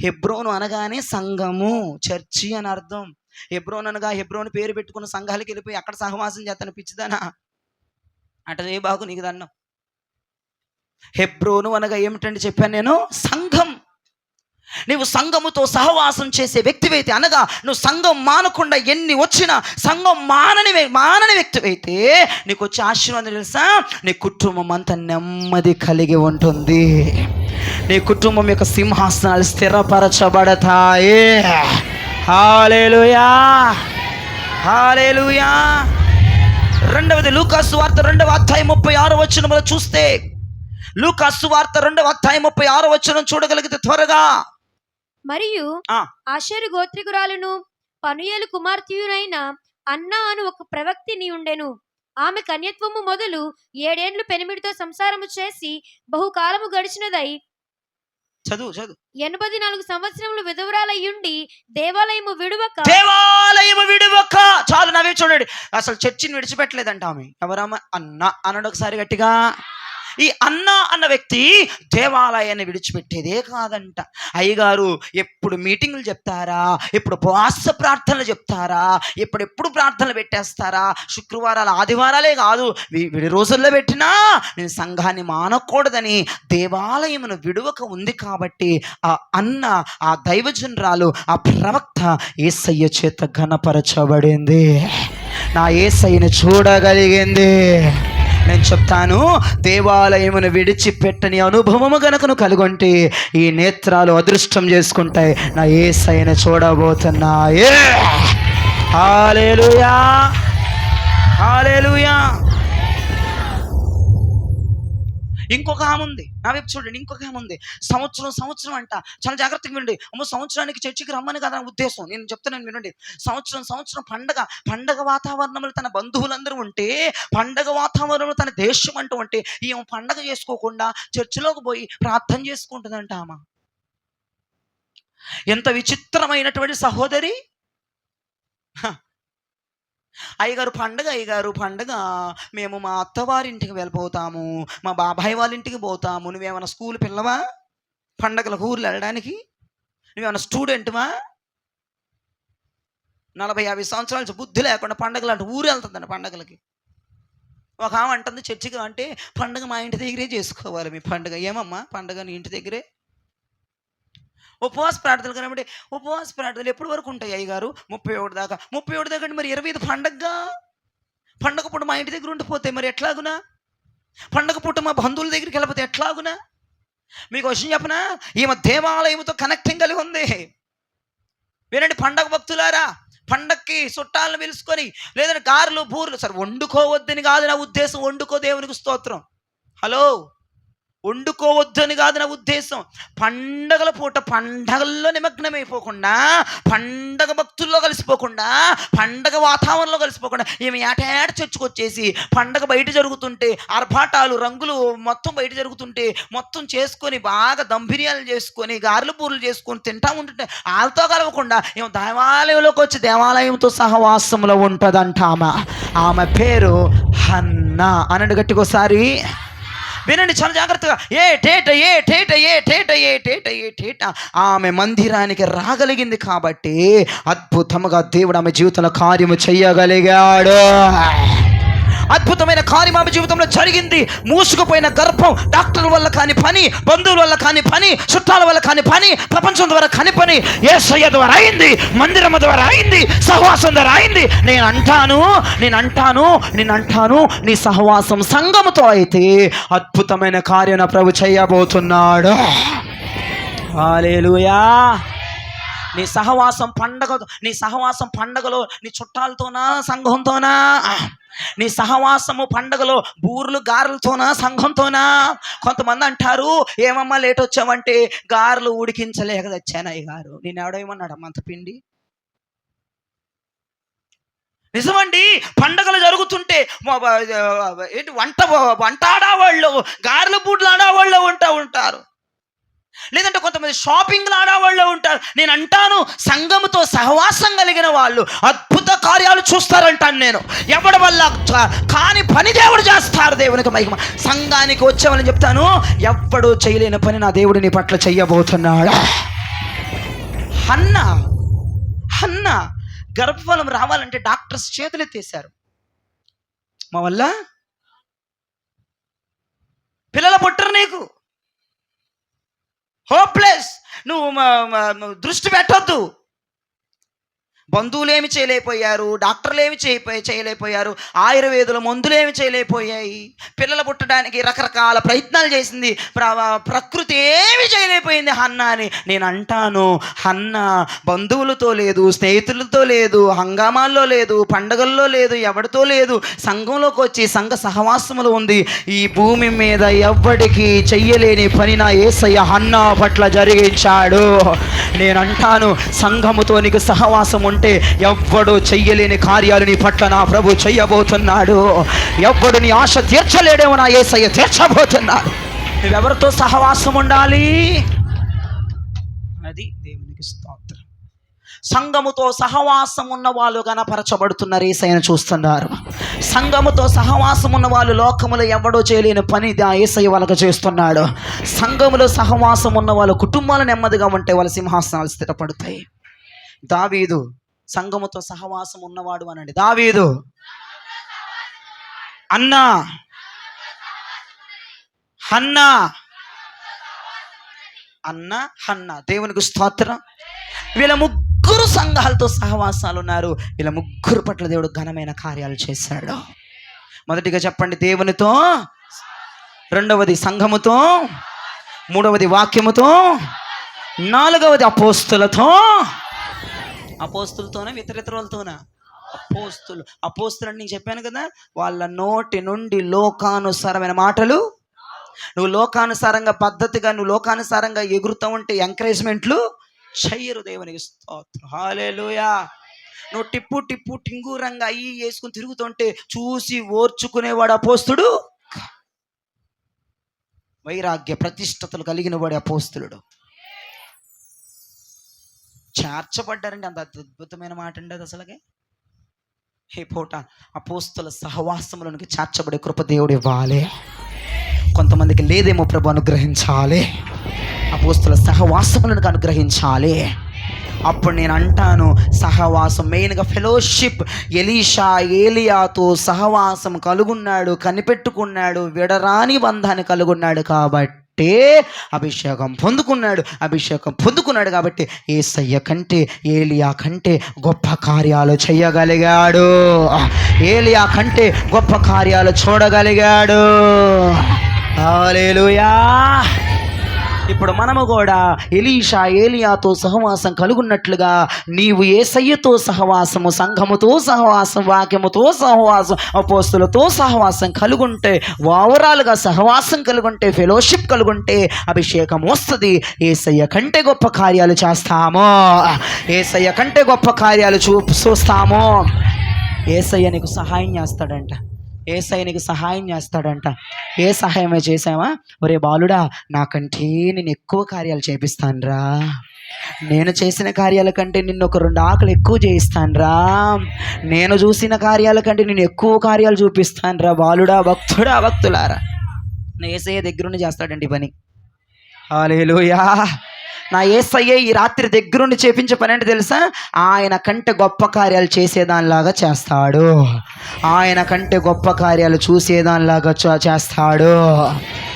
హెబ్రోను అనగానే సంఘము, చర్చి అని అర్థం. హెబ్రోను అనగా హెబ్రోను పేరు పెట్టుకున్న సంఘాలకి వెళ్ళిపోయి అక్కడ సహవాసం చేస్తాను పిచ్చిదానా, అటనే బాగు నీకు దన్నం. హెబ్రోను అనగా ఏమిటంటే చెప్పాను నేను, సంఘం. నువ్వు సంఘముతో సహవాసం చేసే వ్యక్తివైతే, అనగా నువ్వు సంఘం మానకుండా ఎన్ని వచ్చినా సంఘం మానని వ్యక్తివైతే నీకు వచ్చే ఆశీర్వాదం తెలుసా? నీ కుటుంబం అంతా నెమ్మది కలిగి ఉంటుంది. నీ కుటుంబం యొక్క సింహాసనాలు స్థిరపరచబడతాయి. హల్లెలూయా, హల్లెలూయా. రెండవది లూకా సువార్త 2వ అధ్యాయం 36వ వచనంలో చూస్తే, లూకా సువార్త 2వ అధ్యాయం 36వ వచనం చూడగలిగితే త్వరగా. మరియు ఆషేరు గోత్రికురాలును పనుయేలు కుమార్తెయునైన అన్నా అను ఒక ప్రవక్తిని ఉండెను. ఆమె కన్యత్వము మొదలు 7 ఏండ్లు పెనిమిడితో సంసారము చేసి బహుకాలము గడిచినదై 84 సంవత్సరములు విధవరాలయ్యుండి దేవాలయము విడువక చాలు నవ్వి చూడండి. అసలు చర్చిని విడిచిపెట్టలేదంట ఆమె. ఎవరమ్మ? అన్న అన్నాడు ఒకసారి గట్టిగా. ఈ అన్న అన్న వ్యక్తి దేవాలయాన్ని విడిచిపెట్టేదే కాదంట. అయ్యగారు ఎప్పుడు మీటింగులు చెప్తారా, ఎప్పుడు ఉపవాస ప్రార్థనలు చెప్తారా, ఎప్పుడు ప్రార్థనలు పెట్టేస్తారా, శుక్రవారాలు ఆదివారాలే కాదు విడి రోజుల్లో పెట్టినా నేను సంఘాన్ని మానకూడదని దేవాలయమును విడువక ఉంది. కాబట్టి ఆ అన్న, ఆ దైవజనురాలు, ఆ ప్రవక్త యేసయ్య చేత ఘనపరచబడింది. నా యేసయ్యను చూడగలిగింది. నేను చెప్తాను, దేవాలయమును విడిచిపెట్టని అనుభవము గనుకను కలుగొంటే ఈ నేత్రాలు అదృష్టం చేసుకుంటాయి. నా యేసయ్యను చూడబోతున్నాయే. హల్లెలూయా, హల్లెలూయా. ఇంకొక ఆమె ఉంది, నా వైపు చూడండి. ఇంకొక ఆమె ఉంది. సంవత్సరం అంట. చాలా జాగ్రత్తగా వినండి. సంవత్సరానికి చర్చికి రమ్మని కదా ఉద్దేశం. నేను చెప్తున్నాను వినండి. సంవత్సరం పండగ వాతావరణంలో తన బంధువులందరూ ఉంటే, పండగ వాతావరణంలో తన దేశం అంటూ ఉంటే, ఈమె పండగ చేసుకోకుండా చర్చిలోకి పోయి ప్రార్థన చేసుకుంటుందంట ఆమె. ఎంత విచిత్రమైనటువంటి సహోదరి. అయ్యగారు పండగ మేము మా అత్తవారింటికి వెళ్ళిపోతాము, మా బాబాయ్ వాళ్ళ ఇంటికి పోతాము. నువ్వేమైనా స్కూల్ పిల్లవా పండగలకు ఊర్లు వెళ్ళడానికి? నువ్వేమైనా స్టూడెంట్వా? 40-50 సంవత్సరాల బుద్ధి లేకుండా పండగలు అంటే ఊరు వెళ్తుందండి పండగలకి. ఒక ఆమె అంటుంది చర్చికి అంటే పండుగ మా ఇంటి దగ్గరే చేసుకోవాలి. మీ పండుగ ఏమమ్మా పండుగ నీ ఇంటి దగ్గరే? ఉపవాస ప్రార్థనలు కనబడి ఉపవాస ప్రార్థనలు ఎప్పటి వరకు ఉంటాయి అయ్యగారు? 31 దాకా. 31 దాకా అంటే మరి 25 పండగగా. పండగ పూట మా ఇంటి దగ్గర ఉండిపోతే మరి ఎట్లాగునా? పండగ పూట మా బంధువుల దగ్గరికి వెళ్ళిపోతే ఎట్లాగునా? మీకు విషయం చెప్పనా, ఈమె దేవాలయంతో కనెక్టింగ్ కలిగి ఉంది. వినండి పండగ భక్తులారా, పండక్కి చుట్టాలను పిలుచుకొని లేదంటే గారెలు బూర్లు సరే వండుకోవద్దని కాదు నా ఉద్దేశం. వండుకో, దేవునికి స్తోత్రం. హలో, వండుకోవద్దని కాదు నా ఉద్దేశం. పండగల పూట పండగల్లో నిమగ్నమైపోకుండా, పండగ భక్తుల్లో కలిసిపోకుండా, పండగ వాతావరణంలో కలిసిపోకుండా ఈమె ఏటేట చర్చకొచ్చేసి పండగ బయట జరుగుతుంటే ఆర్భాటాలు రంగులు మొత్తం బయట జరుగుతుంటే మొత్తం చేసుకొని బాగా దంభిర్యాలు చేసుకొని గారెలు బూరెలు చేసుకొని తింటా ఉంటుంటే వాళ్ళతో కలవకుండా ఈమె దేవాలయంలోకి వచ్చి దేవాలయంతో సహవాసంలో ఉంటుందంట. ఆమె పేరు హన్నా. అనండి గట్టికోసారి. వినండి చాలా జాగ్రత్తగా. ఆమె మందిరానికి రాగలిగింది కాబట్టి అద్భుతంగా దేవుడు ఆమె జీవితంలో కార్యము చెయ్యగలిగాడు. అద్భుతమైన కార్యం ఆమె జీవితంలో జరిగింది. మూసుకుపోయిన గర్భం డాక్టర్ల వల్ల కాని పని, బంధువుల వల్ల కాని పని, చుట్టాల వల్ల కాని పని, ప్రపంచం ద్వారా కాని పని యేసయ్య ద్వారా అయింది, మందిరం ద్వారా అయింది, సహవాసం ద్వారా అయింది. నేను అంటాను నీ సహవాసం సంఘముతో అయితే అద్భుతమైన కార్యం నా ప్రభు చేయబోతున్నాడు. హల్లెలూయా. నీ సహవాసం పండగలో నీ చుట్టాలతోనా సంఘంతోనా? నీ సహవాసము పండగలో బూర్లు గారెలతోనా సంఘంతోనా? కొంతమంది అంటారు ఏమమ్మా లేట్ వచ్చావంటే గారెలు ఉడికించలేక తెచ్చాను అయ్యగారు. నేను ఎవడేమన్నాడమ్మా అంత పిండి? నిజమండి, పండగలు జరుగుతుంటే ఏంటి వంట ఆడవాళ్ళు, గారెల బూట్లు ఆడవాళ్ళు ఉంటారు. లేదంటే కొంతమంది షాపింగ్లు ఆడవాళ్ళు ఉంటారు. నేను అంటాను సంఘముతో సహవాసం కలిగిన వాళ్ళు అద్భుత కార్యాలు చూస్తారంటాను. నేను ఎవడి వల్ల కాని పని దేవుడు చేస్తారు. దేవునికి మహిమ. సంఘానికి వచ్చేవాళ్ళని చెప్తాను, ఎవ్వడు చేయలేని పని నా దేవుడు నీ పట్ల చెయ్యబోతున్నాడు. హన్నా గర్భఫలం రావాలంటే డాక్టర్స్ చేతులు ఎత్తేశారు. మా వల్ల పిల్లల పుట్టరు, నీకు హోప్లెస్, నువ్వు దృష్టి పెట్టొద్దు. బంధువులేమి చేయలేకపోయారు, డాక్టర్లు ఏమి చేయలేకపోయారు, ఆయుర్వేదుల మందులు ఏమి చేయలేకపోయాయి. పిల్లలు పుట్టడానికి రకరకాల ప్రయత్నాలు చేసింది, ప్రకృతి ఏమి చేయలేకపోయింది హన్నా అని. నేను అంటాను హన్నా బంధువులతో లేదు, స్నేహితులతో లేదు, హంగామాల్లో లేదు, పండగల్లో లేదు, ఎవరితో లేదు, సంఘంలోకి వచ్చి సంఘ సహవాసములు ఉంది. ఈ భూమి మీద ఎవ్వడికి చెయ్యలేని పని నా యేసయ్య హన్నా పట్ల జరిగించాడు. నేను అంటాను సంఘముతో నీకు సహవాసం ఉంటే ఎవ్వడు చెయ్యలేని కార్యాలు నీ పట్ల నా ప్రభు చెయ్యబోతున్నాడు. ఎవ్వడు నీ ఆశ తీర్చలేడేమో నా యేసయ్య తీర్చబోతున్నాడు. నువ్వెవరితో సహవాసం ఉండాలి? అది దేవునికి స్తోత్రం. సంఘముతో సహవాసం ఉన్న వాళ్ళు గణపరచబడుతున్నారు, యేసయ్యను చూస్తున్నారు. సంఘముతో సహవాసం ఉన్న వాళ్ళు లోకములో ఎవడో చేయలేని పని యేసయ్య వాళ్ళకు చేస్తున్నాడు. సంఘములో సహవాసం ఉన్న వాళ్ళు కుటుంబాలు నెమ్మదిగా ఉంటే వాళ్ళ సింహాసనాలు స్థిరపడతాయి. దావీదు సంఘముతో సహవాసం ఉన్నవాడు అనండి. దావీదు హన్నా దేవునికి స్తోత్రం. వీళ్ళ ముగ్గురు సంఘాలతో సహవాసాలు ఉన్నారు. వీళ్ళ ముగ్గురు పట్ల దేవుడు ఘనమైన కార్యాలు చేశాడు. మొదటిగా చెప్పండి దేవునితో, రెండవది సంఘముతో, మూడవది వాక్యముతో, నాలుగవది అపోస్తులతోనే ఇతరులతోనా? అపోస్తులు అని నేను చెప్పాను కదా, వాళ్ళ నోటి నుండి లోకానుసారమైన మాటలు. నువ్వు లోకానుసారంగా పద్ధతిగా నువ్వు లోకానుసారంగా ఎగురుతూ ఉంటే ఎంకరేజ్మెంట్లు చెయ్యరు. దేవునికి స్తోత్రం. హల్లెలూయా. నువ్వు టిప్పు టింగూరంగా అయ్యి వేసుకుని తిరుగుతుంటే చూసి ఓర్చుకునేవాడు అపోస్తుడు. వైరాగ్య ప్రతిష్టతలు కలిగిన వాడు అపోస్తులుడు. చేర్చబడ్డారండి, అంత అద్భుతమైన మాట అండి అది. అసలుగే ఈ పూట అపోస్తుల సహవాసములకు చేర్చబడే కృప దేవుడు ఇవ్వాలి. కొంతమందికి లేదేమో ప్రభు, అనుగ్రహించాలి. అపోస్తుల సహవాసములను అనుగ్రహించాలి. అప్పుడు నేను అంటాను, సహవాసం, మెయిన్గా ఫెలోషిప్. ఎలీషా ఏలియాతో సహవాసం కలుగున్నాడు, కనిపెట్టుకున్నాడు, విడరాని బంధాన్ని కలుగున్నాడు కాబట్టి అభిషేకం పొందుకున్నాడు కాబట్టి యేసయ్య కంటే ఏలియా కంటే గొప్ప కార్యాలు చేయగలిగాడు. ఏలియా కంటే గొప్ప కార్యాలు చూడగలిగాడు. హల్లెలూయా. ఇప్పుడు మనము కూడా ఎలీషా ఏలియాతో సహవాసం కలుగున్నట్లుగా నీవు యేసయ్యతో సహవాసము, సంఘముతో సహవాసం, వాక్యముతో సహవాసం, అపోస్తులతో సహవాసం కలుగుంటే, ఓవరాల్గా సహవాసం కలుగుంటే, ఫెలోషిప్ కలుగుంటే అభిషేకం వస్తుంది. యేసయ్య కంటే గొప్ప కార్యాలు చేస్తాము, యేసయ్య కంటే గొప్ప కార్యాలు చూస్తాము. యేసయ్య నీకు సహాయం చేస్తాడంట. యేసయ్య నీకు సహాయం చేస్తాడంట. ఏ సహాయమే చేసావా? ఒరే బాలుడా, నాకంటే నేను ఎక్కువ కార్యాలు చేపిస్తానురా, నేను చేసిన కార్యాల కంటే నిన్ను ఒక 2 ఆకులు ఎక్కువ చేయిస్తానురా, నేను చూసిన కార్యాల కంటే నేను ఎక్కువ కార్యాలు చూపిస్తానురా బాలుడా, భక్తుడా, భక్తులారా. నా యేసయ్య దగ్గరుండి చేస్తాడండి పని. హల్లెలూయా. నా యేసయ్య ఈ రాత్రి దగ్గరుండి చేపించే పని అంటే తెలుసా? ఆయన కంటే గొప్ప కార్యాలు చేసేదానిలాగా చేస్తాడు, ఆయన కంటే గొప్ప కార్యాలు చూసేదానిలాగా చేస్తాడు.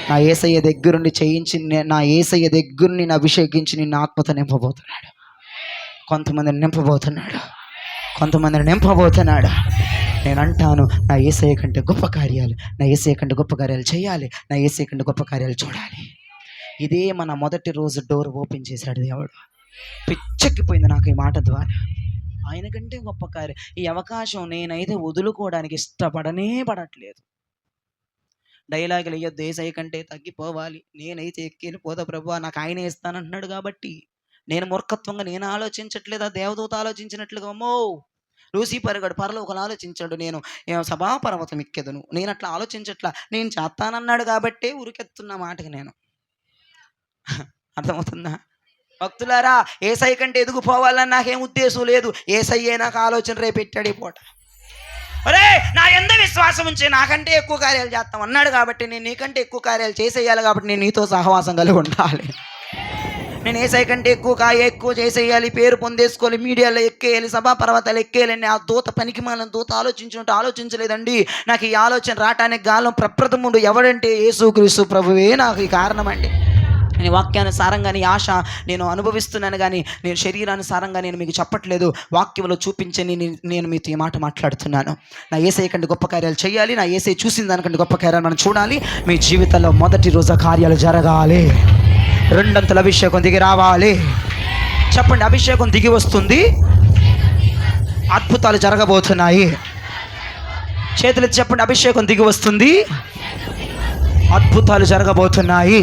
నా యేసయ్య దగ్గరుండి చేయించి, నా యేసయ్య దగ్గరుండి నేను అభిషేకించి నిన్ను ఆత్మతో నింపబోతున్నాడు. కొంతమందిని నింపబోతున్నాడు. నేను అంటాను, నా యేసయ్య కంటే గొప్ప కార్యాలు, నా యేసయ్య కంటే గొప్ప కార్యాలు చేయాలి, నా యేసయ్య కంటే గొప్ప కార్యాలు చూడాలి. ఇదే మన మొదటి రోజు డోర్ ఓపెన్ చేశాడు దేవుడు. పిచ్చెక్కిపోయింది నాకు ఈ మాట ద్వారా. ఆయన కంటే గొప్ప కార్యం, ఈ అవకాశం నేనైతే వదులుకోవడానికి పడట్లేదు. డైలాగులు వేయొద్దు, యేసయ్య కంటే తగ్గిపోవాలి, నేనైతే ఎక్కిపోతా ప్రభువా, నాకు ఆయనే ఇస్తానంటున్నాడు కాబట్టి. నేను మూర్ఖత్వంగా నేను ఆలోచించట్లేదా? దేవదూత ఆలోచించినట్లుగా. అమ్మో, లూసిఫర్ గాడు పరలోకం ఆలోచించాడు, నేను సభాపర్వతం ఎక్కేదను, నేను అట్లా ఆలోచించట్లా, నేను చేస్తానన్నాడు కాబట్టి ఉరికెత్తున్న మాటకి నేను. అర్థమవుతుందా భక్తులారా? యేసయ్య కంటే ఎదిగిపోవాలని నాకేం ఉద్దేశం లేదు. యేసయ్యే నాకు ఆలోచన రేపెట్టాడు ఈ పూట. ఒరే, నా ఎంత విశ్వాసం ఉంచి నాకంటే ఎక్కువ కార్యాలు చేస్తాం అన్నాడు కాబట్టి నేను నీకంటే ఎక్కువ కార్యాలు చేసేయాలి కాబట్టి నేను నీతో సహవాసం కలిగి ఉండాలి. నేను యేసయ్య కంటే ఎక్కువ చేసేయాలి, పేరు పొందేసుకోవాలి, మీడియాలో ఎక్కేయాలి, సభా పర్వతాలు ఎక్కేయాలని ఆ దూత పనికి మన దూత ఆలోచించినట్టు ఆలోచించలేదండి. నాకు ఈ ఆలోచన రావటానికి గాలం ప్రప్రథముడు ఎవడంటే యేసుక్రీస్తు ప్రభువే నాకు ఈ కారణం అండి. నేను వాక్యానుసారంగా నీ ఆశ నేను అనుభవిస్తున్నాను, కానీ నేను శరీరానుసారంగా నేను మీకు చెప్పట్లేదు. వాక్యంలో చూపించని నేను మీతో ఈ మాట మాట్లాడుతున్నాను. నా యేసయ్య కంటే గొప్ప కార్యాలు చేయాలి, నా యేసయ్య చూసిన దానికంటే గొప్ప కార్యాలు మనం చూడాలి. మీ జీవితంలో మొదటి రోజు కార్యాలు జరగాలి, 2 అంతల అభిషేకం దిగి రావాలి. చెప్పండి, అభిషేకం దిగి వస్తుంది, అద్భుతాలు జరగబోతున్నాయి. చేతులు చెప్పండి, అభిషేకం దిగి వస్తుంది, అద్భుతాలు జరగబోతున్నాయి.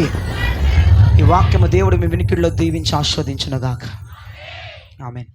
ఈ వాక్యము దేవుడు మీ వినికిడిలో దీవించి ఆస్వాదించునుగాక. ఆమేన్.